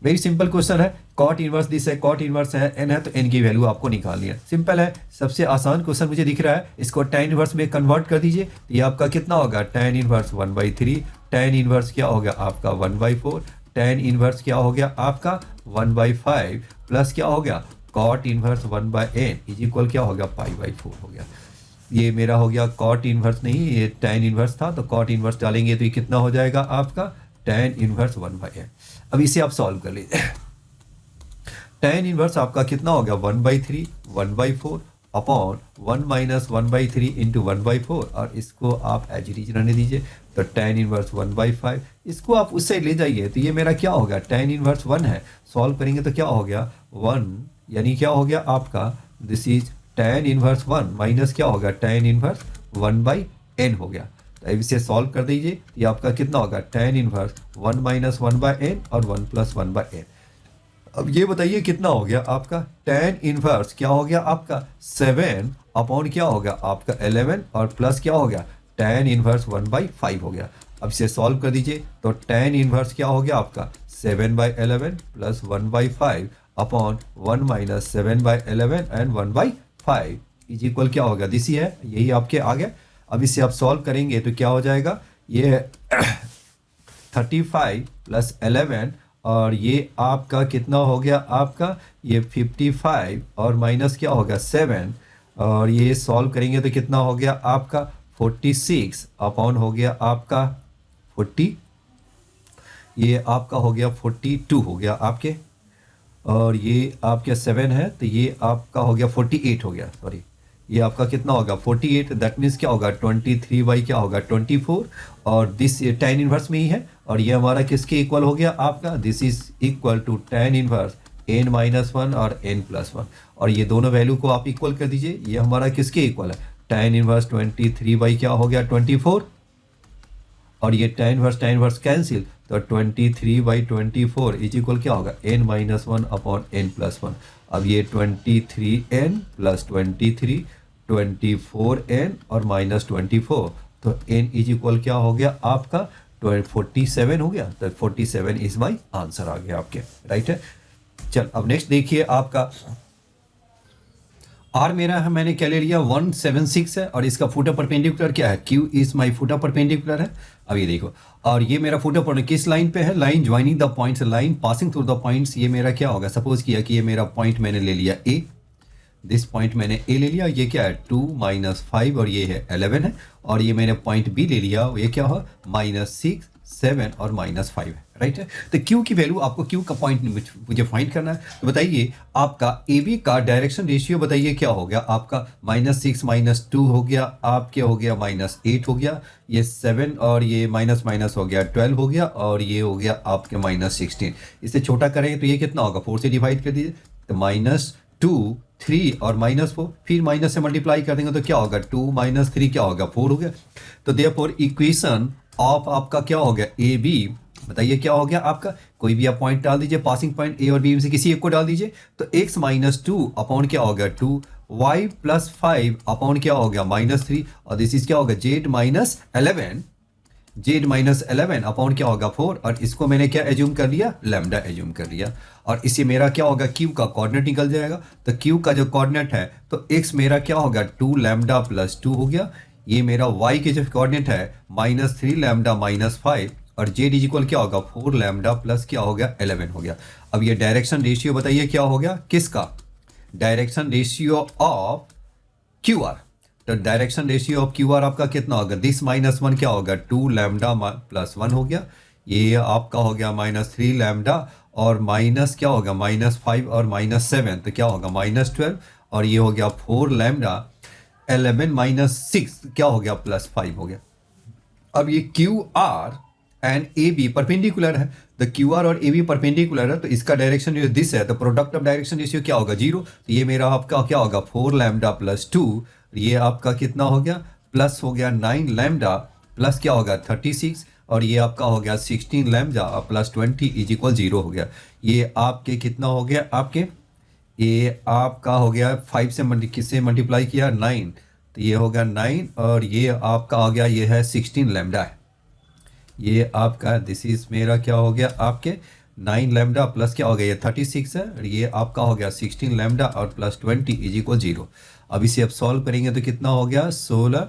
वेरी सिंपल क्वेश्चन है, कॉट इनवर्स दिस है, कॉट इनवर्स है n है, तो n की वैल्यू आपको निकालनी है। सिंपल है, सबसे आसान क्वेश्चन मुझे दिख रहा है, इसको tan इनवर्स में कन्वर्ट कर दीजिए, तो ये आपका कितना होगा tan इनवर्स 1/3, tan इनवर्स क्या हो गया आपका 1/4, tan इनवर्स क्या हो गया आपका 1/5 प्लस क्या हो गया cot inverse 1/n is equal क्या हो गया π/4 हो गया। ये मेरा हो गया कॉट इनवर्स नहीं, ये tan इनवर्स था, तो कॉट इनवर्स डालेंगे तो ये कितना हो जाएगा आपका tan इनवर्स 1/n। अब इसे आप सॉल्व कर लीजिए, tan इनवर्स आपका कितना हो गया 1/3 1/4 अपॉन 1 माइनस 1/3 इंटू 1/4, और इसको आप एज इट इज रहने दीजिए, तो tan इनवर्स 1/5, इसको आप उससे ले जाइए, तो ये मेरा क्या होगा tan इनवर्स 1 है, सॉल्व करेंगे तो क्या हो गया 1, यानी क्या हो गया आपका this is tan inverse 1 minus क्या होगा tan इनवर्स 1/n हो गया। तो अब इसे सॉल्व कर दीजिए, ये आपका कितना होगा tan इनवर्स 1 माइनस 1/n और 1 प्लस 1/n। अब ये बताइए कितना हो गया आपका tan इनवर्स क्या हो गया आपका 7 अपॉन क्या हो गया आपका 11 और प्लस क्या हो गया tan इनवर्स 1/5 हो गया। अब इसे सॉल्व कर दीजिए, तो tan इनवर्स क्या हो गया आपका 7/11 plus 1/5 upon 1 minus 7/11 and 1/5 is equal क्या होगा दिस ही है, यही आपके आ गया। अब इसे आप सॉल्व करेंगे तो क्या हो जाएगा, ये 35 प्लस 11 और ये आपका कितना हो गया आपका ये 55 और माइनस क्या होगा 7, और ये सॉल्व करेंगे तो कितना हो गया आपका 46 अपॉन हो गया आपका 40, ये आपका हो गया 42 हो गया आपके, और ये आपके 7 है तो ये आपका हो गया 48 हो गया, सॉरी ये आपका कितना होगा 48, दैट मीन्स क्या होगा 23 क्या होगा 24, और दिस tan इनवर्स में ही है, और ये हमारा किसके इक्वल हो गया आपका this is equal to tan inverse n minus 1 और n प्लस 1, और ये दोनों वैल्यू को आप इक्वल कर दीजिए, ये हमारा किसके इक्वल है tan इनवर्स 23 क्या हो गया 24, और ये tan इनवर्स कैंसिल, तो 23/24 इज इक्वल क्या होगा n minus 1 upon n plus 1। अब ये 23n प्लस 23 24n और माइनस 24, तो n इज इक्वल क्या हो गया आपका 47 हो गया, तो 47 इज माई आंसर आ गया आपके, राइट है। चल अब नेक्स्ट देखिए आपका आर मेरा है, मैंने क्या ले लिया 176 है, और इसका फुटर परपेंडिकुलर क्या है Q is my footer perpendicular है। अब ये देखो, और ये मेरा फुटर पर किस लाइन पे है, line joining the points, line passing through the points, ये मेरा क्या होगा सपोज किया कि ये मेरा पॉइंट मैंने ले लिया A, दिस पॉइंट मैंने A ले लिया, ये क्या है 2 माइनस 5 और ये है 11 है, और ये मैंने पॉइंट B ले लिया, ये क्या हो -6 7 और -5 है, राइट है। तो Q की वैल्यू आपको Q का पॉइंट मुझे फाइंड करना है, तो बताइए आपका AB का डायरेक्शन रेशियो बताइए क्या हो गया आपका -6 -2 हो गया, आपके हो गया -8 हो गया, ये 7 और ये माइनस माइनस हो गया 12 हो गया, और ये हो गया आपके -16। इसे छोटा करेंगे तो ये कितना होगा 4 से डिवाइड कर दीजिए, तो -2 3 और -4, फिर माइनस से मल्टीप्लाई कर देंगे तो क्या होगा 2 - 3 क्या होगा 4 हो गया। तो देयरफॉर इक्वेशन ऑफ आपका क्या हो गया ए बी, बताइए क्या हो गया आपका, कोई भी आप पॉइंट डाल दीजिए, पासिंग पॉइंट ए और बी में से किसी एक को डाल दीजिए, तो x - 2 अपॉन क्या हो गया 2, y + 5 अपॉन क्या हो गया -3, और दिस इज क्या होगा z - 11 अपॉन क्या होगा 4, और इसको मैंने क्या एज्यूम कर लिया लैम्डा एज्यूम कर लिया, और इससे मेरा क्या होगा q का कोऑर्डिनेट निकल जाएगा, तो q का जो कोऑर्डिनेट है तो x मेरा क्या होगा 2 लैम्डा + 2 हो गया, ये मेरा y के जो कोऑर्डिनेट है -3 लैम्डा -5, और z इज इक्वल क्या होगा 4 लैम्डा प्लस क्या हो गया 11 हो गया। अब ये डायरेक्शन रेशियो बताइए क्या हो गया किसका, डायरेक्शन रेशियो ऑफ QR, तो direction ratio of Q R आपका कितना होगा, दिस माइनस वन क्या होगा 2 लैम्डा प्लस 1 हो गया, ये आपका हो गया -3 लैम्डा और माइनस क्या होगा -5 और -7 तो क्या होगा -12 और ये हो गया 4 लैम्डा 11 -6 क्या हो गया +5 हो गया। अब ये Q R and A B perpendicular है, तो क्यू आर और ए बी परपेंडिकुलर है तो इसका डायरेक्शन जो दिस है तो प्रोडक्ट ऑफ डायरेक्शन रेशियो क्या होगा 0, तो ये मेरा आपका क्या होगा 4 लैम्डा प्लस 2, ये आपका कितना हो गया प्लस हो गया 9 लैम्डा प्लस क्या होगा 36 और ये आपका हो गया 16 लैम्डा प्लस 20 इज इक्वल 0 हो गया। ये आपके कितना हो गया आपके, ये आपका हो गया 5 से किससे मल्टीप्लाई किया 9, तो ये हो गया 9 और ये आपका हो गया ये है 16 लैम्डा है, ये आपका दिस इज मेरा क्या हो गया आपके 9 लैम्डा प्लस क्या हो गया ये 36 है और ये आपका हो गया 16 लैम्डा और प्लस 20 इज इक्वल 0। अब इसे अब सॉल्व करेंगे तो कितना हो गया 16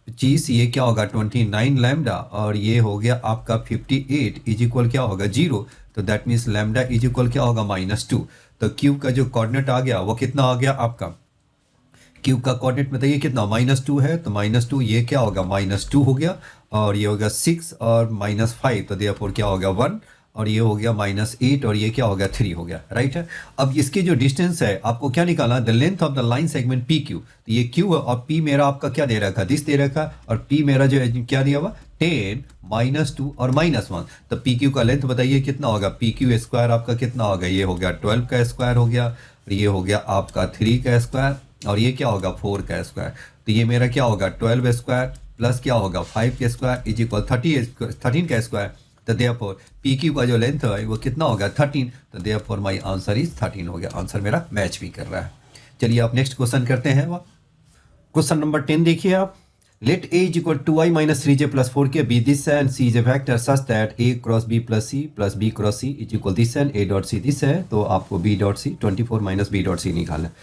25 ये क्या होगा 29 लैम्डा और ये हो गया आपका 58 इज इक्वल क्या होगा 0, तो that means lambda is equal क्या होगा -2। तो क्यूब का जो कोऑर्डिनेट आ गया वो कितना आ गया आपका, क्यूब का कोऑर्डिनेट बताइए कितना -2 है, तो -2 ये क्या होगा -2 हो गया और ये होगा 6 और -5 तो देयरफॉर क्या हो गया 1 और ये हो गया -8 और ये क्या हो गया 3 हो गया, राइट है। अब इसकी जो डिस्टेंस है आपको क्या निकालना, the length of the line segment P Q, तो ये क्यू और पी मेरा आपका क्या दे रखा दिस दे रखा और पी मेरा जो है क्या दिया हुआ 10 -2 और -1, तो पी क्यू का लेंथ बताइए कितना होगा, पी क्यू स्क्वायर आपका कितना होगा, ये हो गया 12 का स्क्वायर हो गया और ये हो गया आपका 3 का स्क्वायर और ये क्या होगा 4 का स्क्वायर, तो ये मेरा क्या होगा 12 स्क्वायर प्लस क्या होगा 5 का स्क्वायर इज इक्वल 13 का स्क्वायर, तो देयरफॉर पी क्यू का जो लेंथ है वो कितना होगा 13, तो देयरफॉर माय आंसर इज 13 हो गया, आंसर मेरा मैच भी कर रहा है। चलिए आप नेक्स्ट क्वेश्चन करते हैं। क्वेश्चन नंबर 10 देखिए आप, let a is equal to i minus 3j plus 4k be this and c is a vector such that a cross b plus c plus b cross c is equal this and a dot c this है, तो आपको b dot c 24 minus b dot c निकालना है।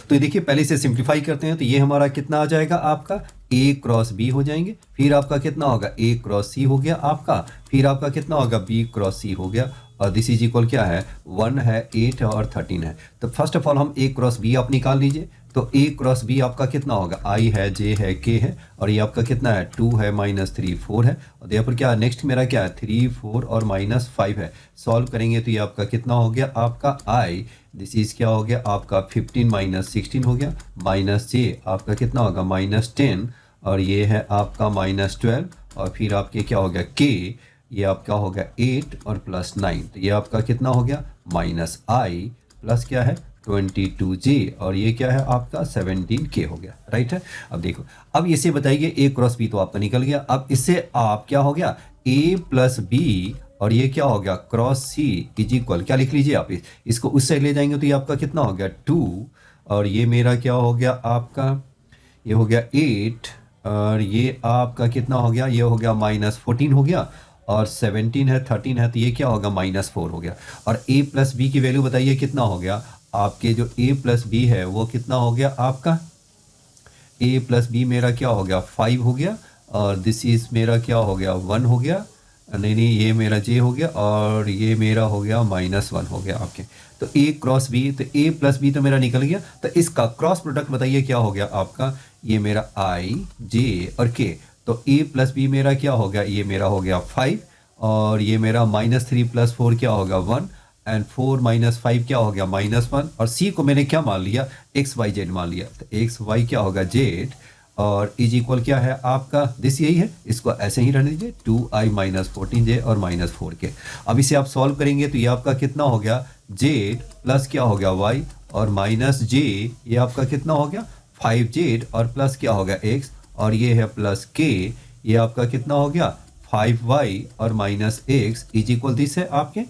तो ये देखिए पहले से सिंप्लीफाई करते हैं, तो ये हमारा कितना आ जाएगा आपका a क्रॉस b हो जाएंगे, फिर आपका कितना होगा a क्रॉस c हो गया आपका, फिर आपका कितना होगा b क्रॉस c हो गया और दिस इज इक्वल क्या है 1 है 8 है और 13 है। तो फर्स्ट ऑफ ऑल हम a क्रॉस b आप निकाल लीजिए, तो a क्रॉस b आपका कितना होगा i है j है k है और ये आपका कितना है 2 है -3 4 है और यहाँ पर क्या नेक्स्ट मेरा क्या है 3 4 और -5 है। सॉल्व करेंगे तो ये आपका कितना हो गया आपका i दिस इज क्या हो गया आपका 15 -16 हो गया माइनस j आपका कितना होगा -10 और ये है आपका -12 और फिर आपके क्या हो गया k ये आपका हो गया 8 और प्लस 9, तो ये आपका कितना हो गया -i प्लस क्या है 22j और ये क्या है आपका 17k हो गया, राइट है। अब देखो अब इसे बताइए a क्रॉस b तो आपका निकल गया, अब इससे आप क्या हो गया a प्लस b और ये क्या हो गया क्रॉस c इज इक्वल क्या लिख लीजिए आप, इसको उस साइड ले जाएंगे तो ये आपका कितना हो गया 2 और ये मेरा क्या हो गया आपका ये हो गया 8 और ये आपका कितना हो गया ये हो गया -14 हो गया और 17 है 13 है तो ये क्या होगा -4 हो गया। और a प्लस बी की वैल्यू बताइए कितना हो गया, आपके जो a प्लस बी है वो कितना हो गया आपका a प्लस बी मेरा क्या हो गया 5 हो गया और दिस इज मेरा क्या हो गया 1 हो गया, नहीं ये मेरा j हो गया और ये मेरा हो गया -1 हो गया आपके। तो a क्रॉस b तो a प्लस बी तो मेरा निकल गया, तो इसका क्रॉस प्रोडक्ट बताइए क्या हो गया आपका ये मेरा i j और k, तो a प्लस बी मेरा क्या हो गया ये मेरा हो गया 5 और ये मेरा -3 + 4 क्या होगा 1 एंड 4 - 5 क्या हो गया -1 और c को मैंने क्या मान लिया x y z मान लिया, तो x y क्या होगा z और इज इक्वल क्या है आपका दिस यही है, इसको ऐसे ही रहने दीजिए 2i - 14j और -4k। अब इसे आप सॉल्व करेंगे तो ये आपका कितना हो गया z प्लस क्या हो गया y और -j ये आपका कितना हो गया 5z और प्लस क्या हो गया x और ये है प्लस k ये आपका कितना हो गया 5y और -x इज इक्वल दिस है आपके।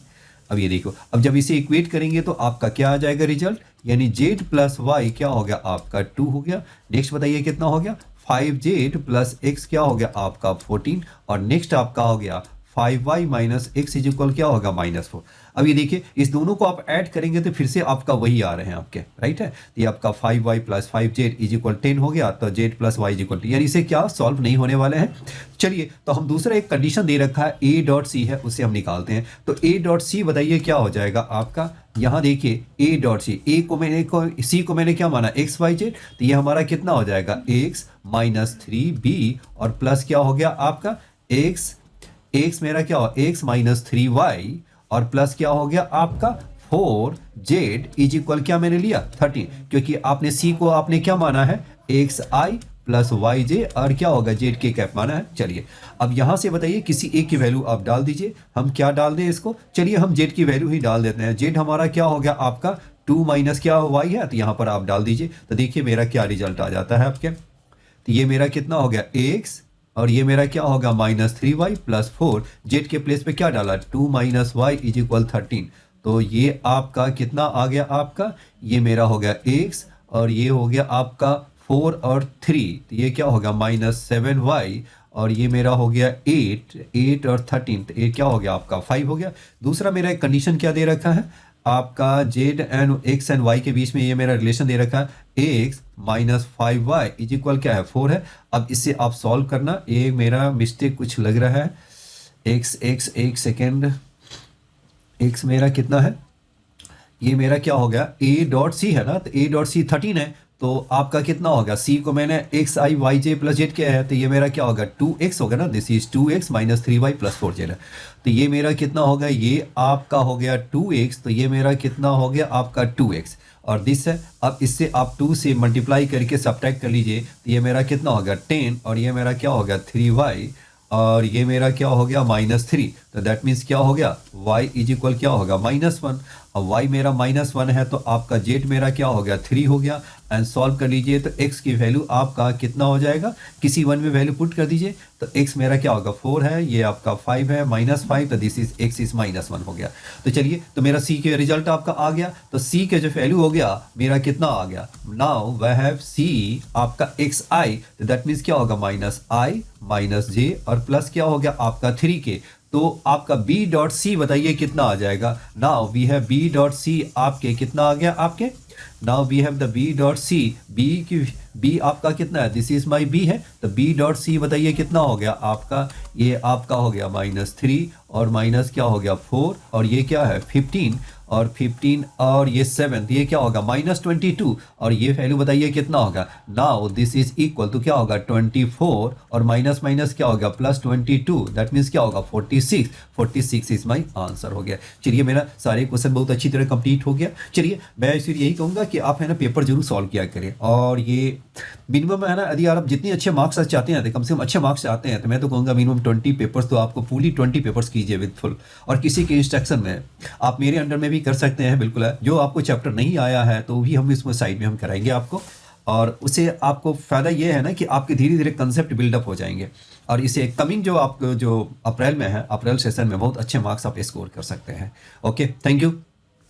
अब ये देखो अब जब इसे इक्वेट करेंगे तो आपका क्या आ जाएगा रिजल्ट, यानी z प्लस y क्या हो गया आपका 2 हो गया। नेक्स्ट बताइए कितना हो गया 5z प्लस x क्या हो गया आपका 14 और नेक्स्ट आपका हो गया 5y - x इज इक्वल क्या होगा -4। अब ये देखिए इस दोनों को आप ऐड करेंगे तो फिर से आपका वही आ रहे हैं आपके, राइट है। तो ये आपका 5y plus 5z is equal 10 हो गया, तो z plus y is equal 10, यानी इसे क्या सॉल्व नहीं होने वाले हैं। चलिए तो हम दूसरा एक कंडीशन दे रखा है a डॉट सी है, उसे हम निकालते हैं। तो a डॉट सी बताइए क्या हो जाएगा आपका, यहाँ देखिए a डॉट सी, a को मैंने c को मैंने क्या माना x y z, तो ये हमारा कितना हो जाएगा x माइनस 3b और प्लस क्या हो गया आपका x मेरा क्या हो x माइनस 3y और प्लस क्या हो गया आपका 4z इज इक्वल क्या मैंने लिया 13, क्योंकि आपने c को आपने क्या माना है xi प्लस वाई जे और क्या होगा जेड के कैप माना है। चलिए अब यहां से बताइए किसी एक की वैल्यू आप डाल दीजिए, हम क्या डाल दें इसको, चलिए हम जेड की वैल्यू ही डाल देते हैं। जेड हमारा क्या हो गया आपका 2 माइनस क्या वाई है, तो यहां पर आप डाल दीजिए, तो देखिए मेरा क्या रिजल्ट आ जाता है आपके। तो ये मेरा कितना हो गया x और ये मेरा क्या होगा माइनस 3y प्लस 4, जेड के प्लेस पे क्या डाला 2 माइनस वाई इज इक्वल 13, तो ये आपका कितना आ गया आपका, ये मेरा हो गया x और ये हो गया आपका 4 और 3, तो ये क्या होगा माइनस 7y और ये मेरा हो गया 8 और 13, तो ये क्या हो गया आपका 5 हो गया। दूसरा मेरा एक कंडीशन क्या दे रखा है आपका z and x and y के बीच में ये मेरा रिलेशन दे रखा है x minus 5y is equal क्या है 4 है। अब इससे आप सॉल्व करना, ये मेरा मिस्टेक कुछ लग रहा है, एक्स एक्स एक सेकेंड, एक्स मेरा कितना है, ये मेरा क्या हो गया a डॉट सी है ना, तो a डॉट सी 13 है, तो आपका कितना होगा c को मैंने एक्स आई वाई जे प्लस जेड किया है, तो ये मेरा क्या होगा 2x होगा ना, this is 2x minus 3y plus 4z है, तो ये मेरा कितना होगा, ये आपका हो गया 2x, तो ये मेरा कितना हो गया आपका 2x और दिस है। अब इससे आप 2 से मल्टीप्लाई करके सब्ट्रैक्ट कर लीजिए, तो ये मेरा कितना होगा 10 और ये मेरा क्या हो गया 3y और ये मेरा क्या हो गया माइनस 3, तो दैट मीन्स क्या हो गया y इज इक्वल क्या होगा -1, और y मेरा -1 है तो आपका z मेरा क्या हो गया 3 हो गया। एंड सॉल्व कर लीजिए तो x की वैल्यू आपका कितना हो जाएगा, किसी वन में वैल्यू पुट कर दीजिए, तो x मेरा क्या होगा 4 है, ये आपका 5 है -5, तो दिस इज x इज -1 हो गया। तो चलिए तो मेरा c के रिजल्ट आपका आ गया, तो c के जो वैल्यू हो गया मेरा कितना आ गया, नाउ वी हैव c आपका xi, तो दैट मीन्स क्या होगा -i माइनस j और प्लस क्या हो गया आपका 3 के, तो आपका b डॉट सी बताइए कितना आ जाएगा। Now we have b dot c आपके कितना आ गया आपके, now we have the b dot c, b आपका कितना है, दिस इज माई b है, तो b डॉट सी बताइए कितना हो गया आपका, ये आपका हो गया -3 और माइनस क्या हो गया 4 और ये क्या है 15 और 15 और ये 7, तो ये क्या होगा -22 और ये वैल्यू बताइए कितना होगा, नाउ दिस इज इक्वल तो क्या होगा 24 और माइनस माइनस क्या होगा +22, दैट मीन्स क्या होगा 46 इज माई आंसर हो गया। चलिए मेरा सारे क्वेश्चन बहुत अच्छी तरह कंप्लीट हो गया। चलिए मैं फिर यही कहूँगा कि आप है ना पेपर जरूर सॉल्व किया करें, और ये मिनिमम है ना, यदि आप जितने अच्छे मार्क्स चाहते हैं, कम से कम अच्छे मार्क्स चाहते हैं, तो मैं तो कहूँगा मिनिमम 20 पेपर्स, तो आपको पूरी 20 पेपर्स कीजिए विद फुल, और किसी के इंस्ट्रक्शन में आप मेरे अंडर में भी कर सकते हैं बिल्कुल है। जो आपको चैप्टर नहीं आया है तो भी हम इसमें साइड में हम कराएंगे आपको, और उससे आपको फ़ायदा ये है ना कि आपके धीरे धीरे कंसेप्ट बिल्डअप हो जाएंगे, और इसे कमिंग जो आपको जो अप्रैल में है, अप्रैल सेशन में बहुत अच्छे मार्क्स आप स्कोर कर सकते हैं। Okay, thank you.